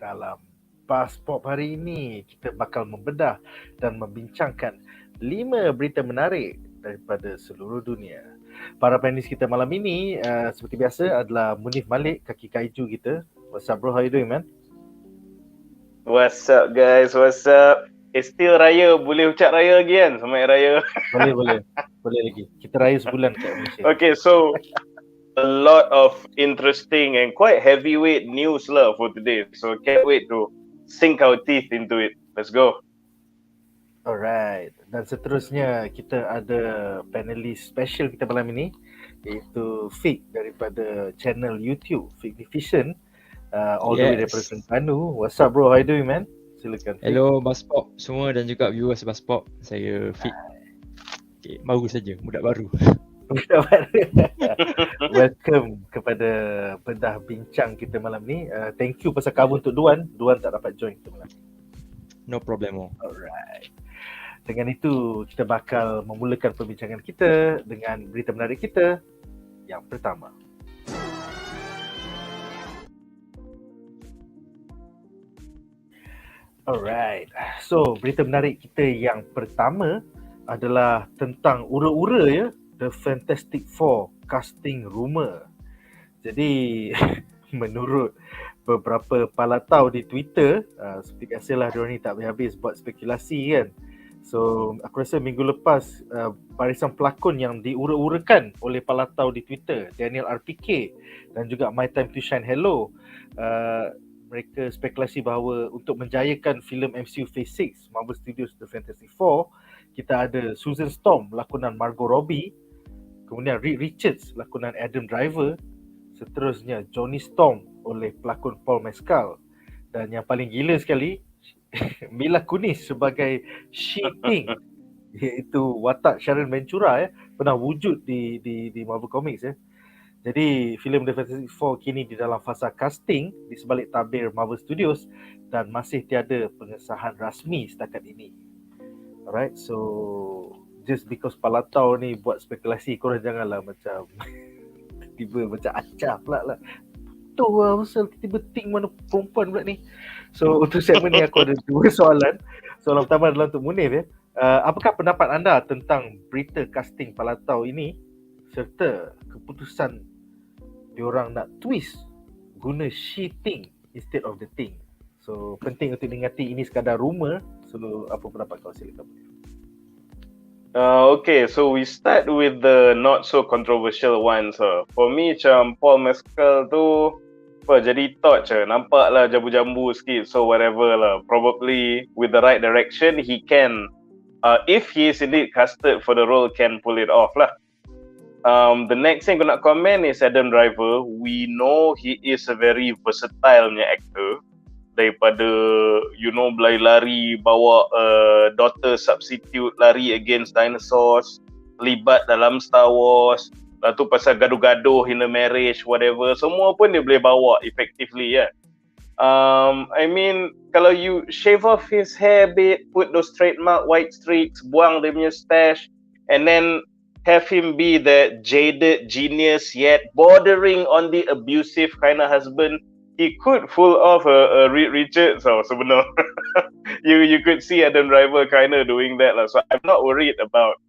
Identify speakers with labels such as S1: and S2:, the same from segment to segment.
S1: dalam BuzzPop hari ini kita bakal membedah dan membincangkan 5 berita menarik daripada seluruh dunia. Para panelis kita malam ini seperti biasa adalah Munif, Malek, Kaki Kaiju kita. What's up bro, how you doing man?
S2: What's up guys, what's up? Still raya, boleh ucap raya lagi kan? Selamat raya.
S1: Boleh lagi. Kita raya sebulan kat Malaysia.
S2: Okay, so a lot of interesting and quite heavyweight news lah for today. So can't wait to sink our teeth into it. Let's go.
S1: Alright. Dan seterusnya kita ada panelis special kita malam ini, iaitu Fik daripada channel YouTube Fik Division, all the way daripada Terengganu. What's up bro, how you doing man? Silakan Fik.
S3: Hello BuzzPop semua dan juga viewers BuzzPop. Saya Fik. Okay, baru saja, budak baru.
S1: Welcome kepada bedah bincang kita malam ni. Thank you pasal cover untuk Duan tak dapat join kita malam ni.
S3: No problemo.
S1: Alright. Dengan itu kita bakal memulakan perbincangan kita dengan berita menarik kita yang pertama. Alright. So berita menarik kita yang pertama adalah tentang ura-ura ya, The Fantastic Four casting rumor. Jadi menurut beberapa palatau di Twitter, seperti biasalah diorang ni tak habis-habis buat spekulasi kan. So aku rasa minggu lepas barisan pelakon yang diura-urakan oleh palatau di Twitter, Daniel RPK dan juga My Time to Shine Hello, mereka spekulasi bahawa untuk menjayakan filem MCU Phase 6 Marvel Studios The Fantastic Four, kita ada Susan Storm lakonan Margot Robbie, kemudian Reed Richards lakonan Adam Driver, seterusnya Johnny Storm oleh pelakon Paul Mescal, dan yang paling gila sekali Mila Kunis sebagai She-Thing, iaitu watak Sharon Ventura pernah wujud di Marvel Comics ya. Jadi filem The Fantastic Four kini di dalam fasa casting di sebalik tabir Marvel Studios dan masih tiada pengesahan rasmi setakat ini. Alright, so just because palatau ni buat spekulasi, korang janganlah macam tiba macam acah pula lah. Tu lah pasal tiba-tiba ting mana perempuan pula ni. So untuk segmen ni aku ada 2 soalan. Soalan pertama adalah untuk Munif ya. Apakah pendapat anda tentang berita casting palatau ini serta keputusan diorang nak twist guna she-thing instead of the thing. So penting untuk diingati ini sekadar rumor. So apa pendapat kau, silakan.
S2: Okay, so we start with the not so controversial ones. For me, macam Paul Mescal tu jadi torch nampak lah jambu-jambu sikit, so whatever lah. Probably with the right direction, he can, if he is indeed casted for the role, can pull it off lah. The next thing aku nak comment is Adam Driver. We know he is a very versatile punya actor. Daripada berlari-lari, bawa daughter substitute, lari against dinosaurs, libat dalam Star Wars, lepas tu pasal gaduh-gaduh in a marriage, whatever, semua pun dia boleh bawa effectively ya. I mean, kalau you shave off his hair a bit, put those trademark white streaks, buang dia punya stash, and then have him be that jaded genius yet bordering on the abusive kind of husband, he could pull off a Reed Richards sebenarnya. you could see Adam Driver kind of doing that lah. So I'm not worried about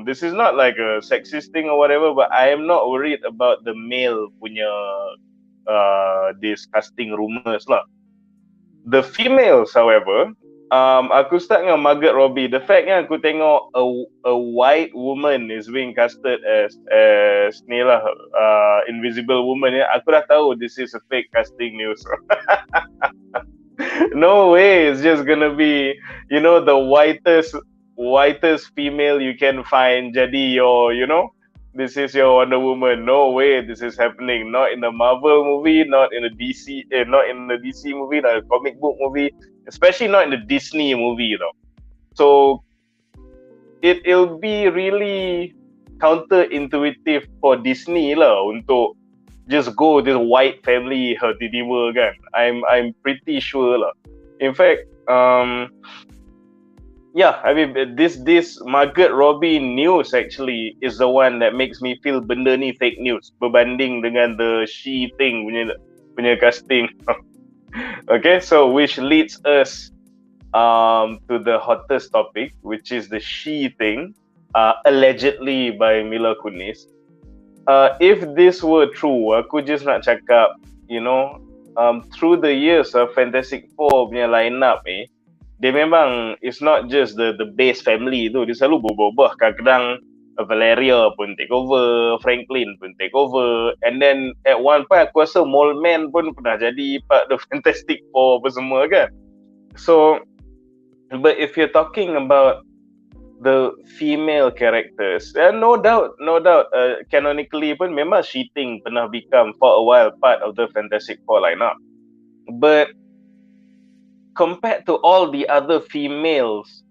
S2: this is not like a sexist thing or whatever, but I am not worried about the male punya this casting rumors lah. The females, however, aku start dengan Margot Robbie. The fact yang aku tengok a white woman is being casted as ni lah, Invisible Woman ya, aku dah tahu this is a fake casting news. No way it's just gonna be the whitest female you can find jadi your this is your Wonder Woman. No way this is happening. Not in the Marvel movie, not in the DC movie, not in the comic book movie, especially not in the Disney movie though. So it'll be really counterintuitive for Disney lah untuk just go this white family tiba-tiba kan. I'm pretty sure lah. In fact, yeah, I mean this Margot Robbie news actually is the one that makes me feel benda ni fake news berbanding dengan the she thing punya casting. Okay, so which leads us to the hottest topic, which is the she thing, allegedly by Mila Kunis. If this were true, aku just nak cakap, through the years of Fantastic Four punya line-up ni, dia memang, it's not just the base family tu, dia selalu berubah-ubah. Kadang-kadang Valeria pun take over, Franklin pun take over, and then at one point aku rasa Mole Man pun pernah jadi part of Fantastic Four apa semua kan. So, but if you're talking about the female characters, no doubt, canonically pun memang She-Thing pernah become for a while part of the Fantastic Four lineup. But compared to all the other females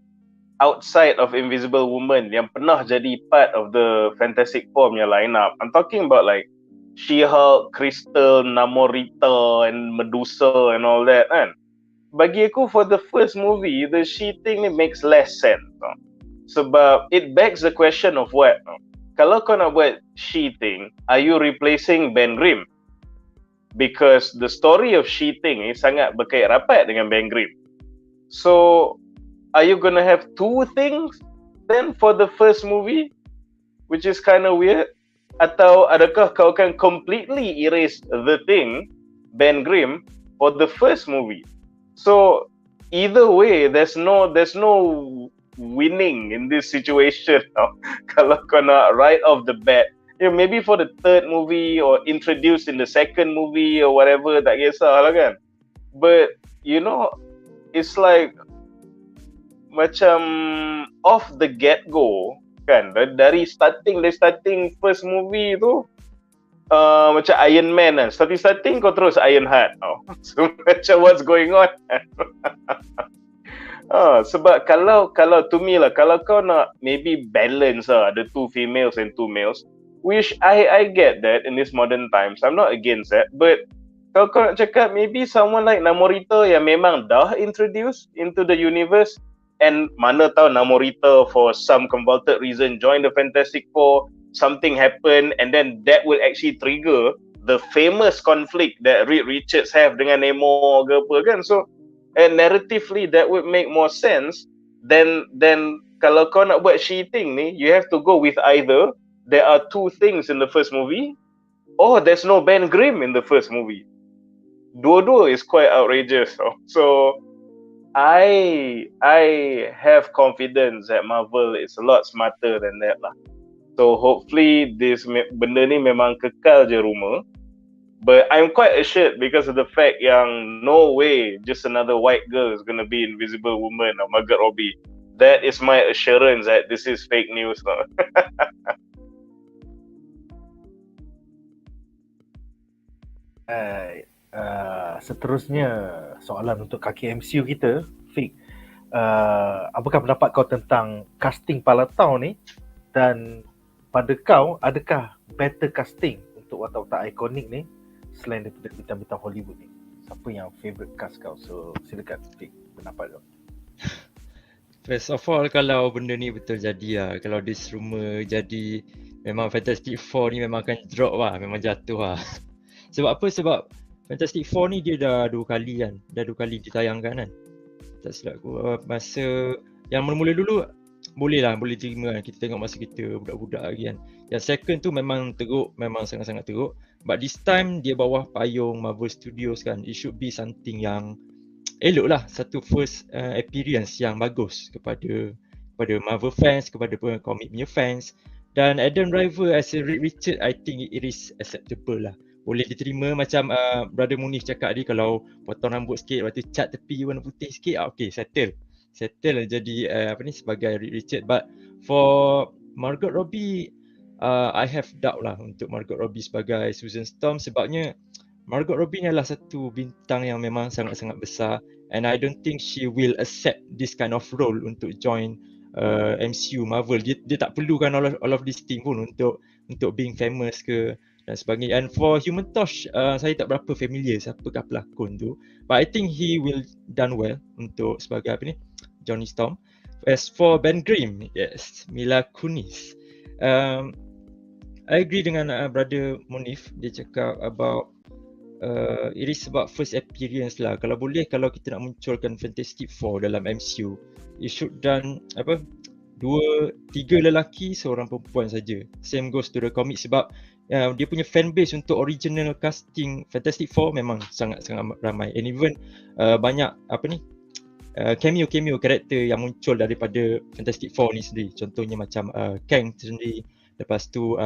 S2: outside of Invisible Woman yang pernah jadi part of the Fantastic Four punya lineup, I'm talking about like She-Hulk, Crystal, Namorita and Medusa and all that kan. Bagi aku, for the first movie, the She-Thing ni makes less sense. Sebab it begs the question of what? Kalau kau nak buat She-Thing, are you replacing Ben Grimm? Because the story of She-Thing ni sangat berkait rapat dengan Ben Grimm. So, are you gonna have two things then for the first movie? Which is kind of weird. Atau adakah kau akan completely erase the Thing, Ben Grimm, for the first movie? So, either way, there's no winning in this situation. Kalau kau nak right off the bat, maybe for the third movie or introduced in the second movie or whatever, tak kisah lah kan. But, it's like macam off the get-go kan, dari starting first movie tu macam Iron Man kan, starting kau terus Iron Heart so macam what's going on. Sebab kalau to me lah, kalau kau nak maybe balance the two females and two males, which I get that in this modern times, I'm not against that, but kalau kau nak cakap maybe someone like Namorita yang memang dah introduced into the universe, and mana tahu Namorita for some convoluted reason join the Fantastic Four, something happen, and then that will actually trigger the famous conflict that Reed Richards have dengan Nemo ke apa kan. So, and narratively that would make more sense than kalau kau nak buat She-Thing ni, you have to go with either there are two things in the first movie or there's no Ben Grimm in the first movie. Dua-dua is quite outrageous. So, I have confidence that Marvel is a lot smarter than that lah. So hopefully this benda ni memang kekal je rumor. But I'm quite assured because of the fact yang no way just another white girl is gonna be Invisible Woman or Margot Robbie. That is my assurance that this is fake news.
S1: Seterusnya soalan untuk Kaki MCU kita, Fik. Apakah pendapat kau tentang casting pala tahun ni, dan pada kau adakah better casting untuk watak-watak ikonik ni selain daripada bintang-bintang Hollywood ni? Siapa yang favourite cast kau? So silakan Fik, pendapat kau.
S3: First of all, kalau benda ni betul jadi lah, kalau this rumor jadi, memang Fantastic Four ni memang akan drop lah, memang jatuh lah. Sebab apa? Sebab Fantastic Four ni dia dah dua kali ditayangkan kan. Tak silap aku, masa yang mula-mula dulu boleh terima kan, kita tengok masa kita budak-budak lagi kan. Yang second tu memang teruk, memang sangat-sangat teruk. But this time dia bawah payung Marvel Studios kan, it should be something yang elok lah, satu first appearance yang bagus kepada Marvel fans, kepada komik punya fans. Dan Adam Driver as a Reed Richards, I think it is acceptable lah, boleh diterima. Macam Brother Munif cakap tadi, kalau potong rambut sikit, lepas tu cat tepi warna putih sikit, okay, settle lah jadi sebagai Reed Richards. But for Margot Robbie, I have doubt lah untuk Margot Robbie sebagai Susan Storm, sebabnya Margot Robbie ni adalah satu bintang yang memang sangat-sangat besar, and I don't think she will accept this kind of role untuk join MCU Marvel. Dia tak perlukan all of this thing pun untuk being famous ke dan sebagainya. And for Human Torch, saya tak berapa familiar siapakah pelakon tu, but I think he will done well untuk sebagai Johnny Storm. As for Ben Grimm, yes, Mila Kunis. I agree dengan Brother Munif. Dia cakap about it is about first appearance lah. Kalau boleh, kalau kita nak munculkan Fantastic Four dalam MCU, it should done 3 lelaki, seorang perempuan saja. Same goes to the comic sebab dia punya fanbase untuk original casting Fantastic Four memang sangat-sangat ramai. And even banyak cameo karakter yang muncul daripada Fantastic Four ni sendiri. Contohnya macam Kang sendiri. Lepas tu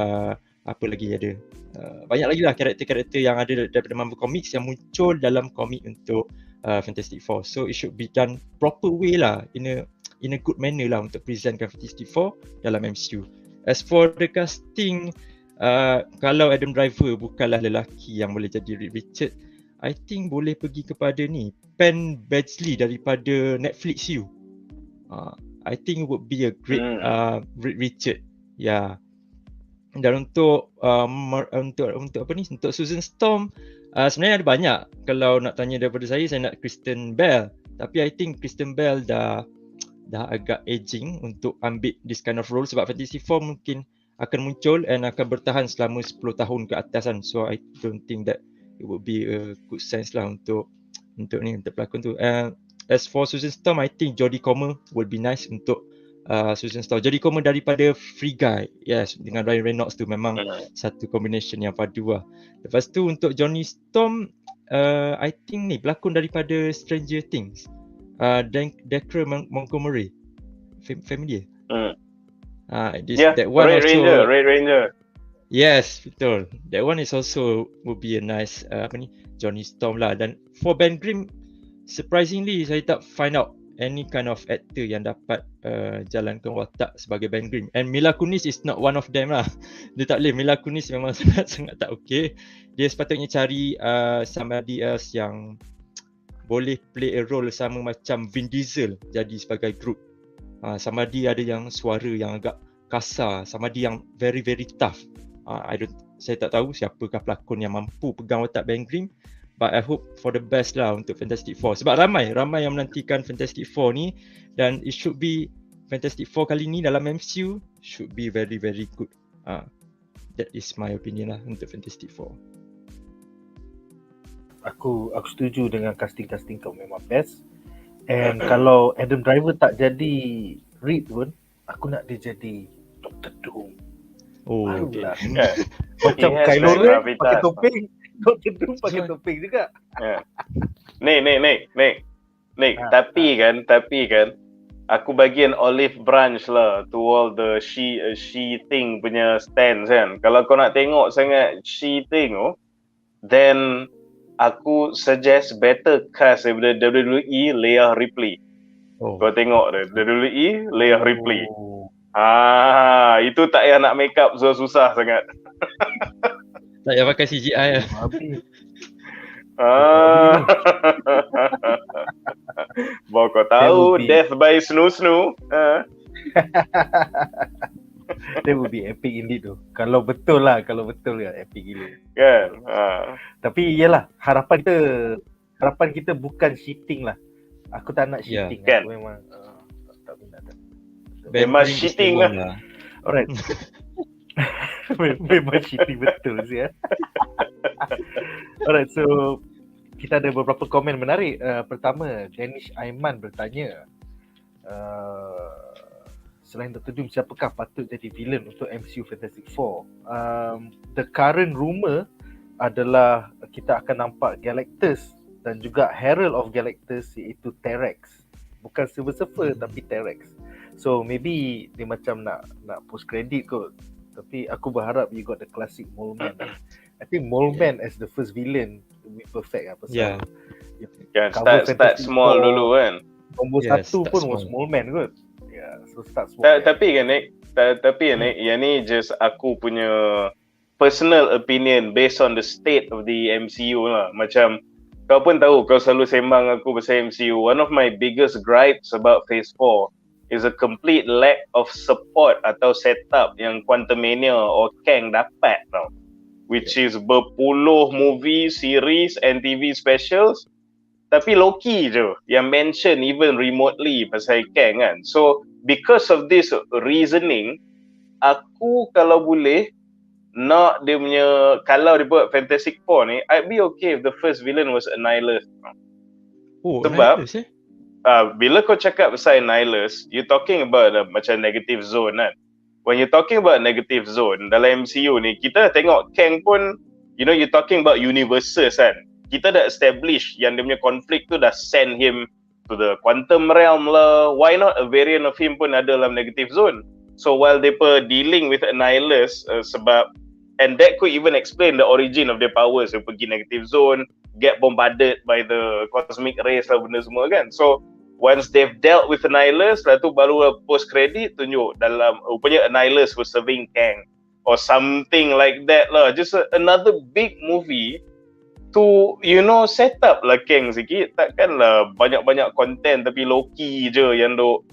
S3: apa lagi ada? Banyak lagi lah karakter-karakter yang ada daripada Marvel Comics yang muncul dalam komik untuk Fantastic Four. So it should be done proper way lah, in a good manner lah untuk presentkan Fantastic Four dalam MCU. As for the casting, kalau Adam Driver bukanlah lelaki yang boleh jadi Reed Richard, I think boleh pergi kepada ni Penn Badgley daripada Netflix you. I think it would be a great Reed Richard. Ya. Dan untuk Susan Storm, sebenarnya ada banyak. Kalau nak tanya daripada saya nak Kristen Bell. Tapi I think Kristen Bell dah agak aging untuk ambil this kind of role sebab Fantastic Four mungkin akan muncul and akan bertahan selama 10 tahun ke atas kan. So I don't think that it would be a good sense lah untuk pelakon tu. As for Susan Storm, I think Jodie Comer would be nice untuk Susan Storm. Jodie Comer daripada Free Guy, yes, dengan Ryan Reynolds tu memang satu combination yang padu lah. Lepas tu untuk Johnny Storm, I think ni pelakon daripada Stranger Things, Dacre Montgomery, familiar? That one
S2: Red Ranger.
S3: Yes, betul. That one is also would be a nice Johnny Storm lah. Dan for Ben Grimm, surprisingly saya tak find out any kind of actor yang dapat jalankan watak sebagai Ben Grimm. And Mila Kunis is not one of them lah. Dia tak boleh. Mila Kunis memang sangat tak okay. Dia sepatutnya cari somebody else yang boleh play a role sama macam Vin Diesel jadi sebagai Groot. Somebody ada yang suara yang agak kasar, somebody yang very very tough. Saya tak tahu siapakah pelakon yang mampu pegang watak Ben Grimm. But I hope for the best lah untuk Fantastic Four. Sebab ramai yang menantikan Fantastic Four ni. Dan it should be, Fantastic Four kali ni dalam MCU should be very very good. That is my opinion lah untuk Fantastic Four.
S1: Aku setuju dengan casting kau, memang best. And kalau Adam Driver tak jadi Reed pun, aku nak dia jadi Dr. Doom.
S3: Oh, okay.
S1: Macam Kylo Ren pakai topeng, Dr. Doom pakai topeng juga.
S2: Nek. Tapi kan aku bagi an olive branch lah to all the she thing punya stands kan. Kalau kau nak tengok sangat she thing then aku suggest better cast daripada WWE Leah Ripley. Kau tengok dia, WWE Leah Ripley. Itu tak payah nak make up susah sangat.
S3: Tak payah pakai CGI lah.
S2: Baru kau tahu Death by Snoo.
S1: That would be epic indeed tu. Kalau betul kan epic gila.
S2: Kan?
S1: Tapi iyalah, harapan kita bukan cheating lah. Aku tak nak cheating
S2: kan?
S1: Aku memang tak minat.
S2: Memang cheating lah.
S1: Alright. Memang cheating betul sih ya. Alright, so kita ada beberapa komen menarik. Pertama, Danish Aiman bertanya, selain Dr. Doom, siapakah patut jadi villain untuk MCU Fantastic Four? The current rumor adalah kita akan nampak Galactus dan juga Herald of Galactus, iaitu T-Rex. Bukan Silver Surfer tapi T-Rex. So maybe dia macam nak post credit kot. Tapi aku berharap you got the classic Mole Man. I think Mole Man as the first villain will be perfect lah.
S3: Yeah.
S2: Start small dulu kan.
S1: Nombor 1 pun was Mole Man kot. Yeah, so start small.
S2: Tapi kan Nek, yang ni just aku punya personal opinion based on the state of the MCU lah. Macam kau pun tahu, kau selalu sembang aku pasal MCU. One of my biggest gripes about Phase 4 is a complete lack of support atau setup yang Quantumania or Kang dapat tau. Which is berpuluh movie, series and TV specials, tapi Loki je yang mention even remotely pasal Kang kan. So because of this reasoning, aku kalau boleh nak dia punya, kalau dia buat Fantastic Four ni, I'd be okay if the first villain was Annihilus.
S3: Oh,
S2: Sebab
S3: Nihilus
S2: bila kau cakap pasal Annihilus, you talking about macam negative zone kan. When you talking about negative zone dalam MCU ni, kita tengok Kang pun, you talking about universes kan. Kita dah establish yang dia punya konflik tu dah send him to the quantum realm lah. Why not a variant of him pun ada dalam negative zone? So while they were dealing with Annihilus, sebab, and that could even explain the origin of their powers. Dia pergi negative zone, get bombarded by the cosmic rays lah, benda semua kan. So once they've dealt with Annihilus, lepas tu baru post credit tunjuk dalam rupanya Annihilus was serving Kang or something like that lah. Just another big movie to set up lah Kang sikit. Takkanlah banyak-banyak content tapi Loki je yang duk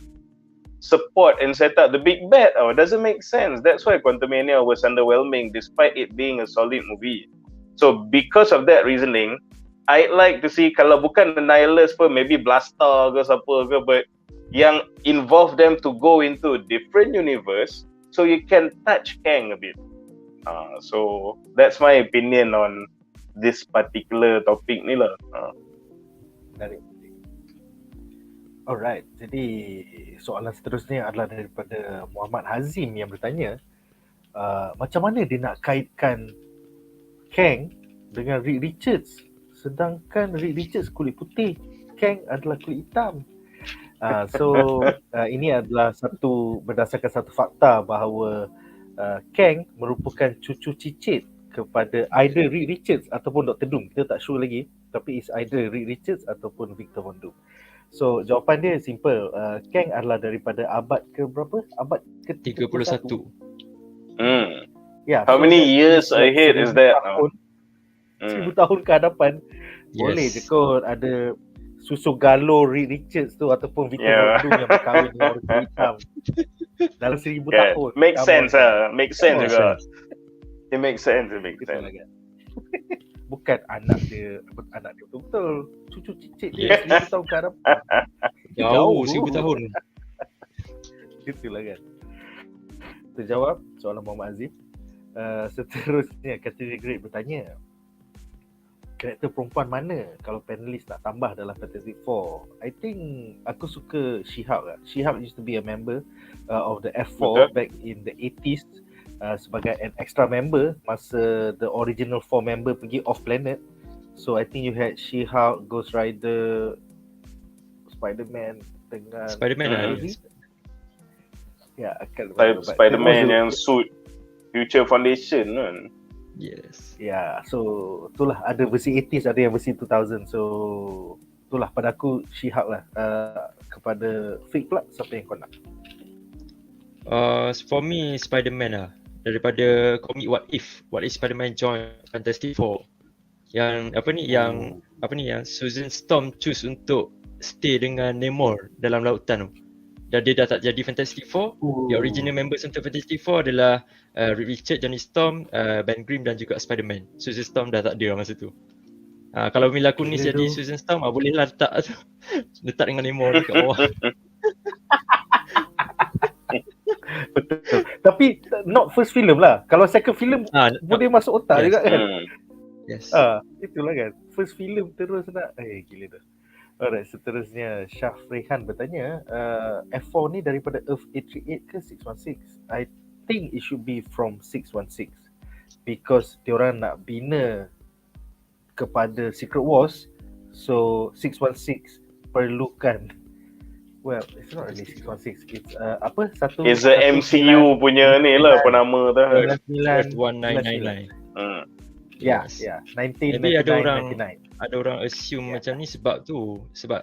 S2: support and set up the big bad. Doesn't make sense. That's why Quantumania was underwhelming despite it being a solid movie. So because of that reasoning, I'd like to see, kalau bukan Annihilus pun, maybe Blaster ke siapa ke, but yang involve them to go into different universe so you can touch Kang a bit. So that's my opinion on this particular topic ni lah.
S1: Dari. Alright, jadi soalan seterusnya adalah daripada Muhammad Hazim yang bertanya, macam mana dia nak kaitkan Kang dengan Reed Richards, sedangkan Reed Richards kulit putih, Kang adalah kulit hitam. Ini adalah berdasarkan satu fakta bahawa Kang merupakan cucu cicit kepada either Reed Richards ataupun Dr. Doom. Kita tak sure lagi, tapi it's either Reed Richards ataupun Victor Von Doom. So jawapan dia simple. Kang adalah daripada abad ke berapa? Abad ke
S3: 31.
S1: Yeah,
S2: How many years ahead is that?
S1: 1000 tahun ke hadapan. Boleh je kot ada susu galo Reed Richards tu ataupun Victor Von Doom yang berkahwin dengan orang kulit hitam dalam 1000 tahun.
S2: Make sense lah. Make sense juga. It makes sense.
S1: Bukan anak dia betul-betul cucu cicit dia 1000 tahun ke hadapan.
S3: Jauh 1000 tahun.
S1: Itulah kan. Terjawab soalan Muhammad Azim. Seterusnya kategori Great bertanya, karakter perempuan mana kalau panelis nak tambah dalam Fantastic Four? I think aku suka She-Hulk lah. She-Hulk used to be a member of the F4 back in the 80s, sebagai an extra member masa the original 4 member pergi off planet. So I think you had She-Hulk, Ghost Rider, Spider-Man dengan ya,
S2: Spider-Man yang suit Future Foundation kan.
S3: Yes.
S1: Ya, so itulah, ada versi 80s, ada yang versi 2000. So itulah pada aku She-Hulk lah. Kepada Fik pula, siapa yang kau nak?
S3: For me Spider-Man lah. Daripada komik What If Spider-Man join Fantastic Four. Yang yang Susan Storm choose untuk stay dengan Namor dalam lautan tu. Dan dia dah tak jadi Fantastic Four. The original members untuk Fantastic Four adalah Reed Richards, Johnny Storm, Ben Grimm dan juga Spider-Man. Susan Storm dah tak ada masa tu. Kalau Mila Kunis jadi Susan Storm, bolehlah letak dengan Namor dekat bawah.
S1: Betul. Tapi not first film lah. Kalau second film boleh masuk otak juga kan.
S3: Yes.
S1: Itulah kan. First film terus nak gila dah. Alright, seterusnya Syah Rehan bertanya, F4 ni daripada Earth 838 ke 616? I think it should be from 616 because diorang nak bina kepada Secret Wars. So 616 perlukan, well, it's not really 616. It's
S2: It's a MCU punya ni lah penama tu.
S3: 1999.
S1: Ya, 1999.
S3: Ada orang assume macam ni sebab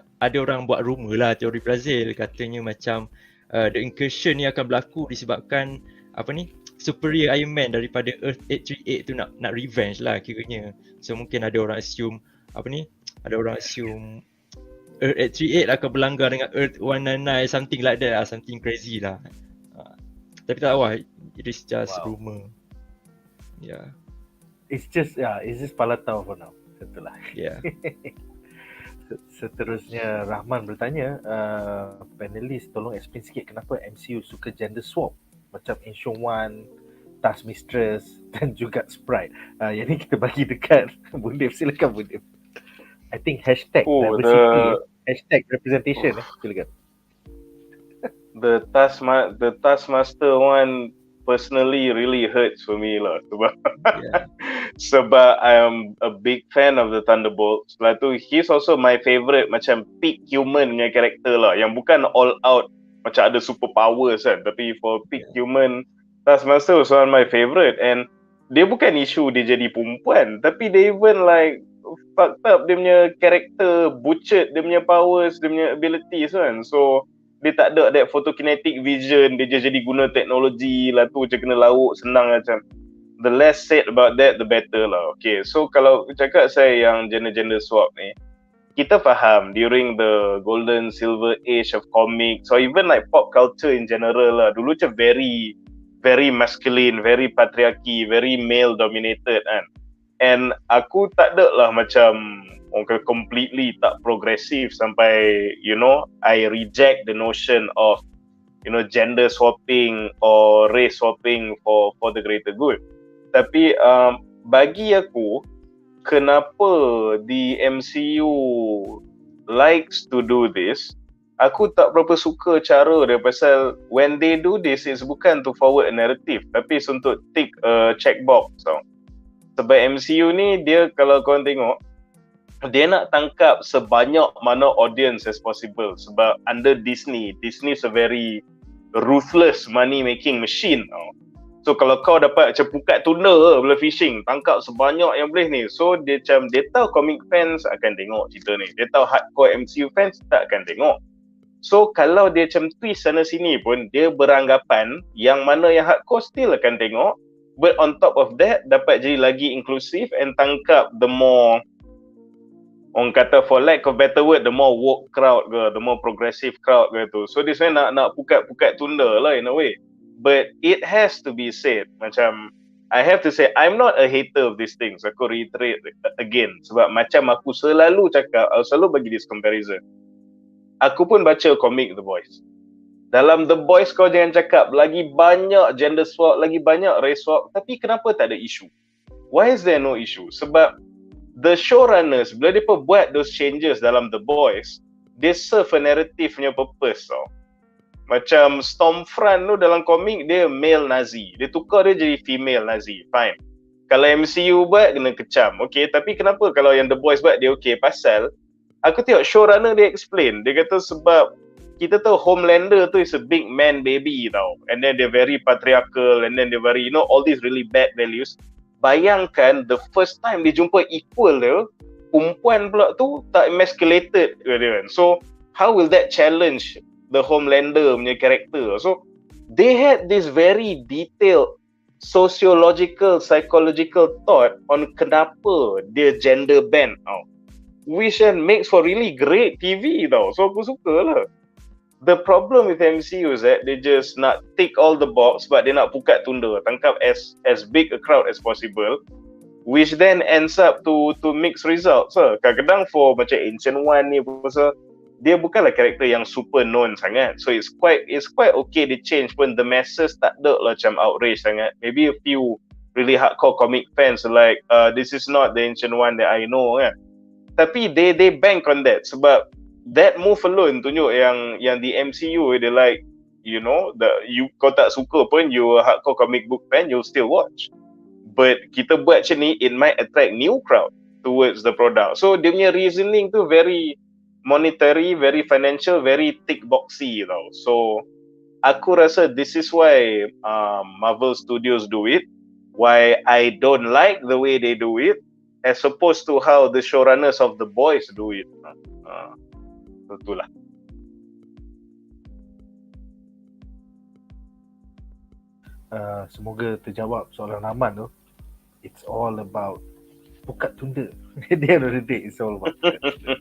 S3: ada orang buat rumor lah, teori Brazil katanya macam the incursion ni akan berlaku disebabkan superior Iron Man daripada Earth 838 tu nak revenge lah kiranya. So mungkin ada orang assume Earth 838 akan berlanggar dengan Earth 199, something like that, something crazy lah. Tapi tak tahu lah, it is just rumor. Yeah.
S1: It's just palatau for now. Itulah.
S3: Yeah.
S1: Seterusnya Rahman bertanya, panelis tolong explain sikit kenapa MCU suka gender swap macam Ancient One, Task Mistress dan juga Sprite. Yang ni kita bagi dekat Munif. Silakan Munif. I think hashtag diversity, hashtag representation. Silakan.
S2: The Taskmaster one personally really hurts for me lah. Sebab I am a big fan of the Thunderbolts. Lepas tu, he's also my favourite macam peak human punya karakter lah. Yang bukan all out macam ada superpowers kan. Tapi for peak human, Taskmaster was one of my favourite. And dia bukan isu dia jadi perempuan. Tapi dia even like fucked up dia punya karakter, butchered dia punya powers, dia punya abilities kan. So, dia tak ada that photokinetic vision, dia jadi guna teknologi lah tu je kena lauk senang macam. The less said about that, the better lah. Okay, so kalau cakap saya yang gender swap ni, kita faham during the golden silver age of comics or even like pop culture in general lah, dulu macam very masculine, very patriarchy, very male dominated kan. And aku tak ada lah macam orang completely tak progresif sampai I reject the notion of gender swapping or race swapping for the greater good. Tapi bagi aku, kenapa the MCU likes to do this, aku tak berapa suka cara dia pasal when they do this, it's bukan to forward a narrative tapi untuk tick a checkbox. Sebab MCU ni dia kalau korang tengok, dia nak tangkap sebanyak mana audience as possible. Sebab under Disney is a very ruthless money making machine. So kalau kau dapat macam pukat tuna bila fishing, tangkap sebanyak yang boleh ni. So dia tahu comic fans akan tengok cerita ni. Dia tahu hardcore MCU fans tak akan tengok. So kalau dia macam twist sana sini pun, dia beranggapan yang mana yang hardcore still akan tengok. But on top of that, dapat jadi lagi inklusif and tangkap the more, orang kata for lack of better word, the more woke crowd ke, the more progressive crowd ke tu. So dia sebenarnya nak pukat tunda lah in a way. But it has to be said, macam I have to say, I'm not a hater of these things. Aku reiterate again. Sebab macam aku selalu cakap, aku selalu bagi this comparison. Aku pun baca komik The Boys. Dalam The Boys kau jangan cakap lagi banyak gender swap, lagi banyak race swap, tapi kenapa tak ada isu? Why is there no issue? Sebab the showrunners, bila dia buat those changes dalam The Boys, dia serve a narrative punya purpose tau. Macam Stormfront tu dalam komik, dia male Nazi. Dia tukar dia jadi female Nazi. Fine. Kalau MCU buat, kena kecam. Okay, tapi kenapa kalau yang The Boys buat, dia okay? Pasal, aku tengok showrunner dia explain. Dia kata sebab kita tahu Homelander tu is a big man baby tau. And then dia very patriarchal. And then dia very, all these really bad values. Bayangkan the first time dia jumpa equal dia, perempuan pula tu tak emasculated ke dia kan. So how will that challenge the Homelander punya character? So they had this very detailed sociological, psychological thought on kenapa dia gender bend tau. Which makes for really great TV tau. So aku suka lah. The problem with MCU is that they just nak tick all the box but dia nak pukat tunda, tangkap as big a crowd as possible, which then ends up to mix results. Kadang-kadang for macam Ancient One ni pasal dia bukanlah karakter yang super known sangat. So it's quite okay they change pun the masses tak ada lah macam outrage sangat. Maybe a few really hardcore comic fans like this is not the Ancient One that I know kan. Tapi they bank on that sebab that move alone tunjuk yang di MCU they like kau tak suka pun, you a hardcore comic book fan, you'll still watch. But kita buat macam ni, it might attract new crowd towards the product. So dia punya reasoning tu very monetary, very financial, very tick boxy tau. So aku rasa this is why Marvel Studios do it, why I don't like the way they do it as opposed to how the showrunners of The Boys do it. Itulah.
S1: Semoga terjawab soalan Rahman tu. It's all about pukat tunda. At the end of the day, it's all about pukat tunda.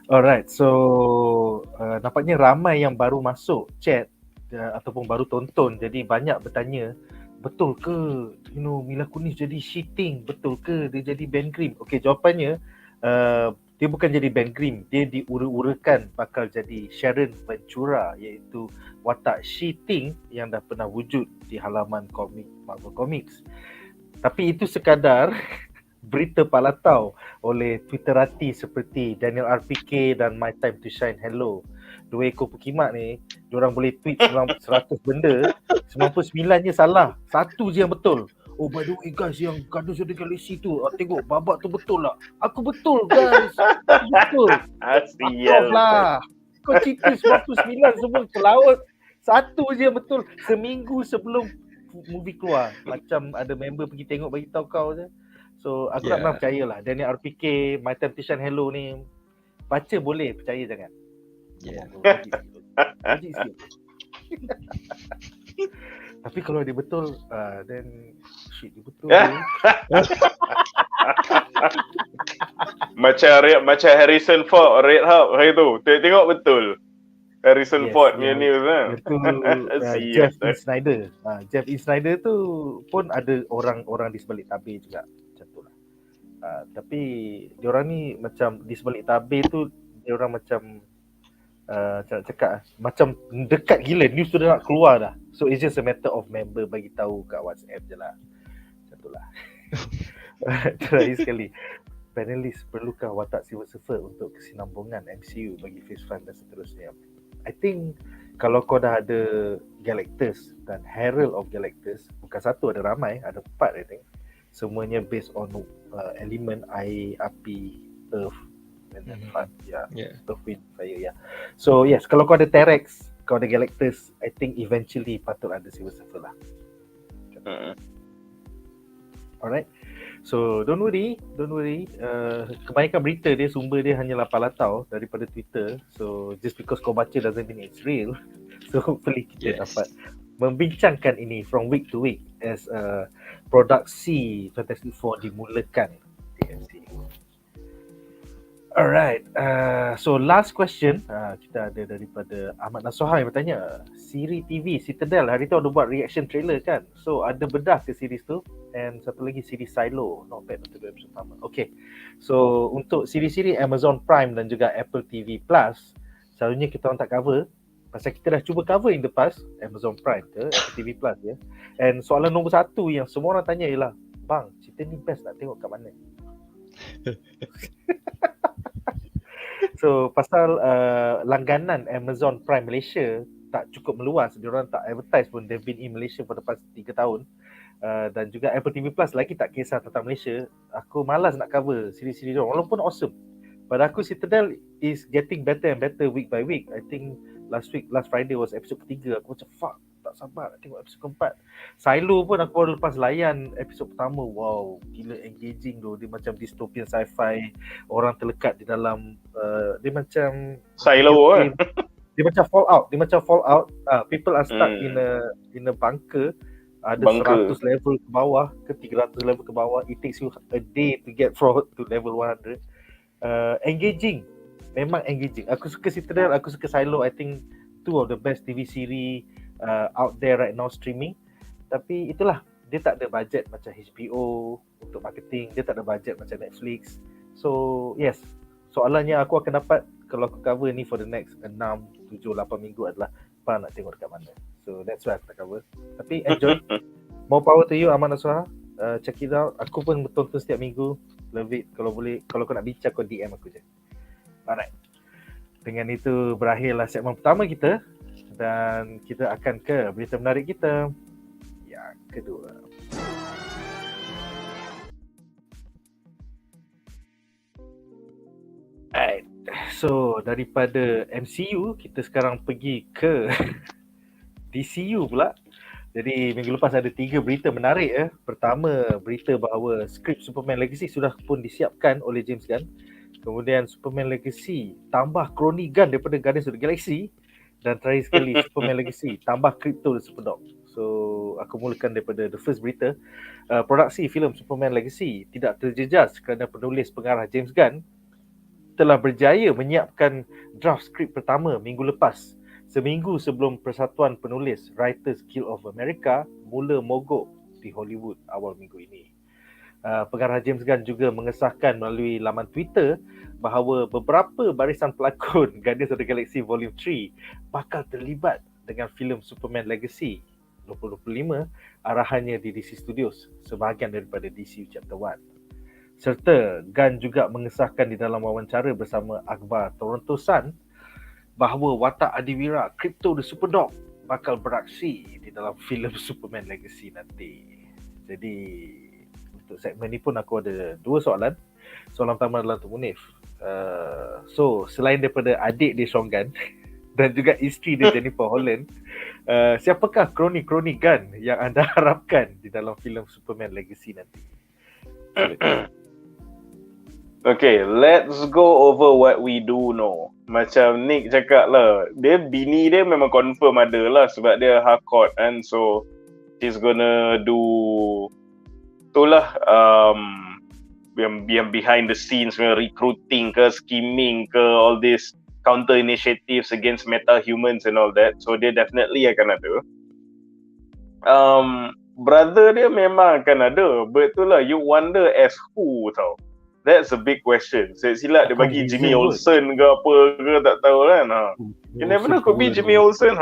S1: Alright, so nampaknya ramai yang baru masuk chat ataupun baru tonton. Jadi banyak bertanya, betul ke Mila Kunis jadi cheating? Betul ke dia jadi Ben Grimm? Okay, jawapannya dia bukan jadi Ben Grimm, dia diura-urakan bakal jadi Sharon Ventura, iaitu watak She-Thing yang dah pernah wujud di halaman komik Marvel Comics. Tapi itu sekadar berita palatau oleh Twitterati seperti Daniel RPK dan My Time to Shine Hello. Dua ekor pekimak ni, diorang boleh tweet 100 benda, 99-nya salah, satu je yang betul. Oh, by the way guys, yang Guardians of the Galaxy tu, tengok babak tu betul tak? Aku betul guys, aku betul.
S2: Sial
S1: lah. Kau cerita 99 semua ke laut, satu je yang betul. Seminggu sebelum movie keluar, macam ada member pergi tengok bagi tahu kau je. So aku tak pernah percayalah Daniel RPK, My Time to Shine Hello ni. Baca boleh, percaya jangan. Logik sikit. Tapi kalau dia betul, then shit, dia betul.
S2: Macam Harrison Ford Red Hub hari tu. Tengok betul. Harrison Ford punya news kan.
S1: Itu Jeff Iskandar. Jeff Iskandar tu pun ada orang-orang di sebalik tabir juga. Macam tu lah. Tapi diorang ni macam di sebalik tabir tu, diorang macam cakap macam dekat gila, news tu dah nak keluar dah. So it's just a matter of member bagi tahu kat WhatsApp je lah. Macam tu lah. Terakhir sekali, panelis, perlukah watak Silver Surfer untuk kesinambungan MCU bagi Phase 5 dan seterusnya? I think kalau kau dah ada Galactus dan Herald of Galactus, bukan satu, ada ramai, ada 4 I think. Semuanya based on elemen air, api, earth and then fun. Earth, wind, fire, So yes, kalau kau ada T-Rex, kau ada Galactus, I think eventually patut ada Silver Surfer lah. Alright. So don't worry. Kebanyakan berita dia, sumber dia hanyalah palatau daripada Twitter. So just because kau baca doesn't mean it's real. So hopefully kita dapat membincangkan ini from week to week as produksi Fantastic Four dimulakan di MCU. Alright, so last question kita ada daripada Ahmad Nasuha yang bertanya, siri TV Citadel hari tu ada buat reaction trailer kan? So ada bedah ke series tu? And satu lagi series Silo, not bad untuk episode pertama. Okay, so untuk siri-siri Amazon Prime dan juga Apple TV Plus, selalunya kita orang tak cover pasal kita dah cuba cover in the past, Amazon Prime ke Apple TV Plus ya. And soalan nombor satu yang semua orang tanya ialah, bang, cerita ni best nak tengok kat mana? So pasal langganan Amazon Prime Malaysia tak cukup meluas, diorang tak advertise pun, they've been in Malaysia for the past 3 tahun. Dan juga Apple TV Plus lagi tak kisah tentang Malaysia. Aku malas nak cover siri-siri diorang walaupun awesome. Pada aku Citadel is getting better and better week by week. I think last Friday was episode ketiga. Aku macam fuck, tak sabar nak tengok episode keempat. Silo pun aku baru lepas layan episode pertama. Wow, gila engaging tu. Dia macam dystopian sci-fi. Orang terlekat di dalam dia macam
S2: Silo kan.
S1: Dia macam Fallout. People are stuck in a bunker. Ada 100 level ke bawah ke 300 level ke bawah. It takes you a day to get forward to level 100. Engaging. Memang engaging. Aku suka Citadel, aku suka Silo. I think two of the best TV series out there right now streaming. Tapi itulah, dia tak ada budget macam HBO untuk marketing. Dia tak ada budget macam Netflix. So yes, soalannya aku akan dapat kalau aku cover ni for the next 6, 7, 8 minggu adalah apa nak tengok dekat mana. So that's why aku tak cover. Tapi enjoy. More power to you Ahmad Nasuha. Check it out. Aku pun tonton setiap minggu. Love it. Kalau boleh, kalau kau nak bincang, kau DM aku je. Alright. Dengan itu berakhirlah segmen pertama kita. Dan kita akan ke berita menarik kita yang kedua. Alright. So daripada MCU kita sekarang pergi ke DCU pula. Jadi minggu lepas ada 3 berita menarik . Pertama, berita bahawa skrip Superman Legacy sudah pun disiapkan oleh James Gunn. Kemudian Superman Legacy tambah Crony Gun daripada Guardians of the Galaxy. Dan terakhir sekali Superman Legacy tambah Crypto the Superdog. So aku mulakan daripada the first berita. Produksi filem Superman Legacy tidak terjejas kerana penulis pengarah James Gunn telah berjaya menyiapkan draft skrip pertama minggu lepas, seminggu sebelum Persatuan Penulis Writers Guild of America mula mogok di Hollywood awal minggu ini. Pengarah James Gunn juga mengesahkan melalui laman Twitter bahawa beberapa barisan pelakon Guardians of the Galaxy Volume 3 bakal terlibat dengan filem Superman Legacy 2025 arahannya di DC Studios, sebahagian daripada DCU Chapter 1. Serta Gunn juga mengesahkan di dalam wawancara bersama akhbar Toronto Sun bahawa watak adiwira Crypto the Superdog bakal beraksi di dalam filem Superman Legacy nanti. Jadi untuk segmen ni pun aku ada dua soalan. Soalan pertama adalah untuk Munif. So selain daripada adik dia Sean Gunn dan juga isteri dia Jennifer Holland, siapakah kroni-kroni Gunn yang anda harapkan di dalam filem Superman Legacy nanti?
S2: Okay, let's go over what we do know. Macam Nick cakap lah, dia bini dia memang confirm ada lah sebab dia hardcore kan. So she's gonna do itulah yang behind the scenes, recruiting ke, scheming ke, all this counter initiatives against meta humans and all that. So dia definitely akan ada. Brother dia memang akan ada, but itulah you wonder as who tau. That's a big question. Silap dia bagi Jimmy Olsen ke apa ke, tak tahu kan. You never know, could be Jimmy Olsen.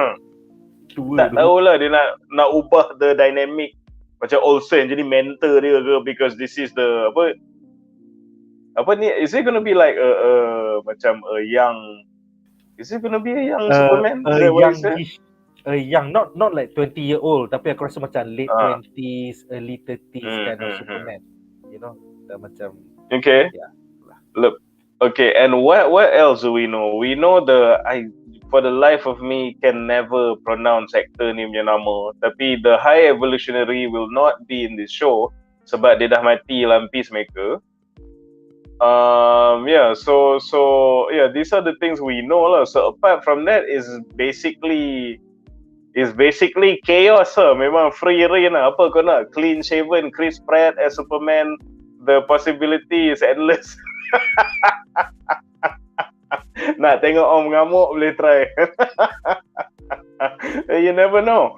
S2: Tak tahulah dia nak ubah the dynamic macam Olsen jadi mentor dia ke, because this is the apa ni, is it gonna be like macam a young, is it gonna be a young Superman?
S1: A young, not like 20-year-old, tapi aku rasa macam late 20s, early 30s kind of Superman. You know, dah macam
S2: okay. Yeah. Look, okay, and what else do we know? We know for the life of me can never pronounce actor ni punya nama. Tapi the High Evolutionary will not be in this show sebab dia dah mati dalam Peacemaker. Yeah, so yeah, these are the things we know lah. So apart from that is basically chaos lah. Memang free reign lah. Apa kau nak? Clean shaven Chris Pratt as Superman. The possibility is endless. Nak tengok Om ngamuk boleh try. You never know.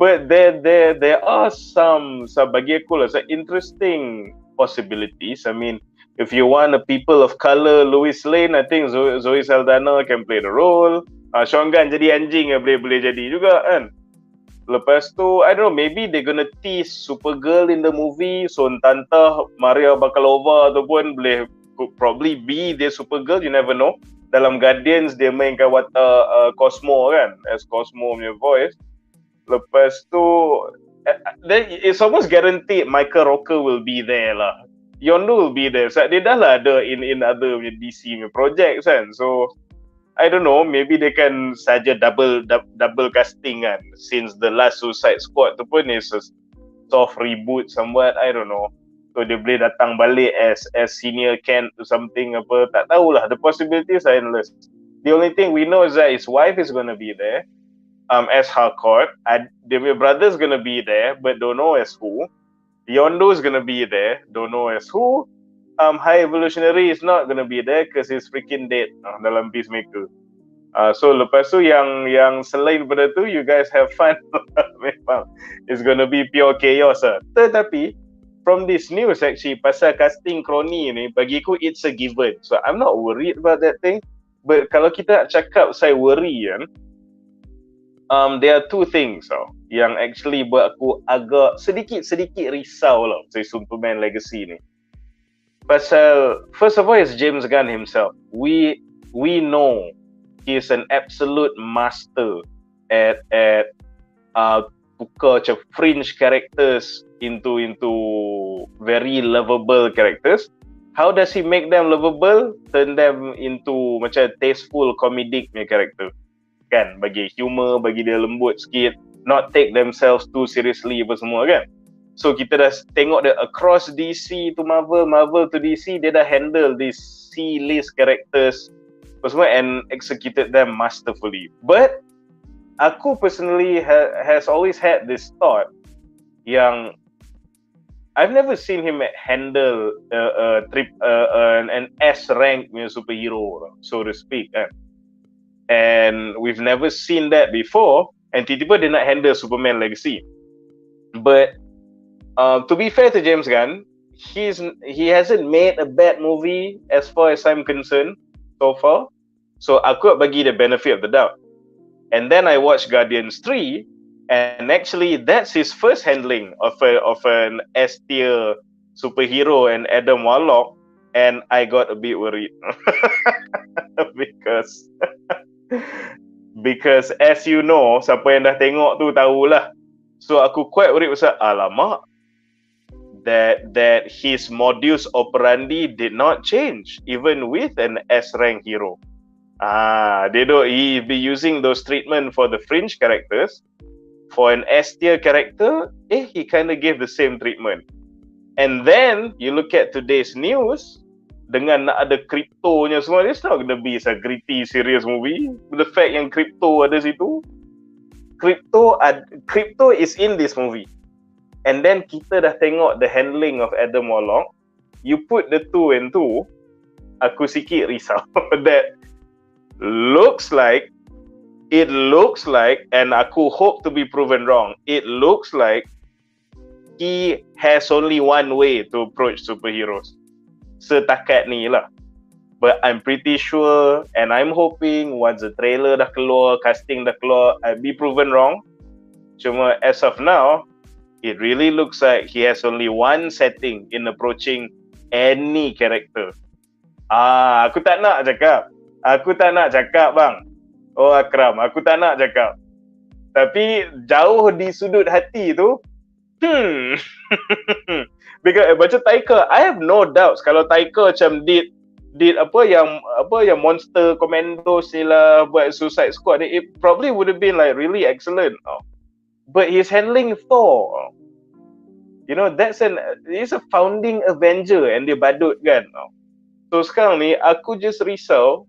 S2: But there are some bagi aku lah, some interesting possibilities. I mean, if you want a people of color Lois Lane, I think Zoe Saldana can play the role. Sean Gunn jadi anjing boleh jadi juga kan. Lepas tu, I don't know, maybe they're gonna tease Supergirl in the movie. So entah Maria Bakalova ataupun could probably be their Supergirl, you never know. Dalam Guardians, dia mainkan watak Cosmo kan, as Cosmo punya voice. Lepas tu, it's almost guaranteed Michael Rooker will be there lah. Yondu will be there. So, dia dah lah ada in other DC punya projects kan. So, I don't know, maybe they can saja double casting kan, since the last Suicide Squad tu pun is a soft reboot somewhat, I don't know. So dia boleh datang balik as senior Kent or something apa, tak tahulah, the possibilities are endless. The only thing we know is that his wife is going to be there as Harcourt, their brother is going to be there but don't know as who. Yondu is going to be there, don't know as who. High Evolutionary is not gonna be there because he's freaking dead dalam Peacemaker. So lepas tu yang selain pada tu, you guys have fun. Memang it's gonna be pure chaos lah. Tetapi from this news actually pasal casting kroni ni, bagi aku it's a given. So I'm not worried about that thing. But kalau kita nak cakap saya worry kan, there are two things yang actually buat aku agak sedikit risau lah pasal Superman Legacy ni. Pasal, first of all, it's James Gunn himself. We know he's an absolute master at tukar macam fringe characters into very lovable characters. How does he make them lovable? Turn them into macam tasteful comedic punya character. Kan, bagi humor, bagi dia lembut sikit, not take themselves too seriously apa semua kan. So kita dah tengok dia across DC to Marvel to DC, dia dah handle these C-list characters apa semua and executed them masterfully. But aku personally has always had this thought yang I've never seen him handle an S-rank superhero, so to speak kan. And we've never seen that before, and tiba-tiba dia nak handle Superman Legacy. But to be fair to James Gunn, he hasn't made a bad movie as far as I'm concerned so far. So aku bagi the benefit of the doubt. And then I watched Guardians 3, and actually that's his first handling of an S tier superhero and Adam Warlock, and I got a bit worried because as you know, siapa yang dah tengok tu tahulah. So aku quite worried pasal alamak, that his modus operandi did not change even with an S rank hero. He be using those treatment for the fringe characters. For an S tier character, he kind of gave the same treatment. And then you look at today's news, dengan nak ada crypto-nya semua, it's not gonna be a gritty serious movie. The fact yang crypto ada situ, crypto is in this movie. And then kita dah tengok the handling of Adam Warlock. You put the two and two, aku sikit risau that it looks like, and aku hope to be proven wrong, it looks like he has only one way to approach superheroes. Setakat ni lah. But I'm pretty sure, and I'm hoping once the trailer dah keluar, casting dah keluar, I'll be proven wrong. Cuma as of now, it really looks like he has only one setting in approaching any character. Aku tak nak cakap bang. Oh Akram, aku tak nak cakap. Tapi jauh di sudut hati tu, because baca Taika, I have no doubts kalau Taika macam did apa yang monster commandos ni lah, buat Suicide Squad ni, it probably would have been like really excellent. But he's handling Thor. You know, he's a founding Avenger and dia badut kan. So sekarang ni aku just risau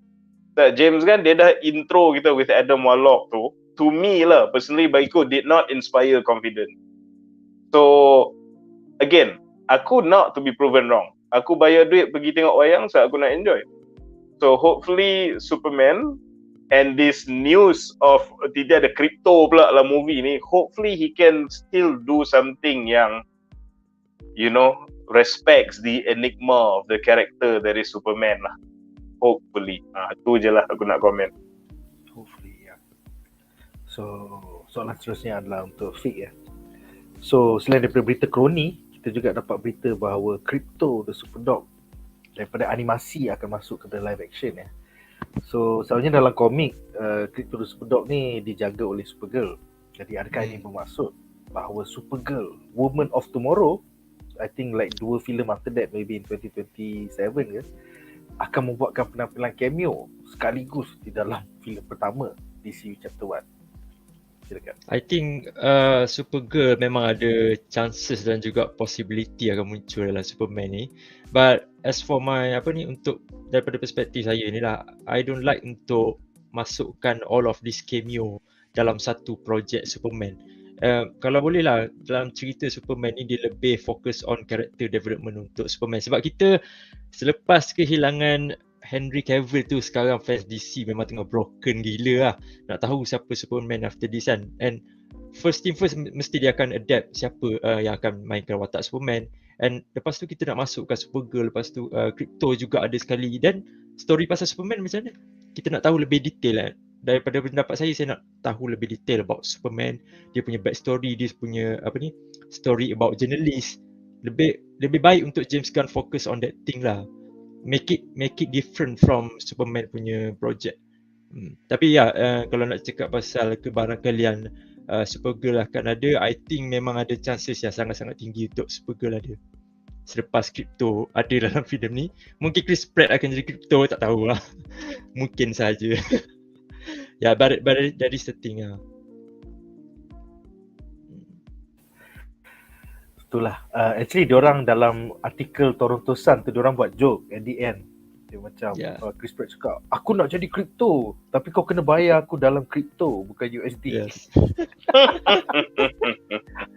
S2: that James Gunn dia dah intro kita with Adam Warlock tu, to me lah personally, bagiku did not inspire confidence. So again, aku nak to be proven wrong. Aku bayar duit pergi tengok wayang, so aku nak enjoy. So hopefully Superman and this news of tidak ada crypto pula lah movie ni, hopefully he can still do something yang, you know, respects the enigma of the character that is Superman lah. Hopefully. Tu je lah aku nak komen.
S1: Hopefully, ya. So, soalan seterusnya adalah untuk Fik ya. So, selain daripada berita kroni, kita juga dapat berita bahawa Crypto the Superdog daripada animasi akan masuk ke dalam live action ya. So, selalunya dalam komik, Crypto the Superdog ni dijaga oleh Supergirl. Jadi, adakah ini bermaksud bahawa Supergirl, Woman of Tomorrow, I think like 2 filem after that, maybe in 2027 ke, akan membuatkan penampilan cameo sekaligus di dalam filem pertama DCU Chapter 1. Silakan.
S3: I think Supergirl memang ada chances dan juga possibility akan muncul dalam Superman ni. But as for my untuk daripada perspektif saya ni lah, I don't like untuk masukkan all of this cameo dalam satu projek Superman. Kalau boleh lah, dalam cerita Superman ni dia lebih fokus on character development untuk Superman. Sebab kita selepas kehilangan Henry Cavill tu, sekarang fans DC memang tengah broken gila lah. Nak tahu siapa Superman after this kan. And first thing first, mesti dia akan adapt siapa yang akan mainkan watak Superman. And lepas tu kita nak masukkan Supergirl, lepas tu Crypto juga ada sekali. Dan story pasal Superman macam mana? Kita nak tahu lebih detail lah. Daripada pendapat saya nak tahu lebih detail about Superman, dia punya backstory, dia punya story about journalist. Lebih baik untuk James Gunn fokus on that thing lah. Make it different from Superman punya project. Tapi ya, kalau nak cakap pasal kebarangkalian Supergirl akan ada, I think memang ada chances yang sangat-sangat tinggi untuk Supergirl ada. Selepas Crypto ada dalam filem ni, mungkin Chris Pratt akan jadi Crypto, tak tahulah. Mungkin saja. Ya, dari setting lah.
S1: Itulah. Actually diorang dalam artikel Toronto Sun tu, diorang buat joke at the end. Dia macam Chris Pratt cakap, aku nak jadi Crypto, tapi kau kena bayar aku dalam Crypto, bukan USD.
S3: Yes.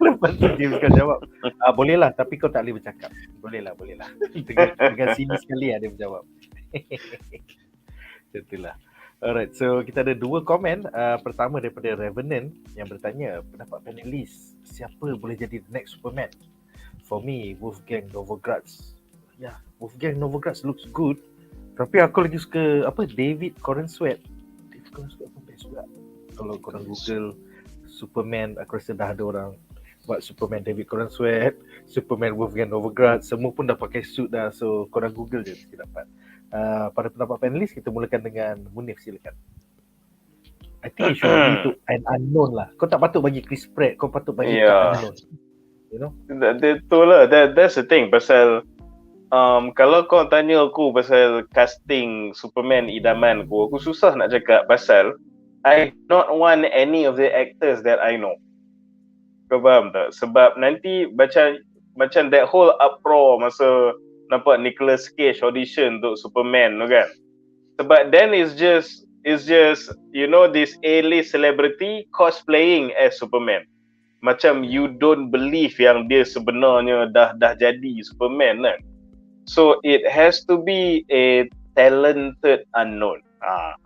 S1: Lepas tu James kan jawab, boleh lah, tapi kau tak boleh bercakap. Boleh lah. Dengan sini sekali dia menjawab. Itulah. Alright, so kita ada 2 komen. Pertama daripada Revenant yang bertanya, pendapat panelis, siapa boleh jadi the next Superman? For me, Wolfgang Novogratz. Yeah, Wolfgang Novogratz looks good. Tapi aku lagi suka David Corenswet. David Corenswet pun best juga. Kalau korang Google Superman, aku rasa dah ada orang buat Superman David Corenswet, Superman Wolfgang Novogratz, semua pun dah pakai suit dah. So korang Google je mesti dapat. Pada pendapat panelis, kita mulakan dengan Munif, silakan. I think it should be to an unknown lah. Kau tak patut bagi Chris Pratt, kau patut bagi ke unknown. You know?
S2: Itulah, that's the thing. Pasal kalau kau tanya aku pasal casting Superman idaman aku susah nak cakap pasal I don't want any of the actors that I know. Kau faham tak? Sebab nanti macam that whole uproar masa nampak Nicolas Cage audition untuk Superman tu kan. Sebab then it's just you know, this A-list celebrity cosplaying as Superman. Macam you don't believe yang dia sebenarnya dah jadi Superman kan. So it has to be a talented unknown.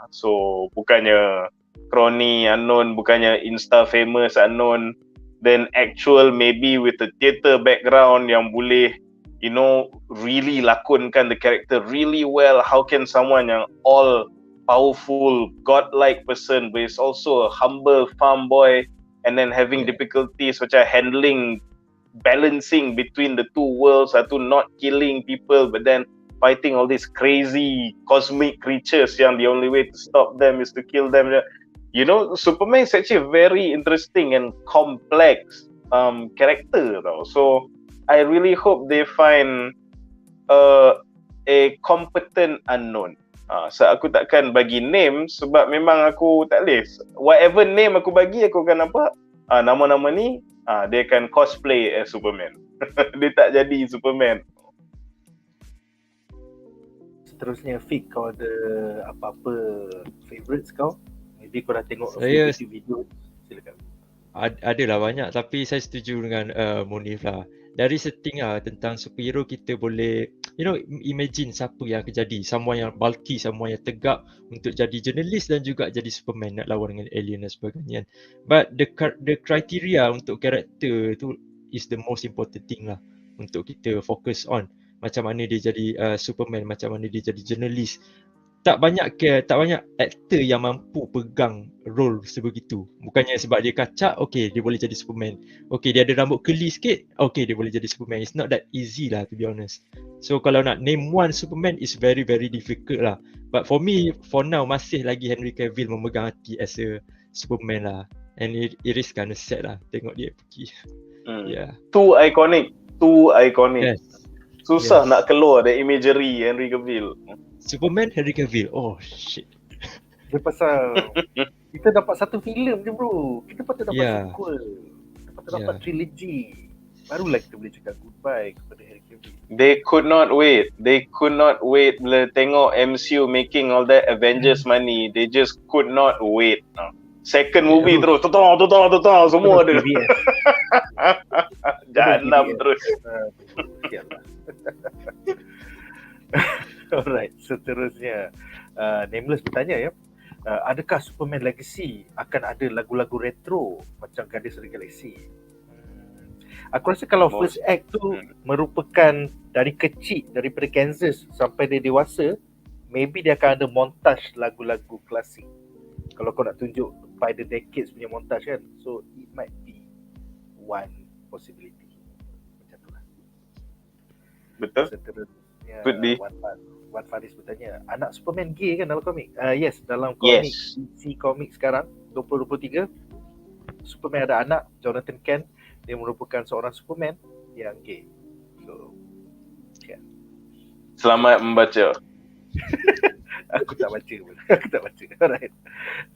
S2: So bukannya crony unknown, bukannya Insta famous unknown, then actual maybe with a theatre background yang boleh, you know, really lakonkan the character really well. How can someone yang all powerful, godlike person but is also a humble farm boy and then having difficulties macam handling, balancing between the two worlds, satu not killing people but then fighting all these crazy cosmic creatures yang the only way to stop them is to kill them. You know, Superman is actually a very interesting and complex character tau. So I really hope they find a competent unknown. So aku takkan bagi name sebab memang aku tak boleh. Whatever name aku bagi, aku akan nampak nama-nama ni dia akan cosplay as Superman. Dia tak jadi Superman.
S1: Seterusnya, Fik, kau ada apa-apa favorites kau? Maybe kau dah tengok YouTube video. Silakan.
S3: Adalah banyak, tapi saya setuju dengan Munif lah. Dari setting tentang superhero, kita boleh, you know, imagine siapa yang akan jadi. Someone yang bulky, someone yang tegak untuk jadi jurnalis dan juga jadi Superman nak lawan dengan alien dan sebagainya. But the criteria untuk karakter tu is the most important thing lah untuk kita fokus on. Macam mana dia jadi Superman, macam mana dia jadi jurnalis. Tak banyak aktor yang mampu pegang role sebegitu. Bukannya sebab dia kacak, okay, dia boleh jadi Superman. Okay, dia ada rambut curly sikit, okay, dia boleh jadi Superman. It's not that easy lah, to be honest. So kalau nak name one Superman is very very difficult lah. But for me, for now, masih lagi Henry Cavill memegang hati as a Superman lah. And it is kind of sad lah tengok dia pergi. Yeah.
S2: Too iconic.
S3: Yes.
S2: Susah nak keluar dari imagery Henry Cavill.
S3: Superman Henry Cavill. Oh shit.
S1: Dia pasal kita dapat satu filem je bro. Kita patut dapat sequel. Kita patut dapat trilogy. Barulah kita boleh cakap goodbye kepada Henry Cavill.
S2: They could not wait bila tengok MCU making all that Avengers money. They just could not wait. Second movie terus tutang semua ada. Jahanam terus.
S1: Alright, seterusnya Nameless bertanya ya, adakah Superman Legacy akan ada lagu-lagu retro macam Guardians of the Galaxy? Aku rasa kalau first act tu merupakan dari kecil, daripada Kansas sampai dia dewasa, maybe dia akan ada montage lagu-lagu klasik. Kalau kau nak tunjuk by the decades punya montage kan, so it might be one possibility. Macam tu lah.
S2: Betul.
S1: Seterusnya,
S2: Could be.
S1: Wan Faris bertanya, anak Superman gay kan dalam komik? Yes, dalam komik DC komik sekarang 2023, Superman ada anak, Jonathan Kent. Dia merupakan seorang Superman yang gay. So, yeah.
S2: Selamat membaca.
S1: Aku tak baca pun. Aku tak baca. Alright.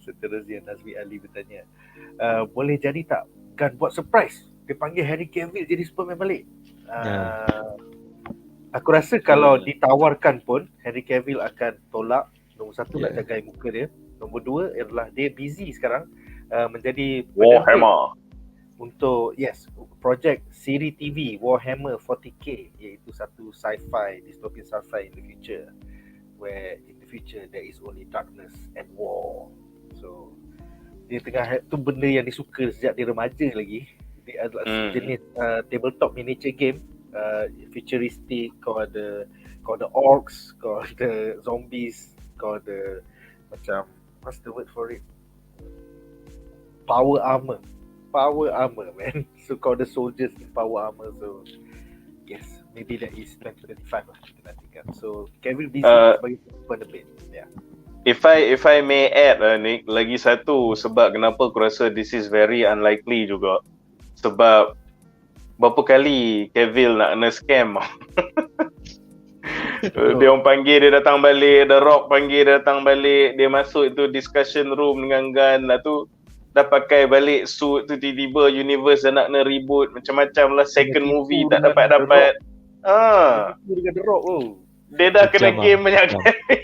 S1: Seterusnya Nazmi Ali bertanya, boleh jadi tak Gun buat surprise dia panggil Henry Cavill jadi Superman balik? Aku rasa kalau ditawarkan pun Henry Cavill akan tolak. Nombor satu nak jagai muka dia. Nombor dua adalah dia busy sekarang menjadi
S2: Warhammer
S1: untuk projek siri TV Warhammer 40K, iaitu satu sci-fi, dystopian sci-fi in the future, where in the future there is only darkness and war. So dia tengah tu benda yang disuka sejak dia remaja lagi. Dia adalah jenis tabletop miniature game futuristic, kau ada orcs, kau ada zombies, kau ada macam, what's the word for it, power armor man. So kau ada soldiers in power armor. So yes, maybe that is 2025 lah kita nantikan. So Kevin busy sebagai penerbit. Yeah.
S2: If I may add, Nick, lagi satu sebab kenapa aku rasa this is very unlikely juga. Sebab berapa kali Kevin nak kena scam. Dia orang panggil dia datang balik, The Rock panggil dia datang balik, dia masuk itu discussion room dengan Gun lah tu, dah pakai balik suit tu, tiba-tiba universe dah nak kena reboot, macam-macam lah, second movie tak dapat-dapat.
S1: Dengan The Rock
S2: dia dah kena game banyak kali.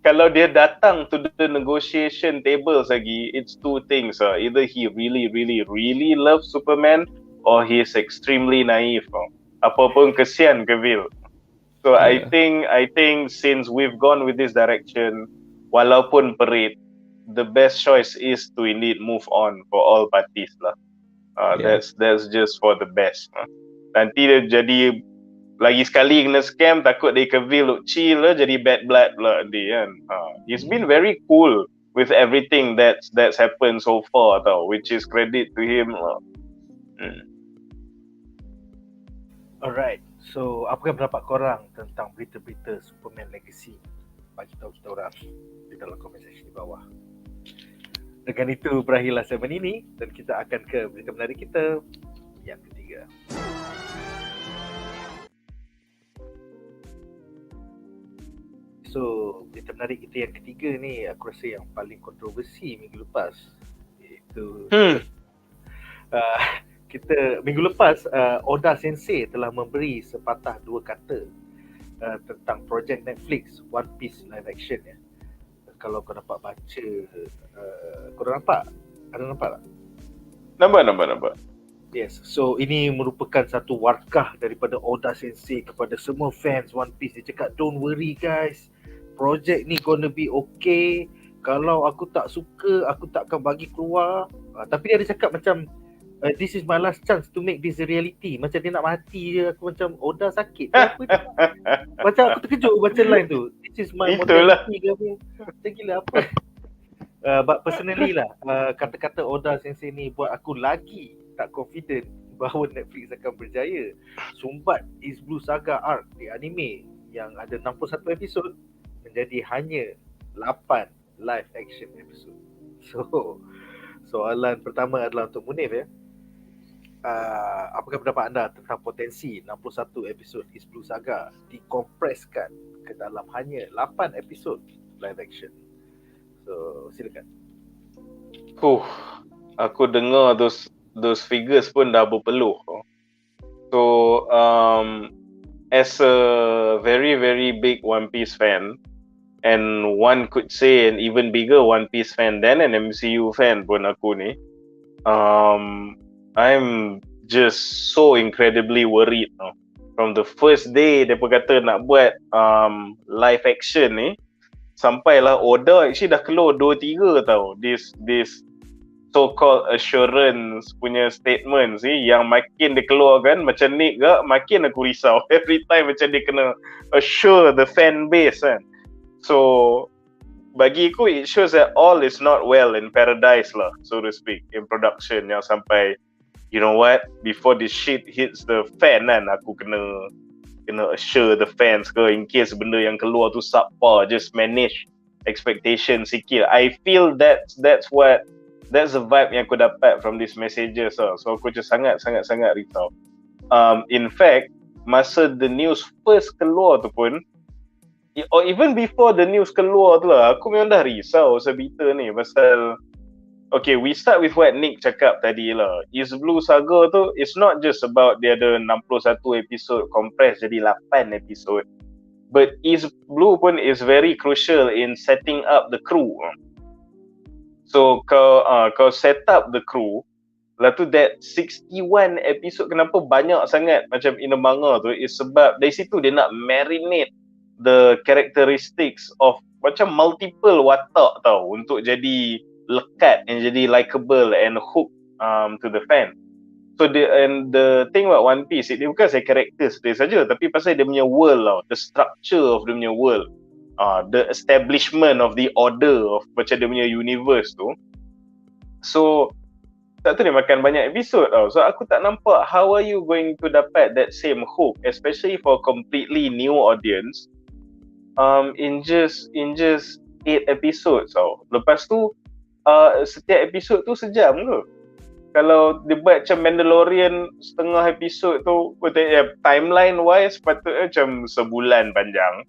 S2: Kalau dia datang to the negotiation tables lagi, it's two things. Either he really loves Superman, or he is extremely naive. Apa pun kesian Kevin. So I think since we've gone with this direction, walaupun perit, the best choice is to indeed move on for all parties lah. That's just for the best. Nanti dia jadi lagi sekali kena scam, takut dia Kevin look chill lah, jadi bad blood pula dia kan. He's been very cool with everything that's happened so far tau, which is credit to him lah.
S1: Alright, so apakah pendapat korang tentang berita-berita Superman Legacy? Bagi tahu kita orang di dalam komen section di bawah. Dengan itu berakhirlah segmen ini dan kita akan ke berita menarik kita yang ketiga. So, berita menarik kita yang ketiga ni aku rasa yang paling kontroversi minggu lepas. Iaitu kita minggu lepas Oda Sensei telah memberi sepatah dua kata tentang projek Netflix One Piece live action ya. Kalau kau dapat baca, kau dah nampak? Ada nampak tak?
S2: Nampak.
S1: Yes, so ini merupakan satu warkah daripada Oda Sensei kepada semua fans One Piece. Dia cakap, don't worry guys, projek ni gonna be okay. Kalau aku tak suka, aku tak akan bagi keluar. Tapi dia ada cakap macam, this is my last chance to make this a reality. Macam dia nak mati je. Aku macam, Oda sakit ke apa ni? Macam aku terkejut baca line tu. This is my mortality ke apa. Macam gila apa. But personally lah, kata-kata Oda Sensei ni buat aku lagi tak confident bahawa Netflix akan berjaya sumbat East Blue Saga arc di anime yang ada 61 episod menjadi hanya 8 live action episode. So, soalan pertama adalah untuk Munif ya. Apakah pendapat anda tentang potensi 61 episod East Blue Saga dikompreskan ke dalam hanya 8 episod live action? So, silakan.
S2: Aku dengar those figures pun dah berpeluh. So, as a very big One Piece fan, and one could say an even bigger One Piece fan than an MCU fan pun aku ni, I'm just so incredibly worried from the first day dia kata nak buat live action ni, sampailah Oda actually dah keluar 2-3 tau this so-called assurance punya statement yang makin dia keluarkan macam Nick ke, makin aku risau every time macam dia kena assure the fan base kan. So bagi aku it shows that all is not well in paradise lah, so to speak, in production, yang sampai you know what, before this shit hits the fan kan, aku kena assure the fans ke, in case benda yang keluar tu subpar, just manage expectation sikit. I feel that's the vibe yang aku dapat from these messages so aku just sangat risau. In fact, masa the news first keluar tu pun, or even before the news keluar tu lah, aku memang dah risau pasal berita ni. Pasal okay, we start with what Nick cakap tadi lah. East Blue Saga tu, it's not just about dia ada 61 episod compress jadi 8 episod, but East Blue pun is very crucial in setting up the crew. So kau set up the crew, lepas tu that 61 episode kenapa banyak sangat macam in the manga tu, is sebab dari situ dia nak marinate the characteristics of macam multiple watak tau, untuk jadi lekat and jadi likable and hook to the fan. So the thing about One Piece, dia bukan saya characters dia saja, tapi pasal dia punya world tau, the structure of dia punya world, the establishment of the order of macam dia punya universe tu. So tak tu dia makan banyak episod tau. So aku tak nampak how are you going to dapat that same hook, especially for completely new audience, in just 8 episodes tau. Lepas tu setiap episod tu sejam ke? Kalau dia buat macam Mandalorian setengah episod tu, timeline wise patutnya macam sebulan panjang.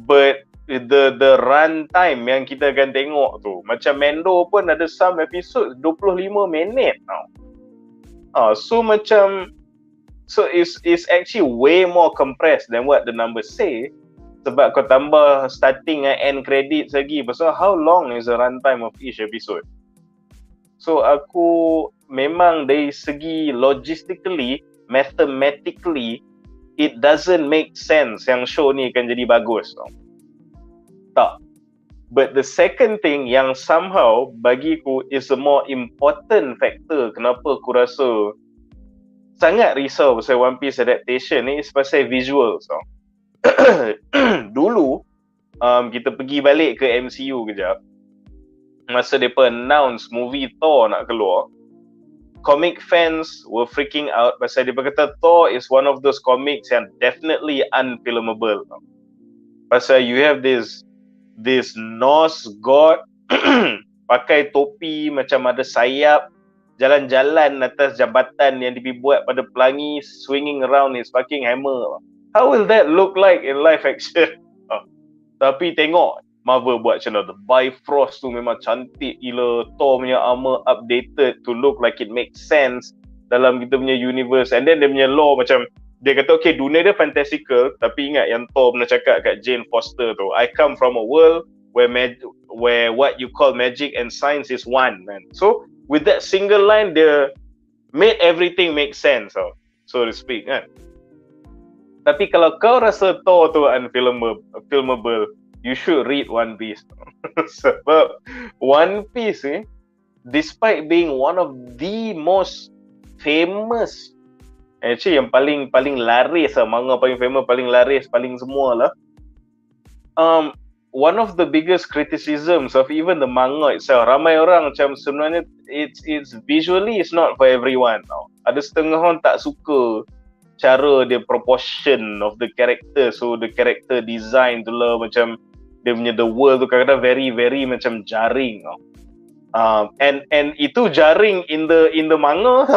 S2: But the run time yang kita akan tengok tu, macam Mando pun ada some episode 25 minit tau. So it's actually way more compressed than what the numbers say. Sebab kau tambah starting and end credits lagi. Pasal how long is the run time of each episode? So aku memang dari segi logistically, mathematically, it doesn't make sense yang show ni akan jadi bagus. Tak. But the second thing yang somehow bagiku is a more important factor kenapa aku rasa sangat risau pasal One Piece adaptation ni is pasal visuals. Dulu kita pergi balik ke MCU kejap. Masa mereka announce movie Thor nak keluar, comic fans were freaking out pasal dia kata Thor is one of those comics yang definitely unfilmable. Pasal you have this Norse god pakai topi macam ada sayap, jalan-jalan atas jambatan yang dibuat pada pelangi, swinging around his fucking hammer. How will that look like in live action? Tapi tengok Marvel buat macam mana. The Bifrost tu memang cantik gila. Thor punya armor updated to look like it makes sense dalam kita punya universe. And then dia punya lore macam, dia kata okay, dunia dia fantastical, tapi ingat yang Thor pernah cakap kat Jane Foster tu, I come from a world where what you call magic and science is one, man. So with that single line, dia made everything make sense, so to speak, kan. Tapi kalau kau rasa Thor tu unfilmable, you should read One Piece. Sebab One Piece ni, despite being one of the most famous, actually yang paling laris lah, manga paling famous, paling laris, paling semua lah, one of the biggest criticisms of even the manga itself, ramai orang macam sebenarnya it's visually it's not for everyone. Ada setengah orang tak suka cara dia proportion of the character, so the character design tu lah, macam dia punya the world tu kadang-kadang very very macam jaring. And itu jaring in the manga.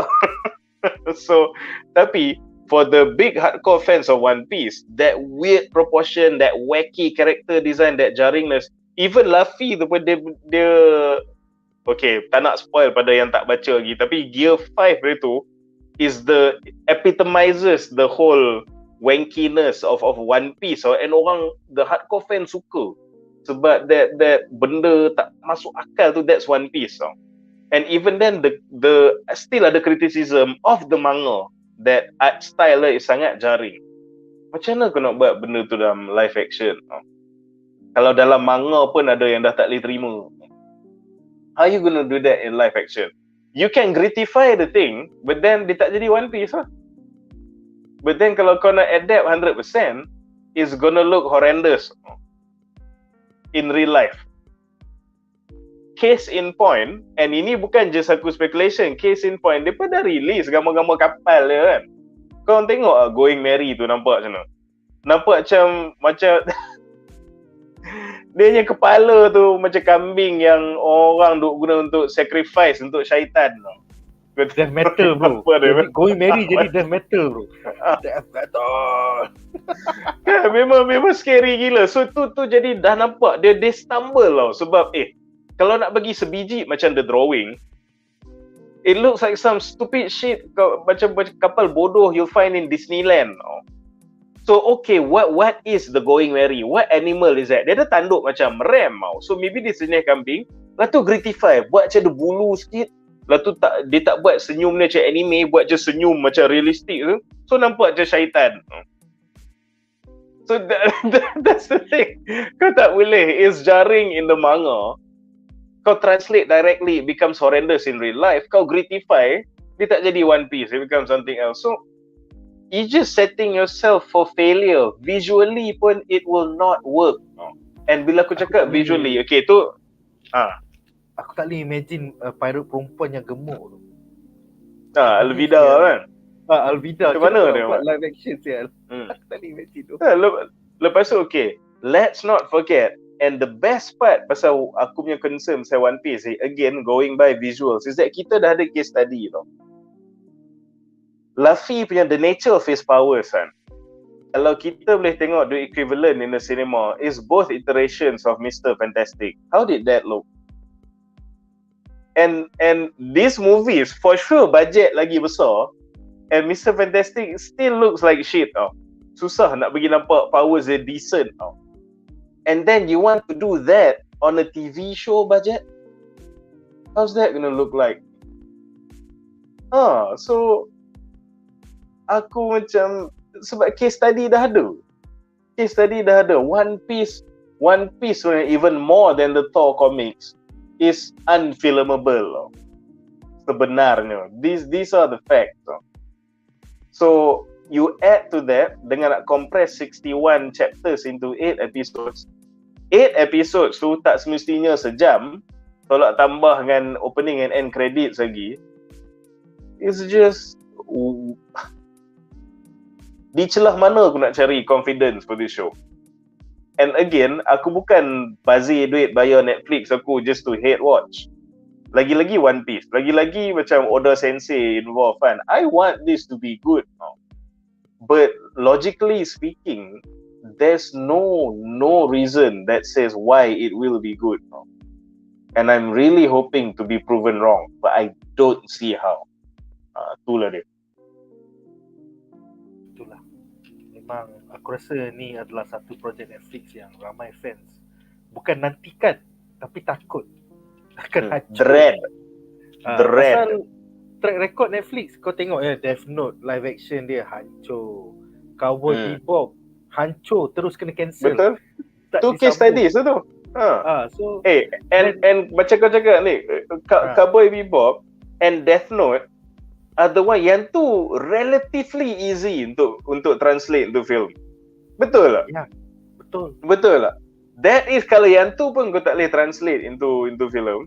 S2: So tapi for the big hardcore fans of One Piece, that weird proportion, that wacky character design, that jaringness, even Luffy tu pun dia okay, tak nak spoil pada yang tak baca lagi, tapi Gear 5 dia tu epitomizes the whole wankiness of One Piece, and orang, the hardcore fans suka sebab that benda tak masuk akal tu, that's One Piece. And even then the still ada criticism of the manga that art style is sangat jaring. Macam mana kau nak buat benda tu dalam live action? Kalau dalam manga pun ada yang dah tak boleh terima, how you gonna do that in live action? You can grittify the thing, but then dia tak jadi One Piece lah. But then kalau kau nak adapt 100%, it's gonna look horrendous in real life. Case in point, and ini bukan just aku speculation, case in point, dia pun dah release gambar-gambar kapal dia kan. Kau tengok Going Merry tu nampak macam mana? Nampak macam dia punya kepala tu macam kambing yang orang duk guna untuk sacrifice untuk syaitan.
S1: Death metal bro. Going Merry jadi death metal bro. Death metal.
S2: Kan, memang scary gila. So tu jadi dah nampak dia stumble tau. Sebab kalau nak bagi sebiji macam the drawing, it looks like some stupid shit macam kapal bodoh you'll find in Disneyland. So okay, what is the Going Merry? What animal is that? Dia ada tanduk macam ram tau. So maybe dia senyap kambing, lepas tu gratify, buat macam ada bulu sikit, lepas tu dia tak buat senyum dia macam anime, buat je senyum macam realistik tu. So nampak je syaitan. So that's the thing. Kau tak boleh, it's jarring in the manga. Kau translate directly, it becomes horrendous in real life. Kau gratify, dia tak jadi One Piece, it becomes something else. So you just setting yourself for failure. Visually pun it will not work. And bila aku cakap visually, okay, tu
S1: aku tak boleh imagine pirate perempuan yang gemuk tu.
S2: Alvida kan.
S1: Alvida
S2: macam mana dia
S1: buat live action sial. Aku tak boleh imagine tu.
S2: Lepas tu okay, let's not forget, and the best part pasal aku punya concern pasal One Piece, again going by visuals, is that kita dah ada case study tau. Luffy punya the nature of his powers kan, kalau kita boleh tengok the equivalent in the cinema is both iterations of Mr. Fantastic. How did that look? And these movies for sure budget lagi besar, and Mr. Fantastic still looks like shit tau. Susah nak bagi nampak powers dia decent tau. And then you want to do that on a TV show budget? How's that gonna look like? So aku macam, sebab case study dah ada. One Piece even more than the Thor comics is unfilmable sebenarnya. These are the facts. So you add to that dengan nak compress 61 chapters into 8 episodes. 8 episodes tu tak semestinya sejam. Kalau tambah dengan opening and end credits lagi, it's just di celah mana aku nak cari confidence for this show. And again, aku bukan bazir duit bayar Netflix aku just to hate watch. Lagi-lagi One Piece, lagi-lagi macam Oda Sensei involved kan. I want this to be good. But logically speaking, there's no reason that says why it will be good. And I'm really hoping to be proven wrong, but I don't see how. Itulah dia.
S1: Itulah. Memang aku rasa ni adalah satu projek Netflix yang ramai fans bukan nantikan tapi takut akan hancur.
S2: Dread.
S1: Pasal track record Netflix, kau tengok ya, Death Note live action dia hancur. Cowboy Bebop hancur, terus kena cancel.
S2: Betul. Tu case studies tu.
S1: So
S2: and macam kau cakap ni, Cowboy Bebop and Death Note are the one yang tu relatively easy untuk translate into film. Betul tak?
S1: Ya,
S2: betul tak? That is kalau yang tu pun kau tak boleh translate into film,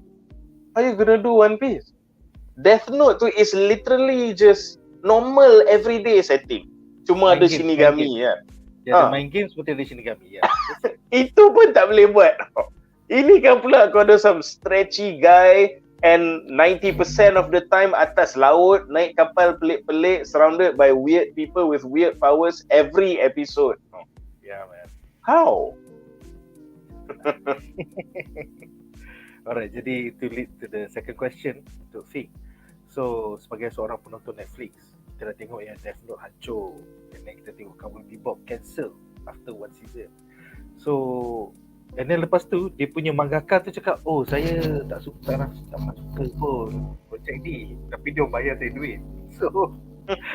S2: how you gonna do One Piece? Death Note tu is literally just normal everyday setting. Cuma ada Shinigami kan.
S1: Ya, main game seperti ada Shinigami ya.
S2: Itu pun tak boleh buat. Ini kan pula kau ada some stretchy guy and 90% of the time atas laut, naik kapal pelik-pelik, surrounded by weird people with weird powers every episode.
S1: Yeah, man.
S2: How?
S1: Alright, jadi to lead to the second question untuk Fik. So, sebagai seorang penonton Netflix, kita dah tengok yang Death Note hancur, and then kita tengok Cowboy Bebop cancel after one season. So, and then lepas tu dia punya mangaka tu cakap, oh saya tak suka pun projek ni, tapi dia bayar saya duit. So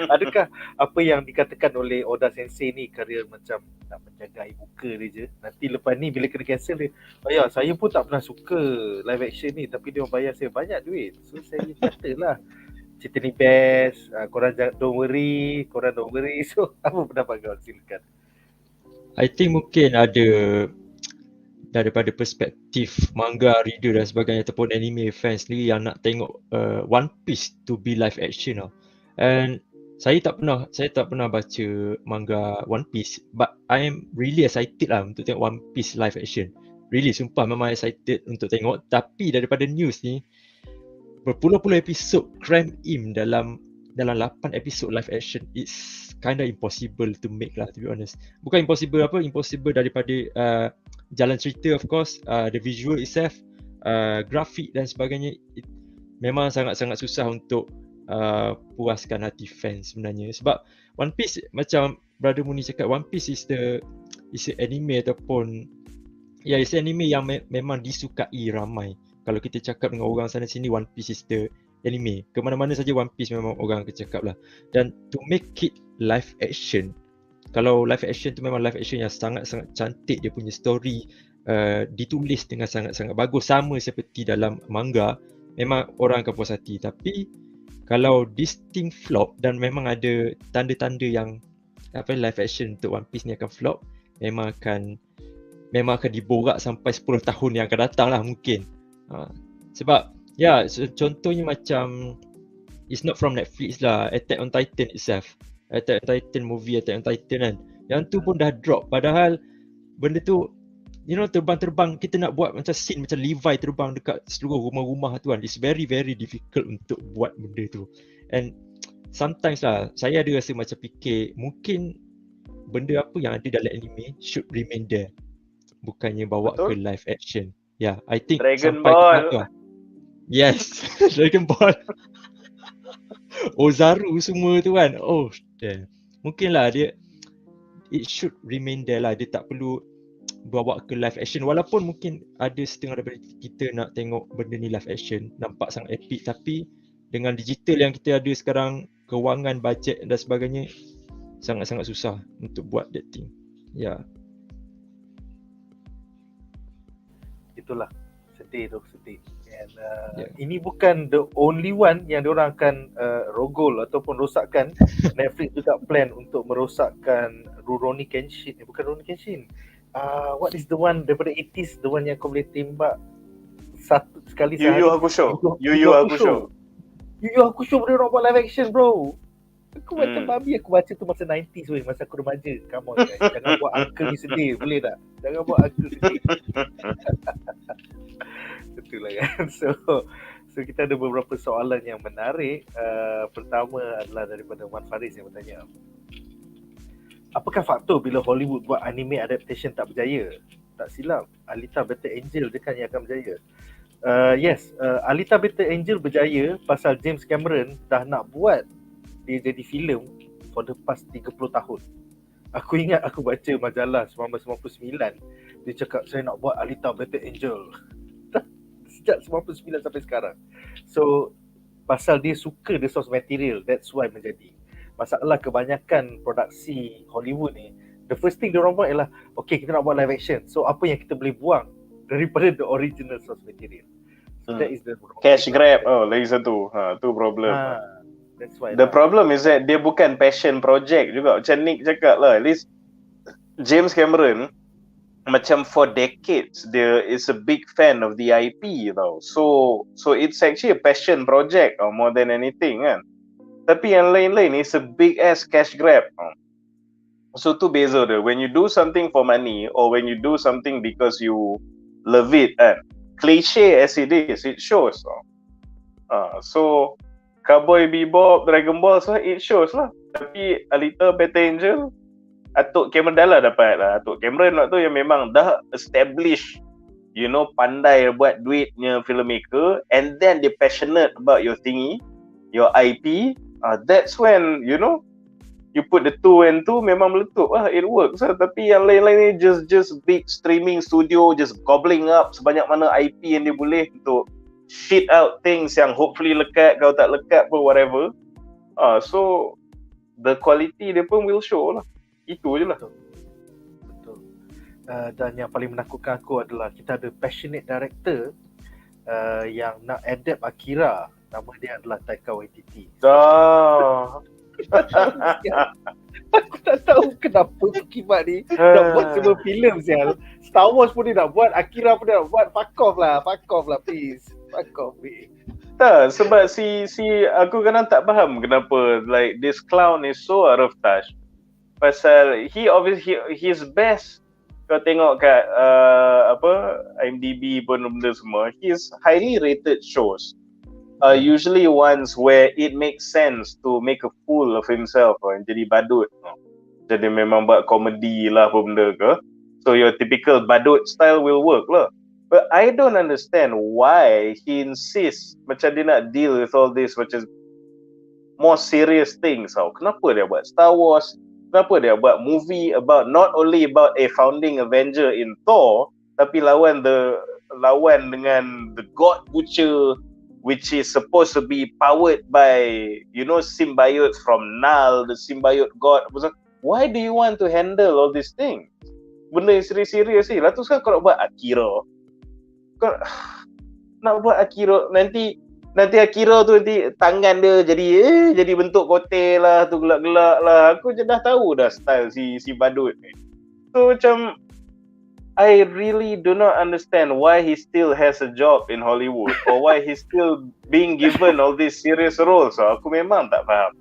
S1: adakah apa yang dikatakan oleh Oda Sensei ni karya macam nak menjaga air muka dia je, nanti lepas ni bila kena cancel dia, ya saya pun tak pernah suka live action ni tapi dia bayar saya banyak duit, so saya katalah cerita ni best, korang don't worry. So apa pendapat kau? Silakan.
S3: I think mungkin ada daripada perspektif manga reader dan sebagainya ataupun anime fans sendiri yang nak tengok One Piece to be live action lah. And saya tak pernah baca manga One Piece, but I am really excited lah untuk tengok One Piece live action. Really, sumpah memang excited untuk tengok. Tapi daripada news ni, berpuluh-puluh episod cram in dalam 8 episod live action, it's kind of impossible to make lah, to be honest. Bukan impossible daripada jalan cerita, of course, the visual itself, grafik dan sebagainya, memang sangat-sangat susah untuk puaskan hati fans sebenarnya. Sebab One Piece, macam Brother Munif cakap, One Piece is anime ataupun it's anime yang memang disukai ramai. Kalau kita cakap dengan orang sana sini, One Piece is the anime. Kemana-mana saja One Piece memang orang akan cakap lah. Dan to make it live action, kalau live action tu memang live action yang sangat-sangat cantik, dia punya story ditulis dengan sangat-sangat bagus, sama seperti dalam manga, memang orang akan puas hati. Tapi kalau this thing flop dan memang ada tanda-tanda yang live action untuk One Piece ni akan flop, memang akan diborak sampai 10 tahun yang akan datang lah mungkin. Sebab contohnya macam it's not from Netflix lah, Attack on Titan itself. Attack on Titan movie, Attack on Titan kan. Yang tu pun dah drop, padahal benda tu terbang-terbang, kita nak buat macam scene macam Levi terbang dekat seluruh rumah-rumah tu kan. It's very very difficult untuk buat benda tu. And sometimes lah saya ada rasa macam fikir mungkin benda apa yang ada dalam anime should remain there, bukannya bawa ke live action. I think
S2: Dragon
S3: sampai
S2: Ball.
S3: ke tahap tu lah. Yes, Dragon Ball. Ozaru semua tu kan. Oh damn. Mungkin lah it should remain there lah. Dia tak perlu bawa ke live action, walaupun mungkin ada setengah daripada kita nak tengok benda ni live action nampak sangat epic, tapi dengan digital yang kita ada sekarang, kewangan, bajet dan sebagainya, sangat-sangat susah untuk buat that thing.
S1: Itulah sedih. And ini bukan the only one yang diorang akan rogol ataupun rosakkan. Netflix juga plan untuk merosakkan Rurouni Kenshin. Bukan Rurouni Kenshin. What is the one daripada 80s, the one yang kau boleh tembak satu sekali sehari?
S2: Yu Yu Hakusho.
S1: Yu Yu Hakusho boleh orang buat live action, bro. Aku macam babi, aku baca tu masa 90s weh, masa aku remaja. Come on guys, jangan buat uncle ni sedih, boleh tak? Jangan buat uncle sedih. Betul lah kan. So kita ada beberapa soalan yang menarik. Pertama adalah daripada Wan Faris yang bertanya, apakah faktor bila Hollywood buat anime adaptation tak berjaya? Tak silap, Alita Battle Angel dia kan yang akan berjaya. Yes, Alita Battle Angel berjaya pasal James Cameron dah nak buat dia jadi filem for the past 30 tahun. Aku ingat aku baca majalah 1999, dia cakap saya nak buat Alita Battle Angel. Sejak 99 sampai sekarang. So pasal dia suka the source material, that's why menjadi. Masalah kebanyakan produksi Hollywood ni, the first thing diorang buat ialah okay, kita nak buat live action, so apa yang kita boleh buang daripada the original source material. So that is the
S2: cash grab. Lagi satu. Tu problem.
S1: That's why
S2: the problem is that dia bukan passion project juga. Macam Nick cakap lah, at least James Cameron macam for decades dia is a big fan of the IP tau. So it's actually a passion project more than anything kan. Tapi yang lain-lain is a big ass cash grab. So tu beza dia. When you do something for money or when you do something because you love it kan. Cliche as it is, it shows. So Cowboy Bebop, Dragon Ball, so it shows lah. Tapi Alita Battle Angel, Atuk Cameron dah lah dapat lah. Atuk Cameron waktu yang memang dah establish, pandai buat duitnya filmmaker, and then they passionate about your thingy, your IP. That's when you put the two and two, memang meletup lah, it works lah. Tapi yang lain-lain ni just big streaming studio just gobbling up sebanyak mana IP yang dia boleh untuk shit out things yang hopefully lekat, kalau tak lekat pun whatever. So the quality dia pun will show lah. Itu je lah.
S1: Betul. Dan yang paling menakutkan aku adalah kita ada passionate director yang nak adapt Akira. Nama dia adalah Taika Waititi. Aku tak tahu kenapa Kimak ni nak buat semua filem sial. Star Wars pun dia nak buat, Akira pun dia nak buat. Fuck off lah please. Fuck off please.
S2: Tak, sebab si aku kadang tak faham kenapa like this clown is so out of touch. Pasal he's best. Kau tengok kat IMDb pun benda semua, he's highly rated shows. Usually ones where it makes sense to make a fool of himself jadi badut. Jadi memang buat komedi lah apa benda ke. So your typical badut style will work lah. But I don't understand why he insists macam dia nak deal with all this macam more serious things. Kenapa dia buat Star Wars? Kenapa dia buat movie about not only about a founding Avenger in Thor, tapi lawan dengan the God Butcher, which is supposed to be powered by, symbiotes from Nal, the symbiote god. Why do you want to handle all these things? Benda yang serius-serius ni. Lalu sekarang kau nak buat Akira. Kau nak buat Akira, nanti Nanti Akira tu nanti tangan dia jadi bentuk kotel lah, tu gelak-gelak lah. Aku je dah tahu dah style si badut ni. So macam I really do not understand why he still has a job in Hollywood or why he's still being given all these serious roles. So, aku memang tak faham.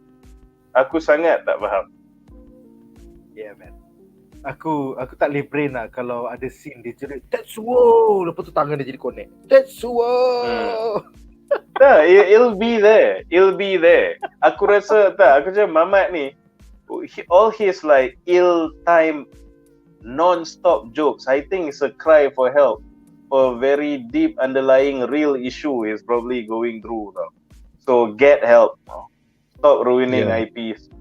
S2: Aku sangat tak faham.
S1: Yeah man. Aku tak boleh brain lah kalau ada scene dia jerit Tetsuo, lepas tu tangan dia jadi connect. Tetsuo.
S2: Tak, it'll be there. It'll be there. Aku rasa tak, aku macam Mamat ni all his like ill-timed non-stop jokes, I think it's a cry for help for a very deep underlying real issue is probably going through tau. So get help. Stop ruining IPs.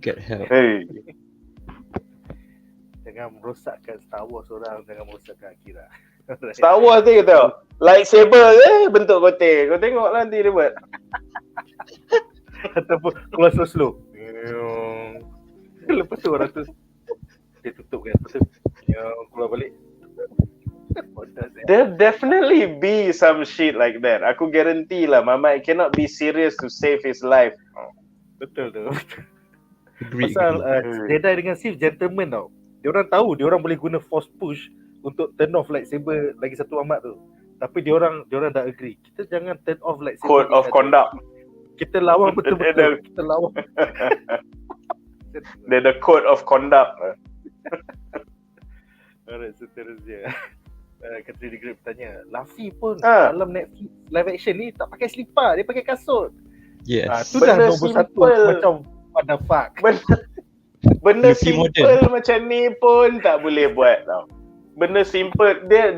S3: Get help.
S2: Hey.
S1: Jangan merosakkan Star Wars orang, jangan merosakkan Akira.
S2: Star Wars tu tau. Lightsaber bentuk kotak. Kau tengok lah nanti dia buat.
S1: Ataupun keluar slow-slow. Lepas tu orang tu dia tutup kan. Lepas tu keluar balik.
S2: There'll definitely be some shit like that. Aku guarantee lah Mamat cannot be serious to save his life.
S1: Betul tu.
S3: Agree.
S1: Pasal Jedi dengan Sith gentleman tau. Diorang tahu diorang boleh guna force push untuk turn off lightsaber lagi satu amat tu. Tapi diorang dah agree. Kita jangan turn off lightsaber.
S2: Code of conduct.
S1: Kita lawan betul-betul. Kita lawan.
S2: Dia the code of conduct.
S1: Alright, seterusnya. Katri di Grip tanya, Luffy pun dalam Netflix live action ni tak pakai selipar, dia pakai kasut.
S3: Yes.
S1: Tu dah
S2: Benda
S1: nombor satu
S2: simple.
S1: macam what the fuck.
S2: Benda
S3: Luffy
S2: simple
S3: modern.
S2: macam ni pun tak boleh buat tau. Benda simple, dia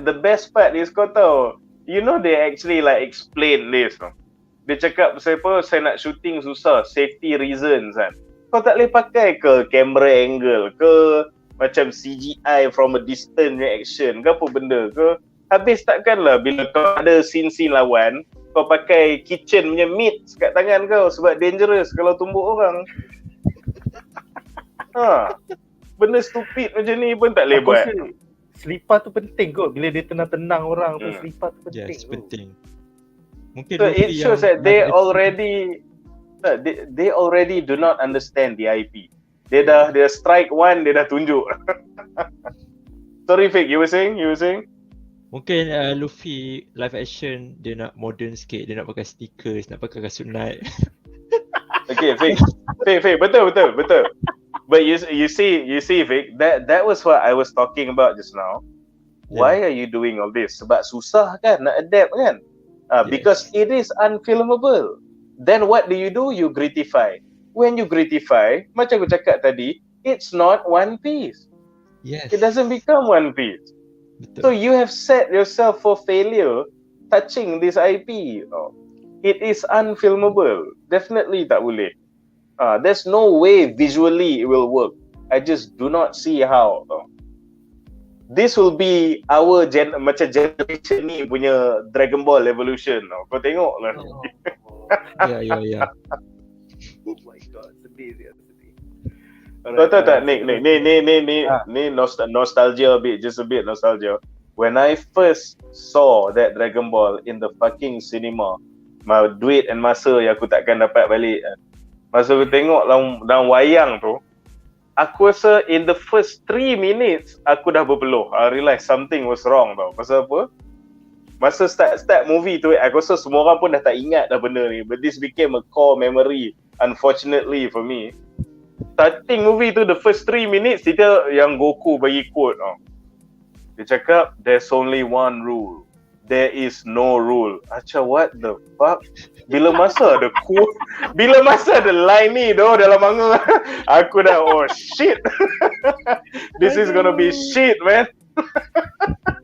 S2: the best part is kau tahu, you know they actually like explain this tau. Dia cakap siapa saya nak shooting susah, safety reasons kan. Kau tak boleh pakai ke camera angle ke macam CGI from a distance action ke apa benda ke. Habis takkanlah bila kau ada scene-scene lawan kau pakai kitchen punya mitts kat tangan kau sebab dangerous kalau tumbuk orang. Benda stupid macam ni pun tak boleh
S1: Aku
S2: buat.
S1: rasa selipar tu penting kot bila dia tenang-tenang orang tu, selipar tu penting.
S3: Yes, penting. Mungkin
S2: So it
S3: Luffy
S2: shows
S3: yang
S2: that they already do not understand the IP. Dia strike one, dia dah tunjuk. Sorry Fik, you were saying?
S3: Mungkin Luffy live action dia nak modern sikit, dia nak pakai stickers, nak pakai kasut night.
S2: Okay, Fik, betul. But you see Fik, that was what I was talking about just now. Why are you doing all this? Sebab susah kan nak adapt kan? Because it is unfilmable. Then what do? You gratify. When you gratify, macam aku cakap tadi, it's not One Piece.
S3: Yes.
S2: It doesn't become One Piece.
S3: Betul.
S2: So you have set yourself for failure touching this IP. It is unfilmable. Definitely tak boleh. There's no way visually it will work. I just do not see how. This will be our macam generation ni punya Dragon Ball Evolution. Kau tengok lah.
S3: Ya.
S1: Oh my god, sedih.
S2: Kau tahu tak Nick, ni nostalgia just a bit nostalgia. When I first saw that Dragon Ball in the fucking cinema, duit and masa yang aku takkan dapat balik. Masa aku tengok dalam wayang tu, aku rasa in the first 3 minutes aku dah berpeluh. I realised something was wrong tau. Pasal apa? Masa start movie tu, aku rasa semua orang pun dah tak ingat dah benda ni. But this became a core memory, unfortunately for me. Starting movie tu, the first 3 minutes, dia yang Goku bagi quote tau. Dia cakap, there's only one rule. There is no rule. Acha, what the fuck? Bila masa ada quote? Bila masa ada line ni doh dalam manga? Aku dah, oh shit. This is gonna be shit, man.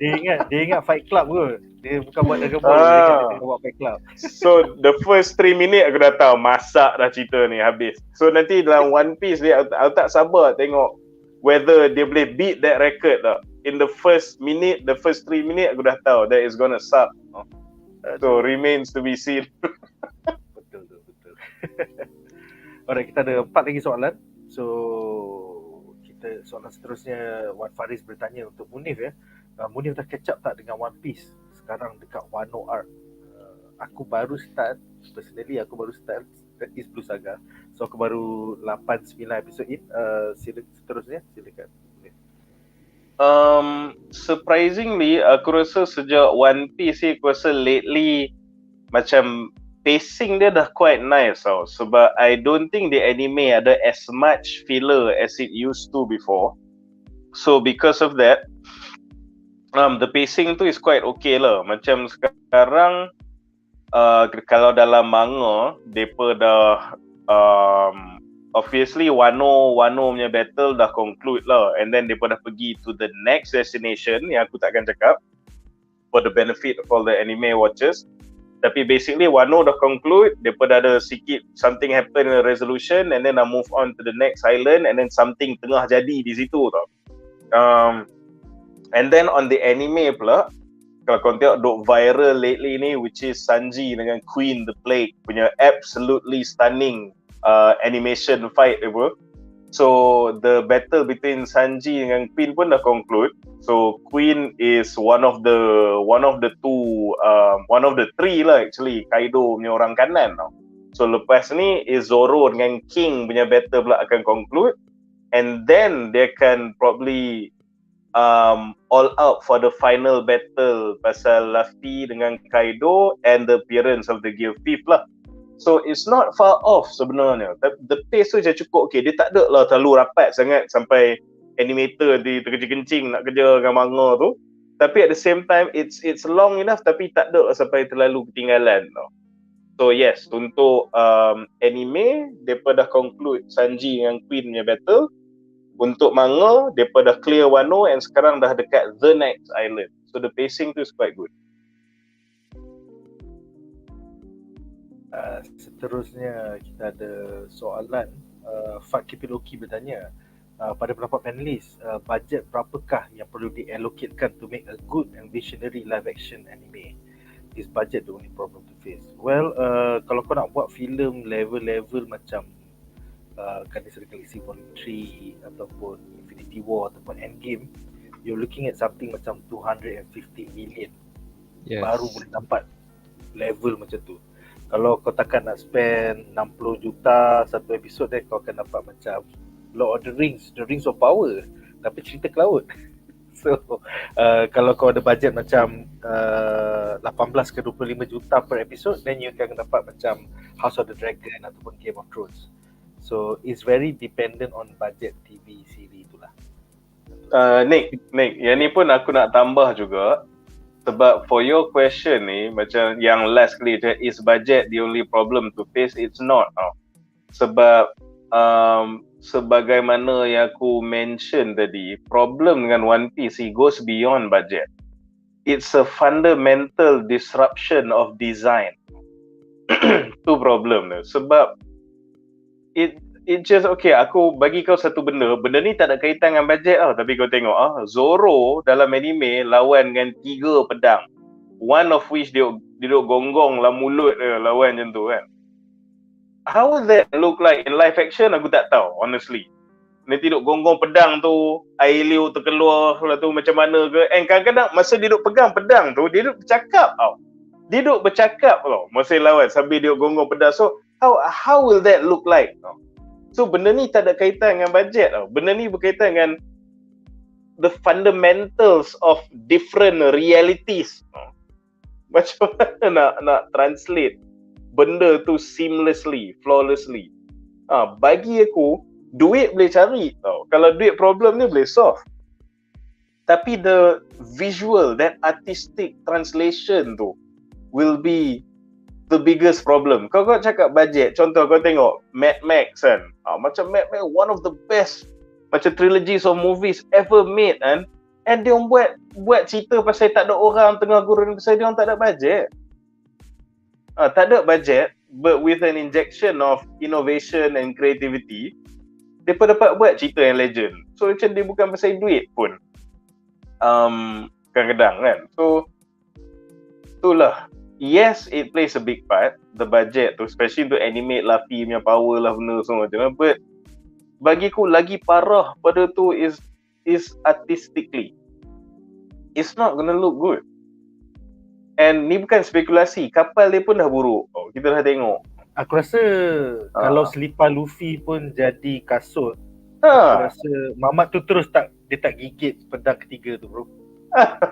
S1: Dia ingat Fight Club ke? Dia bukan buat Dragon Ball, dia ingat buat Fight Club.
S2: So the first 3 minit aku dah tahu masak dah cerita ni habis. So nanti dalam One Piece ni aku tak sabar tengok whether dia boleh beat that record tak. In the first 3 minit aku dah tahu that is gonna suck. So remains to be seen.
S1: Betul. Alright, kita ada 4 lagi soalan. So soalan seterusnya Wan Faris bertanya untuk Munif ya. Munif dah catch up tak dengan One Piece sekarang dekat Wano Arc? aku baru start, personally aku baru start Is Blue Saga. So aku baru 8-9 episod in. Seterusnya silakan.
S2: Surprisingly, aku rasa sejak One Piece ni, aku rasa lately macam pacing dia dah quite nice tau. Sebab I don't think the anime ada as much filler as it used to before. So because of that, the pacing tu is quite okay lah. Macam sekarang, kalau dalam manga, depa dah obviously Wano punya battle dah conclude lah, and then depa dah pergi to the next destination yang aku takkan cakap for the benefit of all the anime watchers. Tapi basically Wano dah conclude, depa dah ada sikit something happen in the resolution, and then dah move on to the next island, and then something tengah jadi di situ tau. And then on the anime pula, kalau kau tengok duk viral lately ni, which is Sanji dengan Queen the Plague punya absolutely stunning animation fight apa. So the battle between Sanji dengan Queen pun dah conclude. So Queen is one of the three lah actually, Kaido punya orang kanan tau. So lepas ni is Zoro dengan King punya battle pula akan conclude, and then they can probably all out for the final battle pasal Luffy dengan Kaido and the appearance of the Gear 5 lah. So it's not far off sebenarnya. The pace tu je cukup okay. Dia tak ada lah terlalu rapat sangat sampai animator dia terkencing-kencing nak kerja dengan manga tu. Tapi at the same time it's long enough tapi tak ada lah sampai terlalu ketinggalan tau. So yes, untuk anime depa dah conclude Sanji dengan Queen punya battle. Untuk manga depa dah clear Wano and sekarang dah dekat the next island. So the pacing tu is quite good.
S1: Seterusnya kita ada soalan. Fakipiloki bertanya, pada pendapat panelis, bajet berapakah yang perlu diallocatkan to make a good and visionary live action anime? Is budget the only problem to face? Well, kalau kau nak buat filem level-level macam Guardians of the Galaxy Volume 3 ataupun Infinity War ataupun Endgame, you're looking at something macam 250 million. Yes. Baru boleh dapat level macam tu. Kalau kau takkan nak spend 60 juta satu episod, then kau akan dapat macam Lord of the Rings of Power, tapi cerita ke laut. So kalau kau ada bajet macam 18 ke 25 juta per episod, then you akan dapat macam House of the Dragon ataupun Game of Thrones. So it's very dependent on budget TV series itulah.
S2: Nick, yang ni pun aku nak tambah juga. Sebab for your question ni, macam yang last kali je, is budget the only problem to face? It's not. Sebab sebagaimana yang aku mention tadi, problem dengan One Piece, it goes beyond budget. It's a fundamental disruption of design. Tu problem dia. Sebab it just okay, aku bagi kau satu benda ni tak ada kaitan dengan bajet tau, tapi kau tengok Zoro dalam anime lawan dengan 3 pedang, one of which dia duduk gonggong lah mulut dia lawan macam tu kan. How would that look like in live action? Aku tak tahu honestly. Nanti duduk gonggong pedang tu, air liu terkeluar lah tu macam mana ke. And kadang-kadang masa dia duduk pegang pedang tu, dia duduk bercakap tau. Dia duduk bercakap tau masa lawan sambil dia gonggong pedang. So how will that look like tau? So benda ni tak ada kaitan dengan bajet tau. Benda ni berkaitan dengan the fundamentals of different realities. Macam mana nak translate benda tu seamlessly, flawlessly. Bagi aku, duit boleh cari tau. Kalau duit problem ni boleh solve. Tapi the visual, that artistic translation tu will be the biggest problem. Kau cakap budget, contoh kau tengok Mad Max kan. Macam Mad Max, one of the best macam trilogies of movies ever made kan. And dia buat cerita pasal tak ada orang tengah gurun pasal dia orang tak ada budget. Tak ada budget, but with an injection of innovation and creativity, dia pun dapat buat cerita yang legend. So macam dia bukan pasal duit pun. Kadang-kadang kan. So itulah. Yes, it plays a big part, the budget tu, especially untuk animate Luffy punya power lah benda semua macam mana. But bagiku lagi parah pada tu is artistically, it's not gonna look good. And ni bukan spekulasi, kapal dia pun dah buruk. Kita dah tengok.
S1: Aku rasa kalau selipar Luffy pun jadi kasut, aku rasa Mamat tu terus dia tak gigit pedang ketiga tu, bro.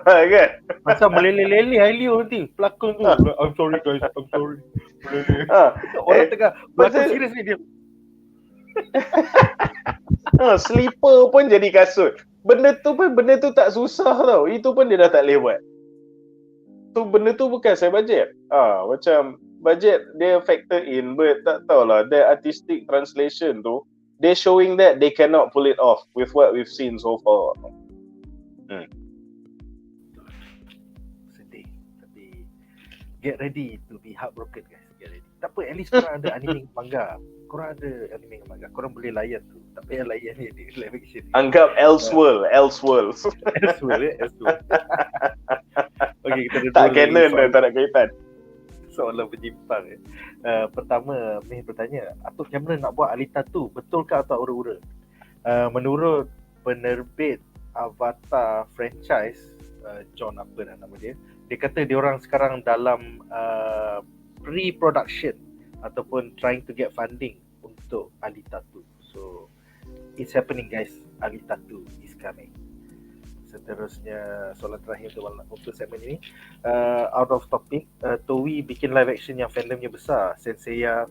S2: Kan?
S1: Macam meleleh-leleh Ailio nanti pelakon tu. I'm sorry guys, I'm sorry. Orang tengah pelakon serius ni dia.
S2: Slipper pun jadi kasut. Benda tu tak susah tau. Itu pun dia dah tak boleh buat. So benda tu bukan saya bajet. Macam bajet dia factor in, but tak tahulah, the artistic translation tu, they showing that they cannot pull it off with what we've seen so far.
S1: Sedih. Tapi get ready to be heartbroken guys. Get ready. Tak apa, at least korang ada anime manga. Korang ada anime manga. Korang boleh layan tu. Tak payah layan ni live action.
S2: Anggap Elseworld.
S1: Elseworld. Okay, kita ada
S2: tak canon dah, tak ada kaitan.
S1: Soalan penyimpang. Pertama, Meh bertanya, Atuk Cameron nak buat Alita tu, betulkah atau ura-ura? Menurut penerbit Avatar franchise, John apa nama dia kata diorang sekarang dalam pre-production ataupun trying to get funding untuk Alita 2. So it's happening guys, Alita 2 is coming. Seterusnya, soalan terakhir untuk segmen ini, out of topic, Toei bikin live action yang fandomnya besar. Senseiya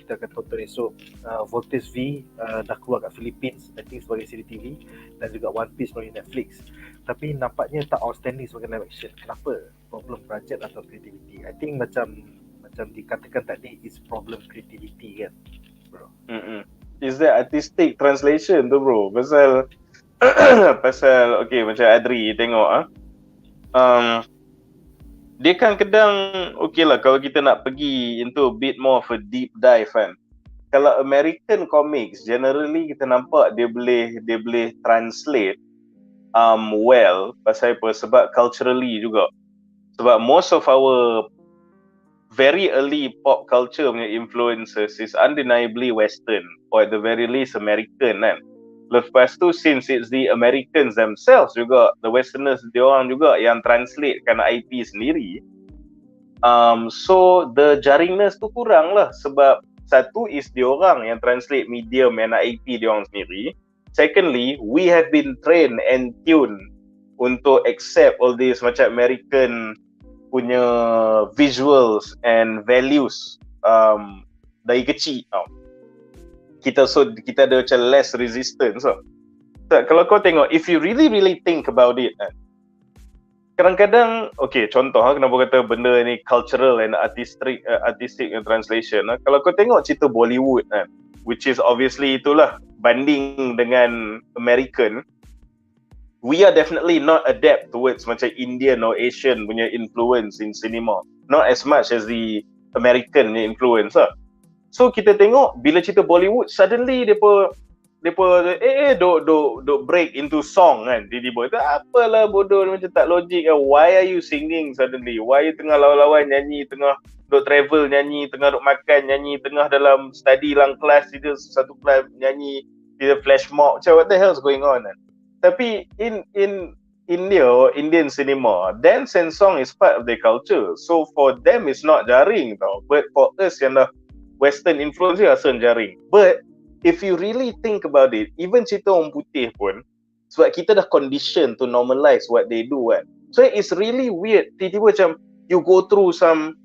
S1: kita akan tonton esok. Voltes V dah keluar kat Philippines, I think sebagai siri TV, dan juga One Piece melalui Netflix. Tapi nampaknya tak outstanding sebagai live action. Kenapa? Problem budget atau creativity? I think macam dikatakan tadi, is problem creativity kan, bro.
S2: Is that artistic translation tu, bro? Pasal okay, macam Adri tengok dia kan kadang okay lah kalau kita nak pergi into a bit more of a deep dive kan. Kalau American comics generally kita nampak dia boleh translate well. Pasal apa? Sebab culturally juga. Sebab most of our very early pop culture punya influences is undeniably Western, or at the very least American kan. Lepas tu, since it's the Americans themselves juga, the Westerners, diorang juga yang translate kan IP sendiri, so the jaringness tu kurang lah. Sebab satu is diorang yang translate medium and IP diorang sendiri. Secondly, we have been trained and tuned untuk accept all this macam American punya visuals and values dari kecil tau. Kita ada macam less resistance. So kalau kau tengok, if you really think about it kan, kadang-kadang okay, contoh kenapa kata benda ni cultural and artistic translation. Kalau kau tengok cerita Bollywood kan, which is obviously itulah banding dengan American, we are definitely not adapt towards macam Indian or Asian punya influence in cinema, not as much as the American punya influence lah. So kita tengok bila cerita Bollywood, suddenly depa break into song kan. Tiba-tiba tu apalah bodoh, macam tak logik kan. Why are you singing suddenly? Why you tengah lawan-lawan nyanyi, tengah duk travel nyanyi, tengah duk makan nyanyi, tengah dalam study dalam kelas kita satu kelas nyanyi, kita flash mob. Macam what the hell is going on kan? Tapi in India or Indian cinema, dance and song is part of their culture. So for them it's not jaring tau. But for us yang dah Western influence dia rasa jaring. But if you really think about it, even cerita orang putih pun, sebab kita dah condition to normalize what they do kan. So it's really weird. Tiba-tiba macam you go through some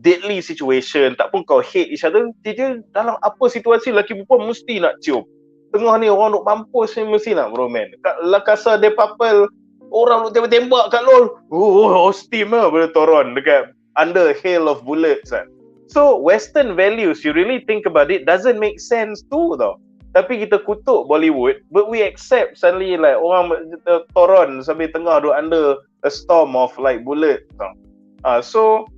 S2: deadly situation, tak pun kau hate each other, tiba-tiba dalam apa situasi lelaki perempuan mesti nak cium. Tengah ni orang duk mampus ni mesti nak broman. Kat La Casa de Papel, orang duk tembak kat LOL. Steam lah boleh toron dekat under hail of bullets kan. So Western values, you really think about it, doesn't make sense too tau. Tapi kita kutuk Bollywood, but we accept suddenly like orang toron sambil tengah duk under a storm of like bullet tau. So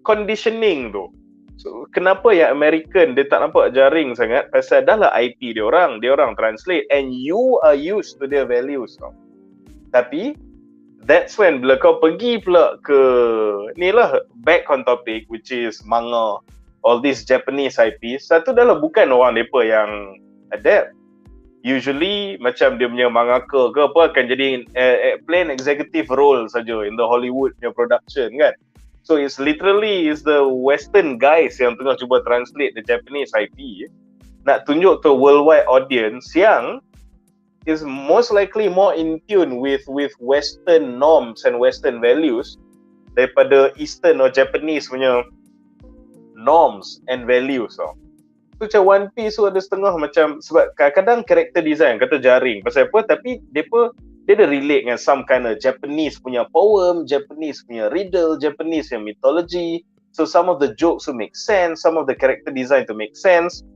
S2: conditioning tu. So kenapa yang American dia tak nampak jaring sangat? Pasal dah lah IP dia orang translate and you are used to their values tau. Tapi that's when bila kau pergi pula ke ni lah, back on topic, which is manga, all these Japanese IP, satu dah lah bukan orang mereka yang adapt. usually macam dia punya mangaka ke apa akan jadi plain executive role saja in the Hollywood punya production kan. So it's literally is the Western guys yang tengah cuba translate the Japanese IP nak tunjuk to worldwide audience yang is most likely more in tune with Western norms and Western values daripada Eastern or Japanese punya norms and values. So macam One Piece tu ada setengah macam, sebab kadang-kadang character design kata jaring pasal apa, tapi dia ada relate dengan some kind of Japanese punya poem, Japanese punya riddle, Japanese punya mythology. So some of the jokes to make sense, some of the character design to make sense.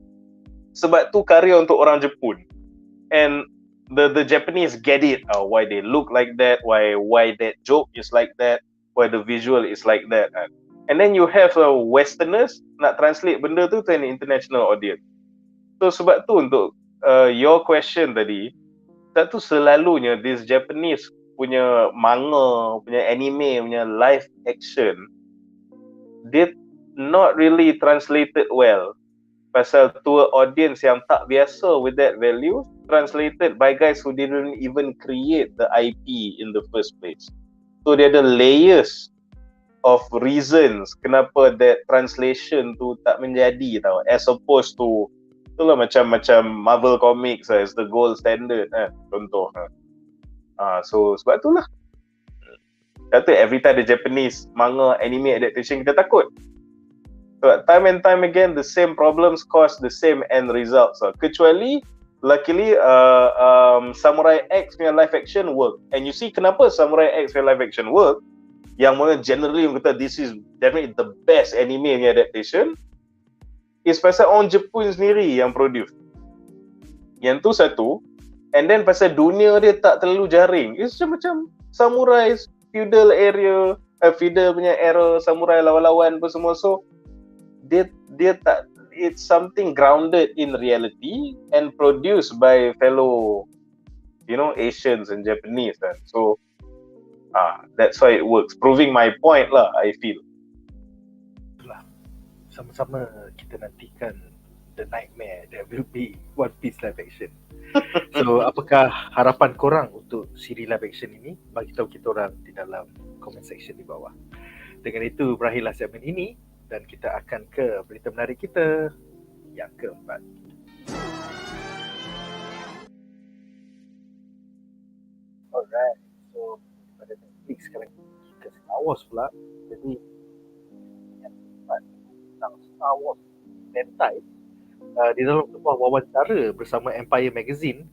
S2: Sebab tu karya untuk orang Jepun. And the Japanese get it, why they look like that, why that joke is like that, why the visual is like that. And then you have Westerners nak translate benda tu to an international audience. So sebab tu untuk your question tadi, tak tu selalunya this Japanese punya manga, punya anime, punya live action, they not really translated well. Pasal tu audience yang tak biasa with that value, translated by guys who didn't even create the IP in the first place. So dia ada layers of reasons kenapa that translation tu tak menjadi tau, as opposed to itulah macam Marvel Comics as the gold standard contoh. So sebab itulah kata every time the Japanese manga anime adaptation kita takut. So time and time again the same problems cause the same end results. Kecuali luckily Samurai X punya live action work. And you see kenapa Samurai X punya live action work, yang mana generally yang kata this is definitely the best anime punya adaptation, is pasal orang Jepun sendiri yang produce. Yang tu satu. And then pasal dunia dia tak terlalu jaring. It's macam samurai, feudal area, feudal punya era, samurai lawan-lawan apa semua. So dia tak, it's something grounded in reality and produced by fellow, Asians and Japanese kan. So that's why it works. Proving my point lah, I feel.
S1: Itulah. Sama-sama kita nantikan the nightmare that will be One Piece live action. So, apakah harapan korang untuk siri live action ini? Bagi tahu kita orang di dalam comment section di bawah. Dengan itu, berakhirlah segmen ini dan kita akan ke berita menarik kita yang keempat. Alright. So, pada Netflix sekarang kita Star Wars pula. Jadi yang keempat tentang Star Wars Sentai, di dalam sebuah wawancara bersama Empire Magazine,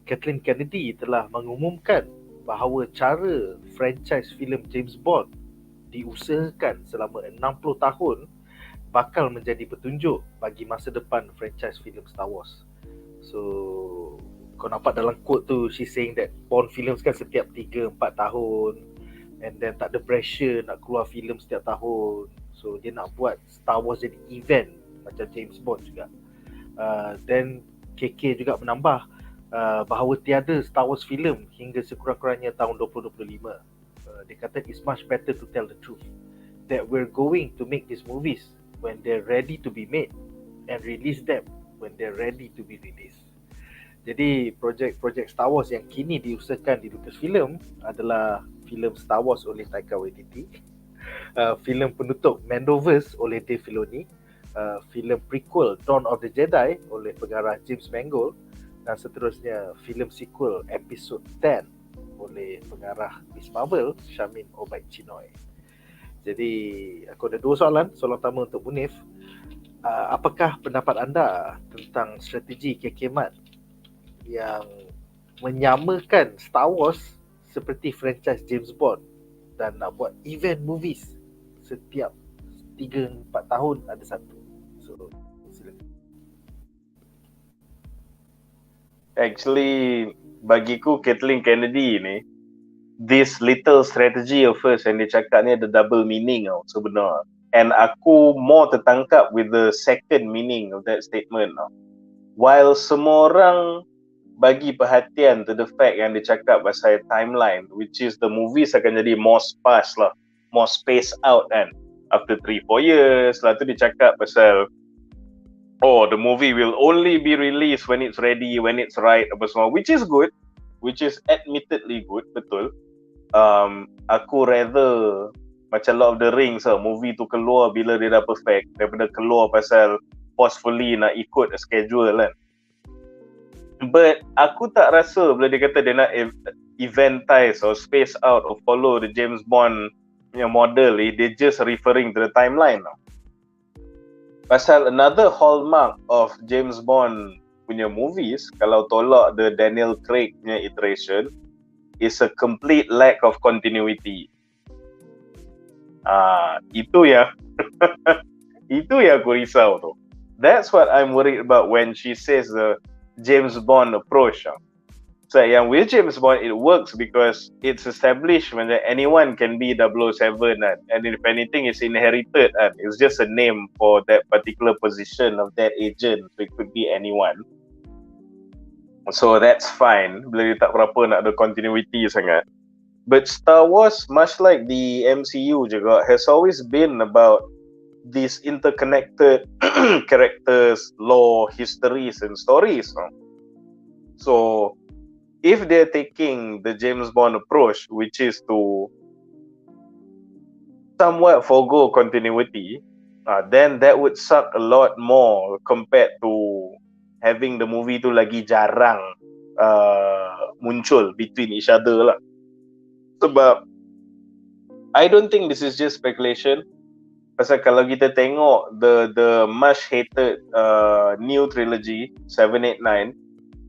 S1: Kathleen Kennedy telah mengumumkan bahawa cara franchise filem James Bond diusahakan selama 60 tahun bakal menjadi petunjuk bagi masa depan franchise filem Star Wars. So kau nampak dalam quote tu, she's saying that Bond films kan setiap 3-4 tahun, and then tak ada pressure nak keluar filem setiap tahun. So dia nak buat Star Wars jadi event macam James Bond juga. Then KK juga menambah bahawa tiada Star Wars filem hingga sekurang-kurangnya tahun 2025. Dia kata it's much better to tell the truth that we're going to make these movies when they're ready to be made and release them when they're ready to be released. Jadi projek-projek Star Wars yang kini diusahakan di Lucasfilm adalah filem Star Wars oleh Taika Waititi, filem penutup Mandoverse oleh Dave Filoni, filem prequel Dawn of the Jedi oleh pengarah James Mangold, dan seterusnya filem sequel episode 10 oleh pengarah Miss Marvel Charmin Obaid Chinoy. Jadi aku ada dua soalan. Soalan pertama untuk Munif, apakah pendapat anda tentang strategi KK Mat yang menyamakan Star Wars seperti franchise James Bond dan nak buat event movies setiap 3-4 tahun ada satu? So silakan.
S2: Actually, bagiku Kathleen Kennedy ni, this little strategy of hers yang dia cakap ni ada double meaning tau sebenarnya. And aku more tertangkap with the second meaning of that statement tau. While semua orang bagi perhatian to the fact yang dia cakap pasal timeline, which is the movies akan jadi more sparse lah, more spaced out kan, after 3-4 years. Lepas tu dia cakap pasal oh, the movie will only be released when it's ready, when it's right, apa semua, which is good, which is admittedly good, betul. Aku rather macam Lord of the Rings movie tu keluar bila dia dah perfect daripada keluar pasal forcefully nak ikut schedule kan. But aku tak rasa bila dia kata dia nak eventize or space out or follow the James Bond punya model ni, dia just referring to the timeline tau. Pasal another hallmark of James Bond punya movies, kalau tolak the Daniel Craig punya iteration, is a complete lack of continuity. Itu yang itu yang aku risau tu. That's what I'm worried about when she says the James Bond approach. So yang with James Bond, it works because it's established that anyone can be 007 kan? And if anything, it's inherited kan? It's just a name for that particular position of that agent. So it could be anyone. So that's fine. Bila dia tak berapa nak ada continuity sangat. But Star Wars, much like the MCU juga, has always been about these interconnected characters, lore, histories and stories. So if they're taking the James Bond approach, which is to somewhat forgo continuity, then that would suck a lot more compared to having the movie tu lagi jarang muncul between each other lah. Sebab I don't think this is just speculation. Pasal kalau kita tengok the much hated new trilogy 7, 8, 9,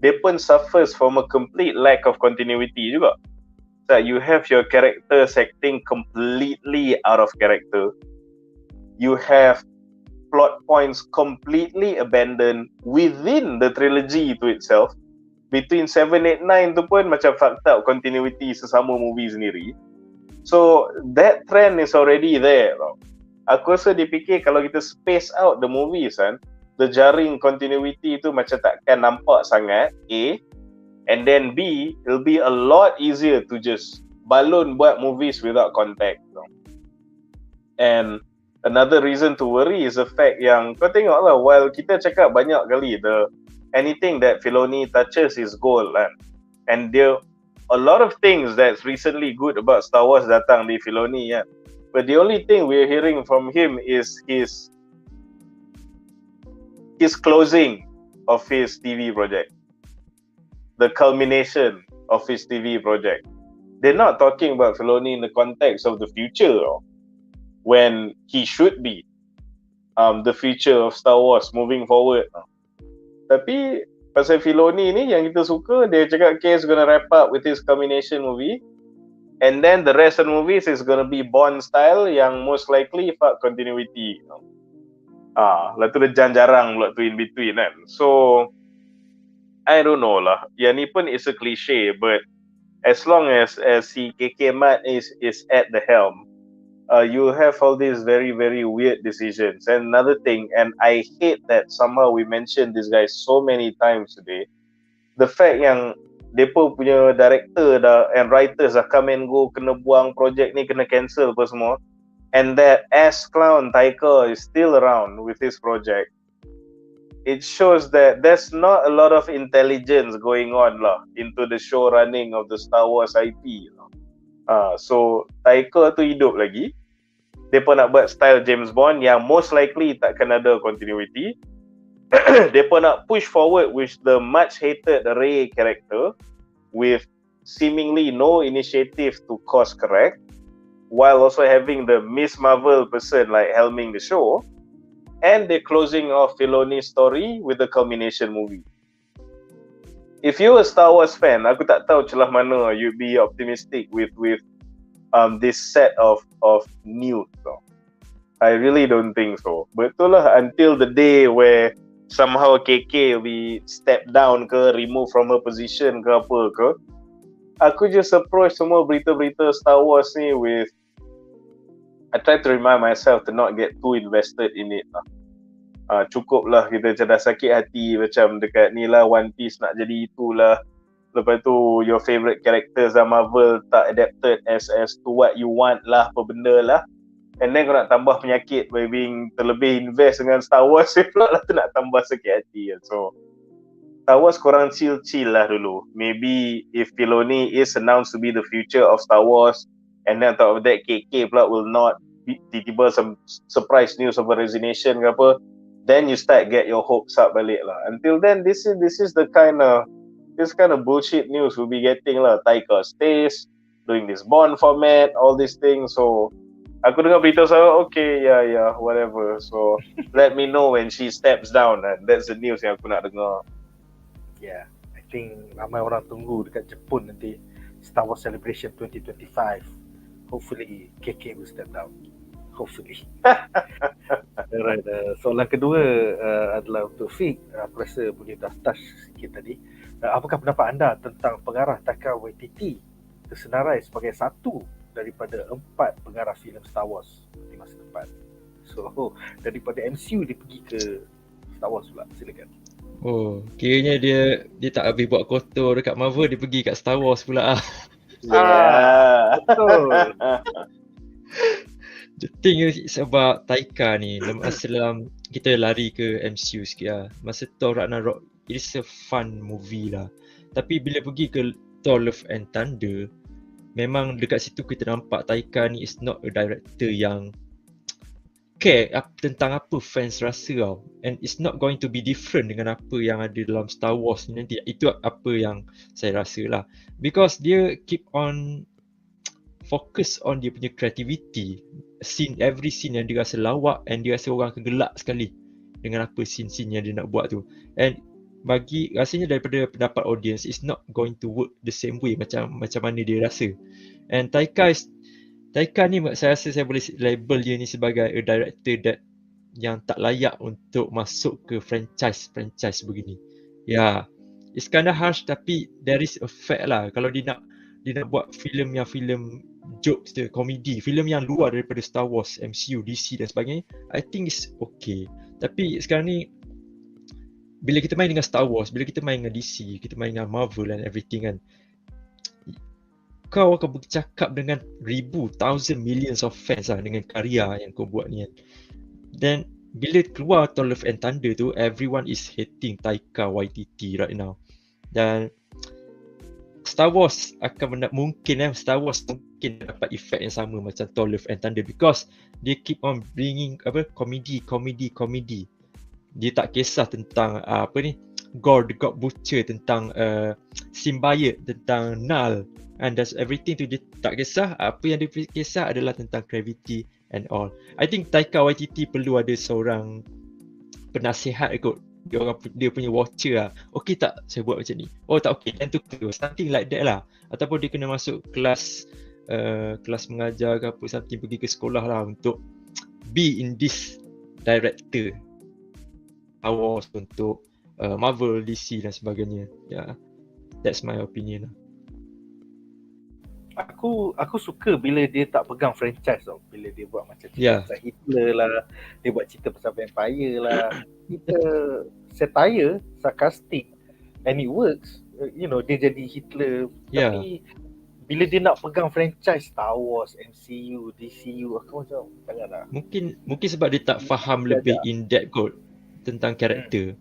S2: they pun suffers from a complete lack of continuity juga. So you have your characters acting completely out of character. You have plot points completely abandoned within the trilogy to itself. Between 7, 8, 9 tu pun macam fucked up continuity sesama movie sendiri. So that trend is already there. Aku rasa dia fikir kalau kita space out the movies kan, the jaring continuity tu macam takkan nampak sangat, A. And then B, it'll be a lot easier to just balon buat movies without context. And another reason to worry is the fact yang kau tengok lah, while kita cakap banyak kali anything that Filoni touches is gold kan. And there a lot of things that's recently good about Star Wars datang di Filoni kan. But the only thing we're hearing from him is his closing of his TV project. The culmination of his TV project. They're not talking about Filoni in the context of the future when he should be the future of Star Wars moving forward. Tapi pasal Filoni ni yang kita suka, dia cakap okay, he's gonna wrap up with his culmination movie, and then the rest of the movies is gonna be Bond style yang most likely fuck continuity. Lah tu dia jarang pula tu in between kan. So I don't know lah. Yang ni pun is a cliche, but as long as si KK Mat is at the helm, you have all these very, very weird decisions. And another thing, and I hate that somehow we mentioned this guy so many times today, the fact yang depa punya director and writers dah come and go, kena buang project ni, kena cancel apa semua, and that ass clown Taika is still around with his project. It shows that there's not a lot of intelligence going on lah into the show running of the Star Wars IP. So Taika tu hidup lagi. Depa nak buat style James Bond yang most likely takkan ada continuity. Depa nak push forward with the much hated Rey character with seemingly no initiative to course correct, while also having the Miss Marvel person like helming the show. And they're closing off Filoni's story with the culmination movie. If you're a Star Wars fan, aku tak tahu celah mana you'd be optimistic with this set of news. So, I really don't think so. Betul lah, until the day where somehow KK will be stepped down ke, removed from her position ke apa ke, aku just approach semua berita-berita Star Wars ni with, I try to remind myself to not get too invested in it lah. Cukup lah kita macam dah sakit hati macam dekat ni lah One Piece nak jadi itulah. Lepas tu your favourite characters Marvel tak adapted as to what you want lah, apa benda lah. and then kau nak tambah penyakit by being terlebih invest dengan Star Wars, pula lah tu nak tambah sakit hati kan. So Star Wars korang chill lah dulu. Maybe if Filoni is announced to be the future of Star Wars, and then on top of that KK pula will not tiba-tiba some surprise news of a resignation ke apa, then you start get your hopes up balik lah. Until then, this is the kind of bullshit news we'll be getting lah. Taika stays, doing this Bond format, all these things. So aku dengar berita saya, okay, yeah, whatever. So let me know when she steps down, and that's the news yang aku nak dengar.
S1: Yeah, I think ramai orang tunggu dekat Jepun nanti Star Wars Celebration 2025. Hopefully KK will step down. Hopefully. Alright, soalan kedua adalah untuk Fik. Aku rasa boleh dah touch sikit tadi. Apakah pendapat anda tentang pengarah Taika Waititi tersenarai sebagai satu daripada 4 pengarah filem Star Wars di masa depan? So, daripada MCU dia pergi ke Star Wars pula. Silakan.
S3: Oh, kiranya dia tak habis buat kotor dekat Marvel, dia pergi kat Star Wars pula ah.
S2: Yeah.
S1: Betul.
S3: The thing is about Taika ni, masa dalam kita lari ke MCU sikit lah. Masa Thor Ragnarok, it is a fun movie lah. Tapi bila pergi ke Thor Love and Thunder, memang dekat situ kita nampak Taika ni is not a director yang care tentang apa fans rasa tau. And it's not going to be different dengan apa yang ada dalam Star Wars ni nanti. Itu apa yang saya rasa lah. Because dia keep on focus on dia punya creativity. Every scene yang dia rasa lawak, and dia rasa orang akan gelak sekali dengan apa scene-scene yang dia nak buat tu. And bagi rasanya daripada pendapat audience, it's not going to work the same way macam mana dia rasa. And Taika ni saya rasa saya boleh label dia ni sebagai a director yang tak layak untuk masuk ke franchise begini. Ya, Iskandar harsh, tapi there is a fact lah. Kalau dia nak buat filem jokes dia, komedi, filem yang luar daripada Star Wars, MCU, DC dan sebagainya, I think it's okay. Tapi sekarang ni bila kita main dengan Star Wars, bila kita main dengan DC, kita main dengan Marvel and everything kan, kau akan bercakap dengan thousand millions of fans lah dengan karya yang kau buat ni kan. Then bila keluar Thor Love and Thunder tu, everyone is hating Taika Waititi right now. Dan Star Wars mungkin dapat efek yang sama macam Thor Love and Thunder, because dia keep on bringing komedi. Dia tak kisah tentang gore, the God Butcher, tentang symbiote, tentang null, and that's everything tu dia tak kisah. Apa yang dia kisah adalah tentang gravity and all. I think Taika Waititi perlu ada seorang penasihat kot. Dia punya watcher lah. Okay tak saya buat macam ni? Oh tak okay, dan tukar. Something like that lah. Ataupun dia kena masuk kelas mengajar ke apa, something, pergi ke sekolah lah untuk be in this director awas untuk Marvel, DC dan sebagainya. Yeah, that's my opinion lah.
S1: Aku suka bila dia tak pegang franchise tau. Bila dia buat macam cerita pasal Hitler lah, dia buat cerita pasal vampire lah. Kita satire, sarcastic, and it works. You know, dia jadi Hitler. Tapi bila dia nak pegang franchise Star Wars, MCU, DCU, aku macam janganlah.
S3: Mungkin sebab dia tak faham lebih in-depth kot tentang karakter.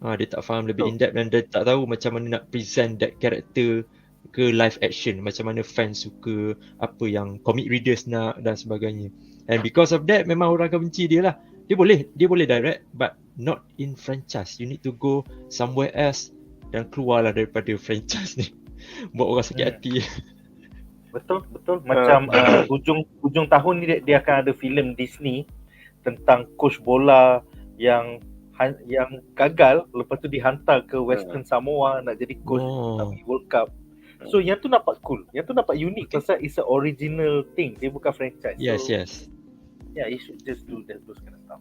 S3: Dia tak faham lebih in-depth, dan dia tak tahu macam mana nak present that character ke live action, macam mana fans suka, apa yang comic readers nak dan sebagainya. And because of that, memang orang akan benci dia lah. Dia boleh direct, but not in franchise. You need to go somewhere else dan keluarlah daripada franchise ni. Buat orang sakit hati.
S1: Betul. Macam hujung tahun ni dia akan ada filem Disney tentang coach bola yang gagal, lepas tu dihantar ke Western Samoa nak jadi coach World Cup. So yang tu nampak cool, yang tu nampak unik pasal it's a original thing, dia bukan franchise.
S3: Yes.
S1: Yeah, you should just do that, those kind of stuff.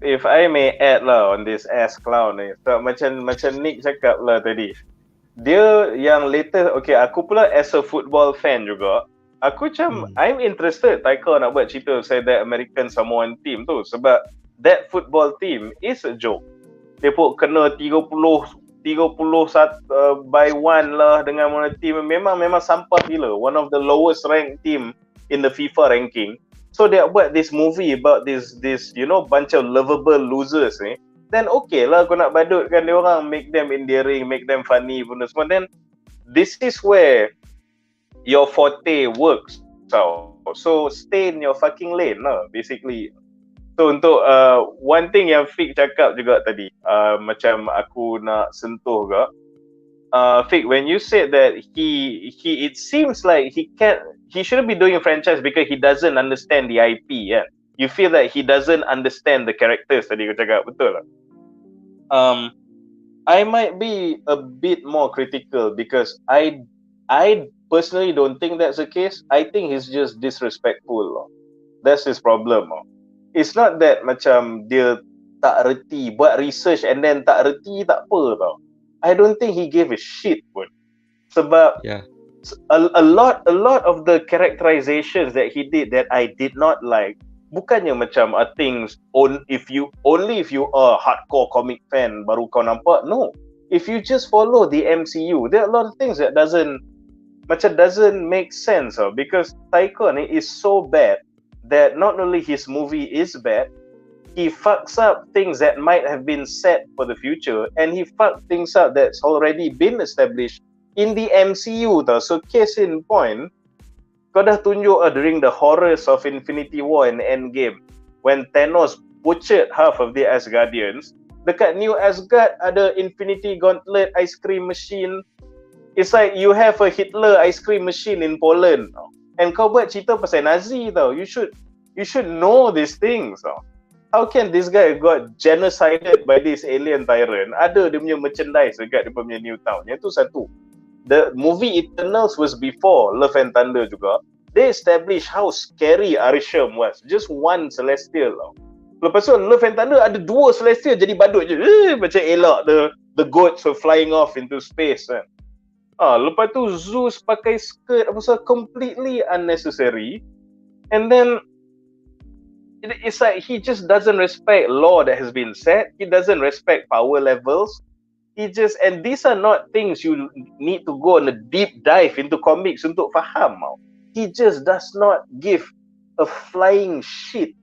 S2: If I may add lah on this ass clown ni, so, macam Nick cakap lah tadi, dia yang later, okay, aku pula as a football fan juga, aku macam I'm interested Taika nak buat cerita pasal that American Samoan team tu, sebab that football team is a joke. Dia pun kena 31 by 1 lah dengan mana team memang sampah gila. One of the lowest ranked team in the FIFA ranking. So dia buat this movie about this bunch of lovable losers ni. Then okay lah, kau nak badutkan dia orang, make them endearing, make them funny pun semua. Then this is where your forte works. So stay in your fucking lane lah, basically. So untuk one thing yang Fik cakap juga tadi, macam aku nak sentuh juga. Fik, when you said that he it seems like he shouldn't be doing a franchise because he doesn't understand the IP, yeah. You feel that he doesn't understand the characters tadi kau cakap, betul tak? I might be a bit more critical because I personally don't think that's the case. I think he's just disrespectful. That's his problem. It's not that macam dia tak reti, buat research and then tak reti, tak apa tau. I don't think he gave a shit pun. Sebab a lot of the characterizations that he did that I did not like, bukannya macam things if you are a hardcore comic fan baru kau nampak. No, if you just follow the MCU, there are a lot of things that doesn't make sense. Because Tycoon is so bad that not only his movie is bad, he fucks up things that might have been set for the future, and he fucked things up that's already been established in the MCU tau. So case in point, kau dah tunjuk during the horrors of Infinity War and Endgame, when Thanos butchered half of the Asgardians, dekat New Asgard ada Infinity Gauntlet ice cream machine. It's like you have a Hitler ice cream machine in Poland, and kau buat cerita pasal Nazi tau. You should know these things tau. How can this guy got genocided by this alien tyrant? Ada dia punya merchandise dekat dia punya New Town. Yang tu satu. The movie Eternals was before Love and Thunder juga. They established how scary Arishem was. Just one Celestial tau. Lepas tu Love and Thunder ada dua Celestial jadi badut je. Macam elak the goats were flying off into space kan. Lepas tu Zeus pakai skirt apa semua, completely unnecessary. And then it's like he just doesn't respect law that has been set. He doesn't respect power levels. And these are not things you need to go on a deep dive into comics untuk faham. He just does not give a flying shit.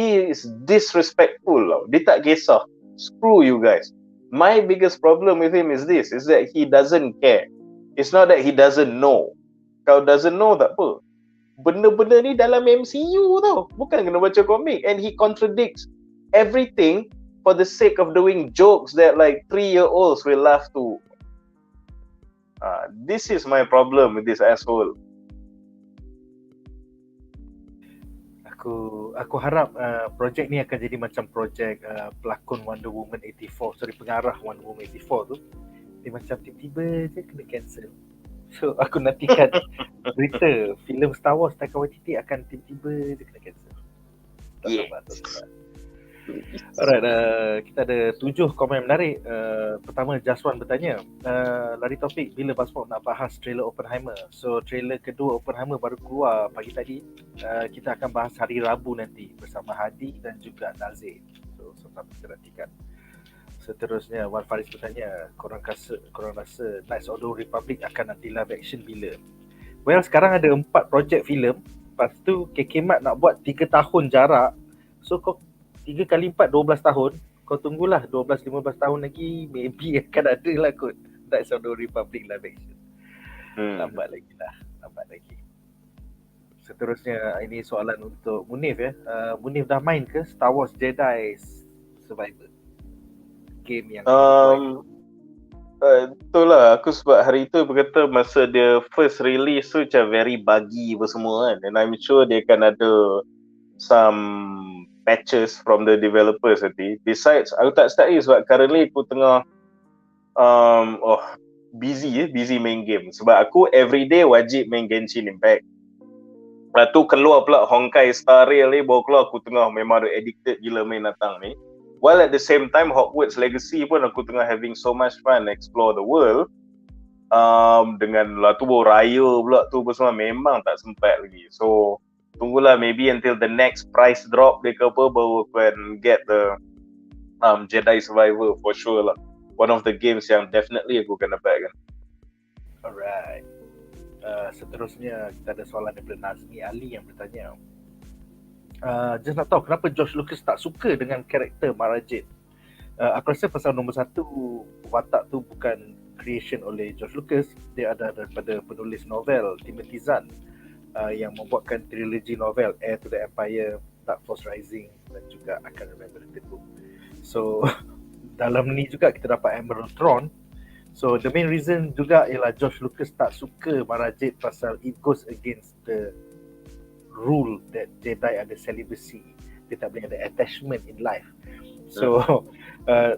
S2: He is disrespectful. Dia tak kisah. Screw you guys. My biggest problem with him is that he doesn't care. It's not that he doesn't know. Kalau doesn't know tak apa. Benda-benda ni dalam MCU tau, bukan kena baca komik. And he contradicts everything for the sake of doing jokes that like 3-year-olds will laugh to. This is my problem with this asshole.
S1: Aku harap projek ni akan jadi macam projek pelakon Wonder Woman 84, pengarah Wonder Woman 84 tu. Dia macam tiba-tiba je kena cancel. So aku nantikan berita filem Star Wars Taika Waititi akan tiba-tiba je kena cancel. Tak sabar. Alright, kita ada 7 komen menarik. Pertama, Jaswan bertanya, lari topik, bila BuzzPop nak bahas trailer Oppenheimer? So trailer kedua Oppenheimer baru keluar pagi tadi. Kita akan bahas hari Rabu nanti bersama Hadi dan juga Nazir. So sama-sama kita nantikan. Seterusnya, Wan Faris bertanya, korang rasa Knights of the Republic akan nanti live action bila? Well, sekarang ada 4 projek filem. Lepas tu KK Mat nak buat 3 tahun jarak. So kau 3 kali 4, 12 tahun. Kau tunggulah 12-15 tahun lagi, maybe akan ada lah kot Knights of the Republic live action. Lambat lagi. Seterusnya, ini soalan untuk Munif ya. Munif dah main ke Star Wars Jedi Survivor? Game yang
S2: itulah aku sebab hari tu berkata masa dia first release tu macam very bagi apa semua kan, and I'm sure dia akan ada some patches from the developers nanti. Besides, aku tak start lagi sebab currently aku tengah busy main game. Sebab aku everyday wajib main Genshin Impact. Lepas tu keluar pula Honkai Star Rail ni, baru keluar aku tengah memang addicted gila main datang ni. While at the same time Hogwarts Legacy pun aku tengah having so much fun explore the world. Dengan lah tu baru raya pula tu semua, memang tak sempat lagi. So tunggulah maybe until the next price drop dia ke apa, baru aku can get the Jedi Survivor for sure lah. One of the games yang definitely aku akan dapatkan.
S1: Alright. Seterusnya kita ada soalan daripada Nazmi Ali yang bertanya, Just nak tahu kenapa George Lucas tak suka dengan karakter Mara Jade. Aku rasa pasal nombor satu, watak tu bukan creation oleh George Lucas. Dia ada daripada penulis novel Timothy Zahn yang membuatkan trilogi novel Heir to the Empire, Dark Force Rising dan juga I Can't Remember the book. So dalam ni juga kita dapat Admiral Thrawn. So the main reason juga ialah George Lucas tak suka Mara Jade pasal it goes against the rule that Jedi ada celibacy. Dia tak boleh ada attachment in life. So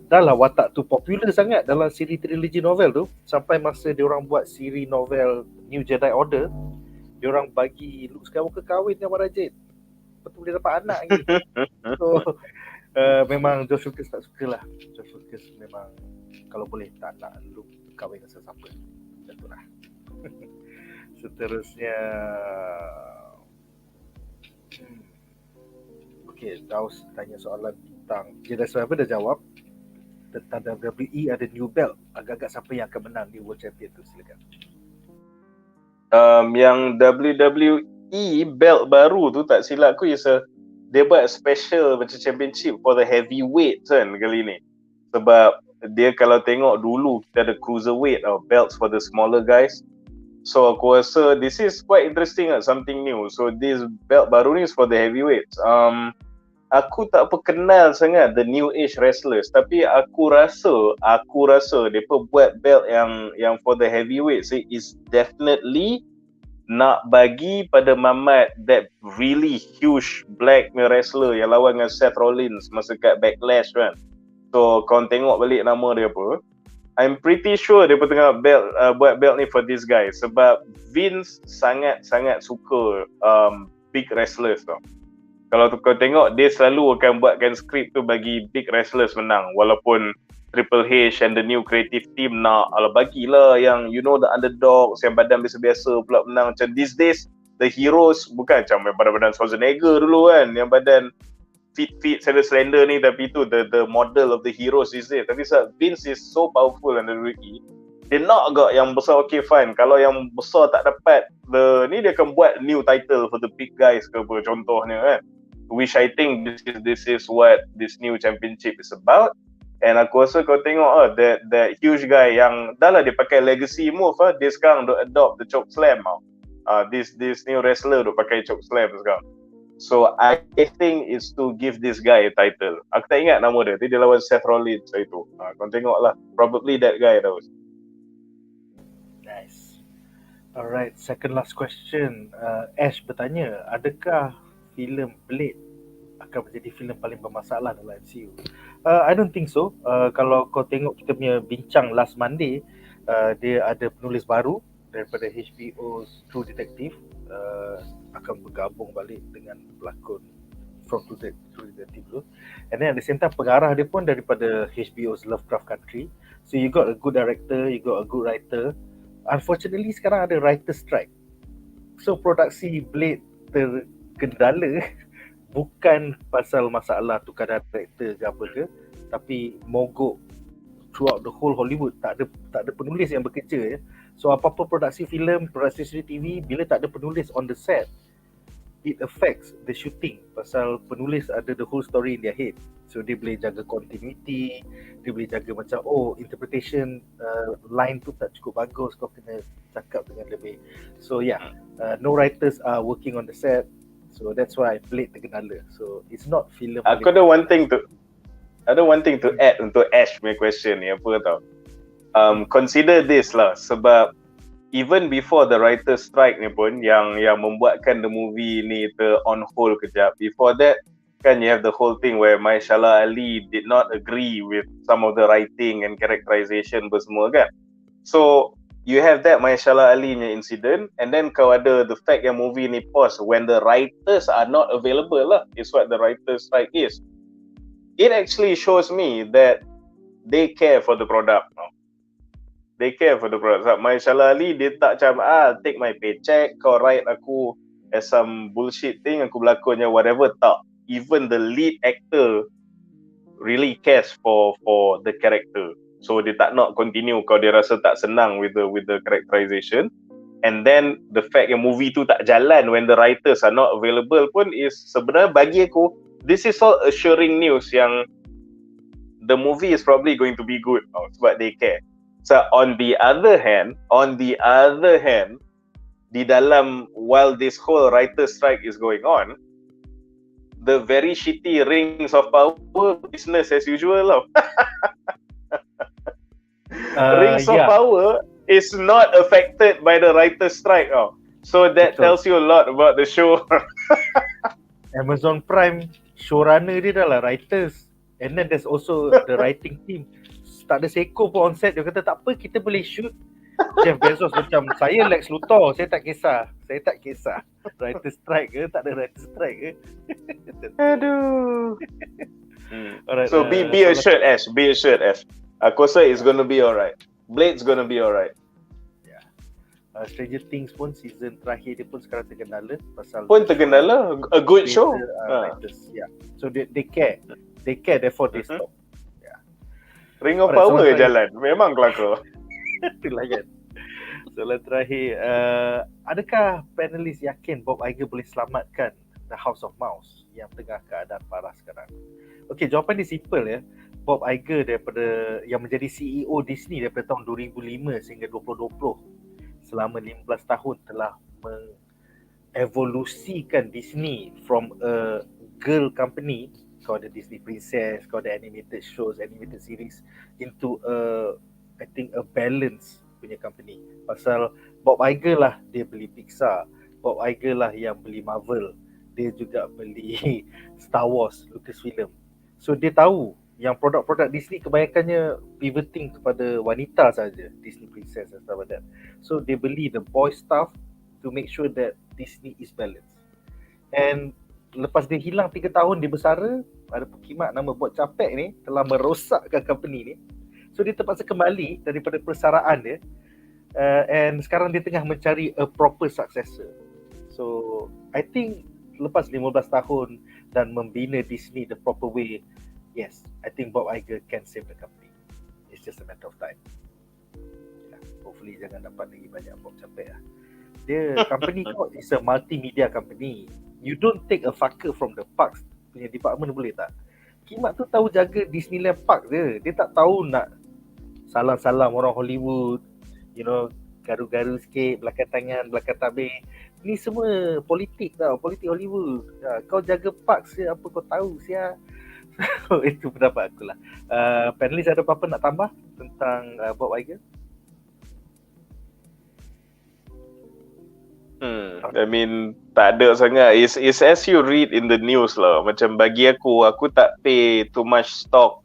S1: dah lah watak tu popular sangat dalam siri trilogi novel tu, sampai masa diorang buat siri novel New Jedi Order, diorang bagi Luke Skywalker kahwin dengan Mara Jade. Betul dia dapat anak lagi. So memang George Lucas tak suka lah. George Lucas memang kalau boleh tak nak Luke kahwin dengan sesiapa. Macam tu lah. Seterusnya Okay, Daus tanya soalan tentang Jedi Survivor dah jawab. Tentang WWE ada new belt, agak-agak siapa yang akan menang di World Champion tu, silakan.
S2: Yang WWE belt baru tu tak silap aku dia buat special macam championship for the heavyweight kan kali ni. Sebab dia kalau tengok dulu kita ada cruiserweight belts for the smaller guys. So aku rasa this is quite interesting something new. So this belt baru ni is for the heavyweights. Aku tak apa kenal sangat the new age wrestlers, tapi aku rasa depa buat belt yang for the heavyweights is definitely nak bagi pada Mamat that really huge black wrestler yang lawan dengan Seth Rollins masa kat Backlash kan. So kau tengok balik nama dia apa, I'm pretty sure dia tengah buat belt ni for this guy sebab Vince sangat suka big wrestlers tau. Kalau kau tengok dia selalu akan buatkan skrip tu bagi big wrestlers menang, walaupun Triple H and the new creative team nak bagilah yang the underdogs yang badan biasa-biasa pula menang. Macam these days the heroes bukan macam badan-badan Schwarzenegger dulu kan, yang badan fit slender ni, tapi tu the model of the heroes these days. Tapi Vince is so powerful and WWE, dia nak agak yang besar. Okay fine, kalau yang besar tak dapat ni, dia akan buat new title for the big guys ke apa contohnya kan, which I think this is what this new championship is about. And aku rasa kau tengok that huge guy yang dah lah dia pakai legacy move dia sekarang duk adopt the choke slam this new wrestler duk pakai choke slam sekarang. So I think it's to give this guy a title. Aku tak ingat nama dia, dia lawan Seth Rollins itu. Kau tengok lah, probably that guy tau.
S1: Nice. Alright, second last question. Ash bertanya, adakah filem Blade akan menjadi filem paling bermasalah dalam MCU? I don't think so. Kalau kau tengok kita punya bincang last Monday, dia ada penulis baru daripada HBO's True Detective, akan bergabung balik dengan pelakon from True Detective tu. And then at the same time pengarah dia pun daripada HBO's Lovecraft Country. So you got a good director, you got a good writer. Unfortunately sekarang ada writer strike. So produksi Blade terkendala bukan pasal masalah tukar director ke apa ke, tapi mogok throughout the whole Hollywood. Tak ada penulis yang bekerja ya. So apa-apa produksi filem, produksi seri TV, bila tak ada penulis on the set, it affects the shooting. Pasal penulis ada the whole story in their head. So dia boleh jaga continuity, dia boleh jaga macam interpretation line tu tak cukup bagus, kau kena cakap dengan lebih. So no writers are working on the set. So that's why Blade terkenala. So it's not film.
S2: Aku ada one thing to add untuk Ash punya question ni, apa tau. Consider this lah, sebab even before the writer strike ni pun yang membuatkan the movie ni on hold kejap. Before that kan you have the whole thing where Mahershala Ali did not agree with some of the writing and characterization semua kan. So you have that Mahershala Ali punya incident, and then kau ada the fact yang movie ni pause when the writers are not available lah, is what the writer strike is. It actually shows me that they care for the product. They care for the product. So, Mahershala Ali dia tak macam take my paycheck, kau write aku as some bullshit thing, aku berlakonnya whatever. Tak. Even the lead actor really cares for the character. So dia tak nak continue kalau dia rasa tak senang with the characterization. And then the fact yang movie tu tak jalan when the writers are not available pun is sebenarnya bagi aku, this is all assuring news yang the movie is probably going to be good sebab they care. So on the other hand, di dalam while this whole writer strike is going on, the very shitty Rings of Power business as usual lah. Rings of Power is not affected by the writer strike. So that tells you a lot about the show.
S1: Amazon Prime showrunner dia dah lah writers, and then there's also the writing team. Tak ada seko pun on set. Dia kata tak apa, kita boleh shoot. Jeff Bezos macam, saya Lex Luthor, saya tak kisah. Writer strike ke, tak ada writer strike ke.
S2: Aduh.
S1: Alright,
S2: so be assured Ash, aku rasa it's gonna be alright. Blade's gonna be alright.
S1: Stranger Things pun season terakhir dia pun sekarang tergendala pasal
S2: a good show.
S1: Writers, so they care, therefore they stop.
S2: Ring of Power jalan, memang kelakar.
S1: Itulah kan. Soalan terakhir, adakah panelis yakin Bob Iger boleh selamatkan The House of Mouse yang tengah keadaan parah sekarang? Okey, jawapan dia simple ya. Bob Iger daripada yang menjadi CEO Disney daripada tahun 2005 sehingga 2020, selama 15 tahun telah mengevolusikan Disney from a girl company, kau ada Disney Princess, kau ada animated shows, animated series, into I think a balance punya company. Pasal Bob Iger lah dia beli Pixar, Bob Iger lah yang beli Marvel, dia juga beli Star Wars, Lucasfilm. So dia tahu yang produk-produk Disney kebanyakannya pivoting kepada wanita saja, Disney Princess and stuff like that. So dia beli the boy stuff to make sure that Disney is balanced. And lepas dia hilang 3 tahun dia bersara, ada pekimat nama Bob Chapek ni telah merosakkan company ni. So dia terpaksa kembali daripada persaraan dia, and sekarang dia tengah mencari a proper successor. So I think lepas 15 tahun dan membina Disney the proper way, yes, I think Bob Iger can save the company. It's just a matter of time. Hopefully jangan dapat lagi banyak Bob Chapek lah. Dia company kau is a multimedia company. You don't take a fucker from the parks punya department, boleh tak? Kimak tu tahu jaga Disneyland Park je. Dia tak tahu nak salam-salam orang Hollywood, garu-garu sikit, belakang tangan, belakang tabir. Ni semua politik tau, politik Hollywood. Kau jaga park je, apa kau tahu sia. Itu pendapat aku lah. Panelis ada apa-apa nak tambah tentang Bob Iger?
S2: I mean, tak ada sangat. It's as you read in the news lah. Macam bagi aku tak pay too much stock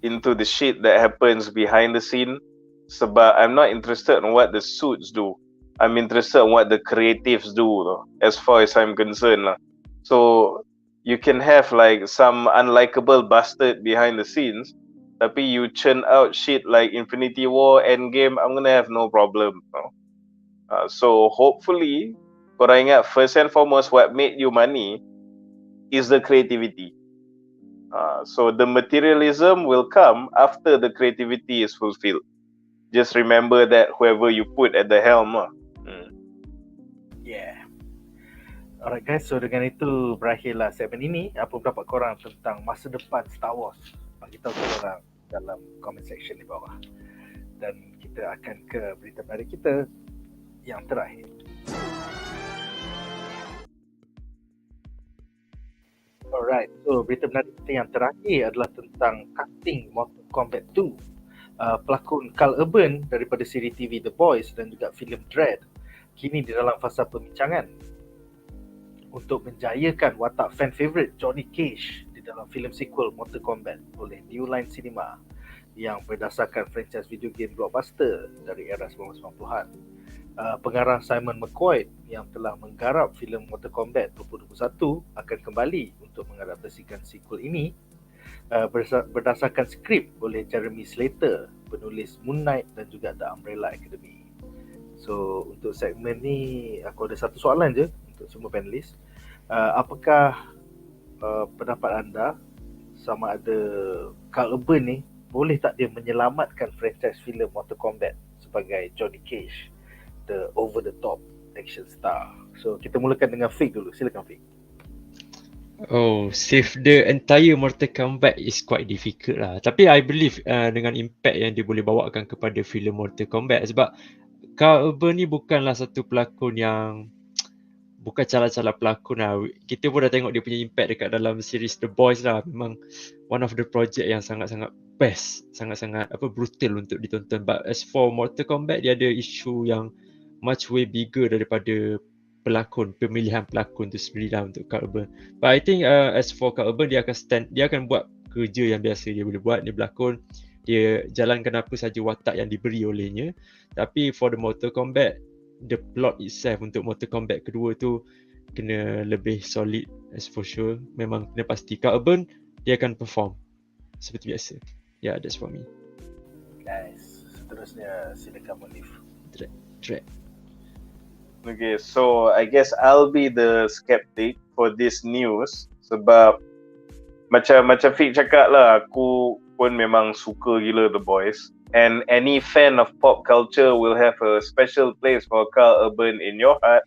S2: into the shit that happens behind the scene. Sebab I'm not interested in what the suits do. I'm interested in what the creatives do though, as far as I'm concerned lah. So you can have like some unlikable bastard behind the scenes, tapi you churn out shit like Infinity War, Endgame, I'm gonna have no problem. So hopefully korang ingat, first and foremost, what made you money is the creativity. So the materialism will come after the creativity is fulfilled. Just remember that whoever you put at the helm.
S1: Yeah. Alright guys, so dengan itu berakhirlah segmen ini. Apa pendapat korang tentang masa depan Star Wars? Bagi tahu korang dalam comment section di bawah. Dan kita akan ke berita menarik kita yang terakhir. Alright, so berita menarik kita yang terakhir adalah tentang casting Mortal Kombat 2. Pelakon Carl Urban daripada siri TV The Boys dan juga filem Dread kini di dalam fasa pembincangan untuk menjayakan watak fan favourite Johnny Cage di dalam filem sequel Mortal Kombat oleh New Line Cinema yang berdasarkan franchise video game blockbuster dari era 1990-an. Pengarah Simon McQuoid yang telah menggarap filem Mortal Kombat 2021 akan kembali untuk mengadaptasikan sequel ini berdasarkan skrip oleh Jeremy Slater, penulis Moon Knight dan juga The Umbrella Academy. So untuk segmen ni aku ada satu soalan je untuk semua panelis. Apakah pendapat anda sama ada Carl Urban ni boleh tak dia menyelamatkan franchise filem Mortal Kombat sebagai Johnny Cage the over the top action star. So kita mulakan dengan Fik dulu. Silakan Fik.
S3: Oh, save the entire Mortal Kombat is quite difficult lah. Tapi I believe dengan impact yang dia boleh bawakan kepada filem Mortal Kombat, sebab Karl Urban ni bukanlah satu pelakon yang bukan cala-cala pelakon lah. Kita pun dah tengok dia punya impact dekat dalam series The Boys lah. Memang one of the project yang sangat-sangat best, sangat-sangat brutal untuk ditonton. But as for Mortal Kombat, dia ada isu yang much way bigger daripada pemilihan pelakon tu sendiri lah untuk Karl Urban. But I think as for Karl Urban, dia akan buat kerja yang biasa dia boleh buat. Dia berlakon, dia jalankan apa saja watak yang diberi olehnya. Tapi for the Mortal Kombat, the plot itself untuk Mortal Kombat kedua tu kena lebih solid, as for sure. Memang kena pasti Karl Urban dia akan perform seperti biasa. Yeah, that's for me.
S1: Guys, seterusnya silakan Munif.
S3: Track.
S2: Okay, so I guess I'll be the skeptic for this news sebab macam Fik cakap lah, aku pun memang suka gila The Boys, and any fan of pop culture will have a special place for Karl Urban in your heart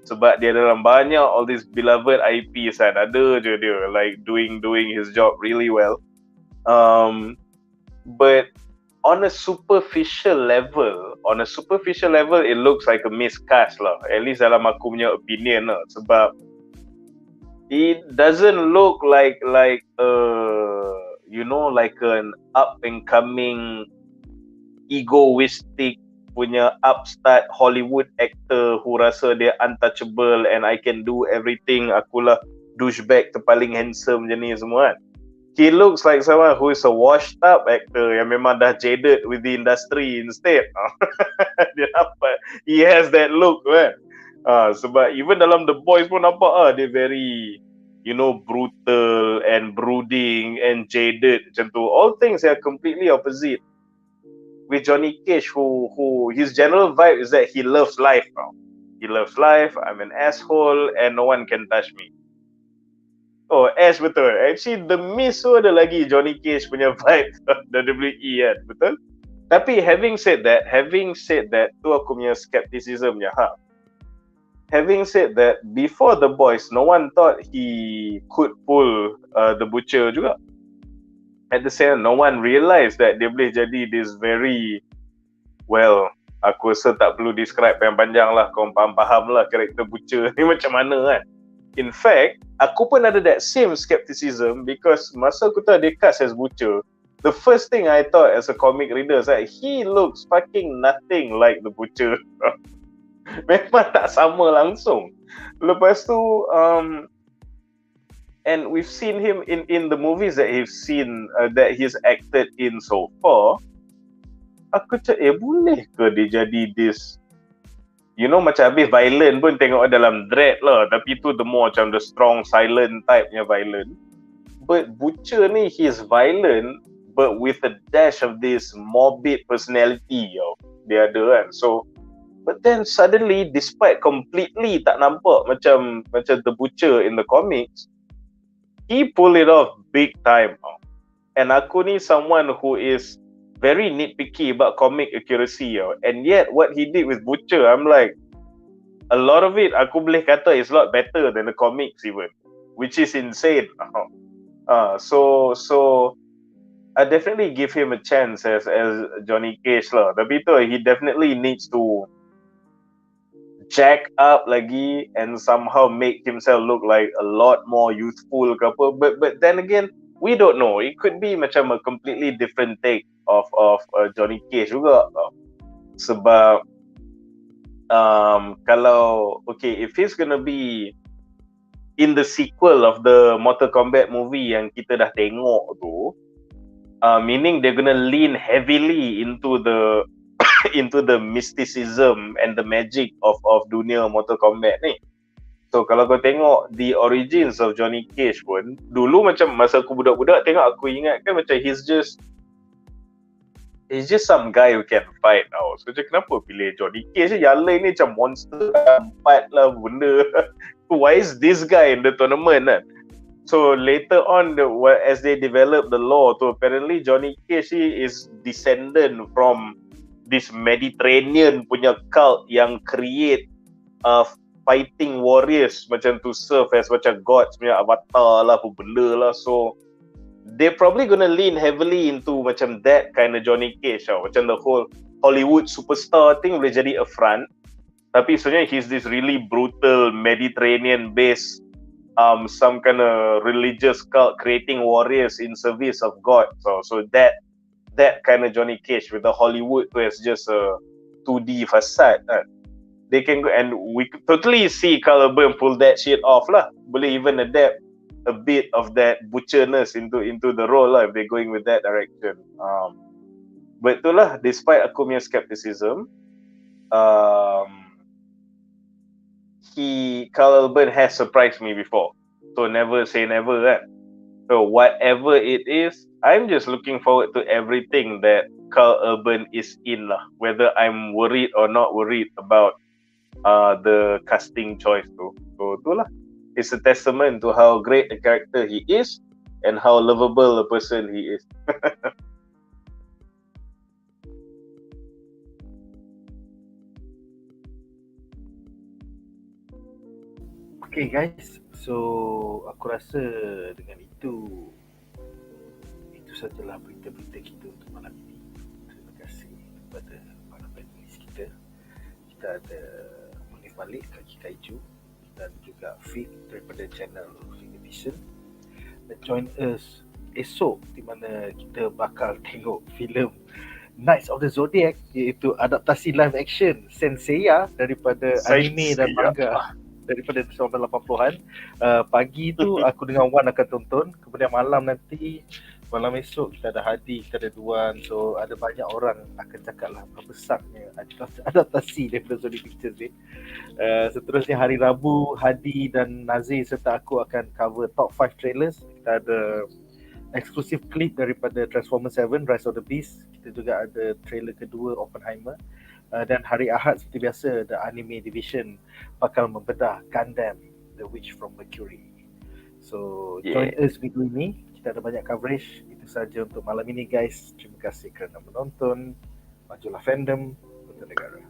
S2: sebab dia dalam banyak all these beloved IPs kan, ada je dia like doing his job really well. But on a superficial level, it looks like a miscast lah. At least dalam aku punya opinion lah. Sebab it doesn't look like like an up and coming egoistic punya upstart Hollywood actor who rasa dia untouchable and I can do everything, akulah douchebag terpaling handsome je ni semua kan. He looks like someone who is a washed up actor yang memang dah jaded with the industry instead. He has that look kan. Sebab even dalam The Boys pun nampak dia very brutal and brooding and jaded macam tu. All things are completely opposite with Johnny Cage who his general vibe is that he loves life now. He loves life, I'm an asshole and no one can touch me. Oh, Ash betul. Actually, The Mist tu ada lagi Johnny Cage punya vibe WWE kan, betul? Tapi having said that, tu aku punya skepticism punya hak. Having said that, before The Boys, no one thought he could pull The Butcher juga. At the same time, no one realised that dia boleh jadi this very, well, aku rasa tak perlu describe yang panjang lah, kau faham lah karakter Butcher ni macam mana kan. In fact, aku pun ada that same skepticism because masa aku tahu dia cast as Butcher, the first thing I thought as a comic reader is that he looks fucking nothing like the Butcher. Memang tak sama langsung. Lepas tu, and we've seen him in the movies that he's acted in so far. Aku cakap, boleh ke dia jadi this? Macam habis violent pun tengok dalam Dread lah. Tapi tu the more macam the strong, silent type-nya violent. But Butcher ni, he's violent but with a dash of this morbid personality. Dia ada kan. So, but then suddenly, despite completely tak nampak macam the Butcher in the comics, he pulled it off big time. And aku ni someone who is very nitpicky about comic accuracy. And yet, what he did with Butcher, I'm like, a lot of it, aku boleh kata is a lot better than the comics even. Which is insane. So I definitely give him a chance as Johnny Cage lah. Tapi tu, he definitely needs to jack up lagi and somehow make himself look like a lot more youthful ke apa. But then again, we don't know. It could be macam a completely different take of Johnny Cage juga. Sebab kalau if he's gonna be in the sequel of the Mortal Kombat movie yang kita dah tengok tu, meaning they're gonna lean heavily into the mysticism and the magic of dunia Mortal Kombat ni. So kalau kau tengok the origins of Johnny Cage pun, dulu macam masa aku budak-budak tengok, aku ingat kan macam he's just some guy who can fight. So macam kenapa pilih Johnny Cage? Yang lain ni macam monster empat lah benda. Why is this guy in the tournament kan? So later on, as they develop the lore tu, apparently Johnny Cage is descendant from this Mediterranean punya cult yang create fighting warriors macam to serve as macam gods punya avatar lah, apa benda lah. So they're probably gonna lean heavily into macam that kind of Johnny Cage tau. Macam the whole Hollywood superstar thing boleh jadi a front, tapi sebenarnya he's this really brutal Mediterranean based some kind of religious cult creating warriors in service of God. So that kind of Johnny Cage with the Hollywood tu as just a 2D facade kan. They can go, and we could totally see Carl Urban pull that shit off lah. Boleh even adapt a bit of that butcherness into the role lah if they're going with that direction. But itulah, despite aku punya skepticism, Carl Urban has surprised me before. So never say never kan. So whatever it is, I'm just looking forward to everything that Carl Urban is in lah. Whether I'm worried or not worried about the casting choice tu. So itulah. It's a testament to how great a character he is and how lovable a person he is.
S1: Okay guys, so aku rasa dengan itu sajalah berita-berita kita untuk malam ini. Terima kasih kepada para panelis kita. Kita ada Munif, Malek, Kaki Kaiju, dan juga Fik daripada channel Vision. Dan join us esok di mana kita bakal tengok filem Knights of the Zodiac, iaitu adaptasi live action Senseiya daripada anime dan manga daripada 1980-an. Pagi tu aku dengan Wan akan tonton, kemudian malam esok kita ada Hadi, kita ada Duan. So ada banyak orang akan cakap lah berapa besarnya adaptasi daripada Zodiac Pictures ni. Seterusnya hari Rabu, Hadi dan Nazir serta aku akan cover top 5 trailers. Kita ada exclusive clip daripada Transformers 7 Rise of the Beast. Kita juga ada trailer kedua Oppenheimer. Dan hari Ahad seperti biasa The Anime Division bakal membedah Gundam The Witch from Mercury. So join us minggu ini. Kita ada banyak coverage. Itu saja untuk malam ini guys. Terima kasih kerana menonton. Majulah Fandom untuk negara.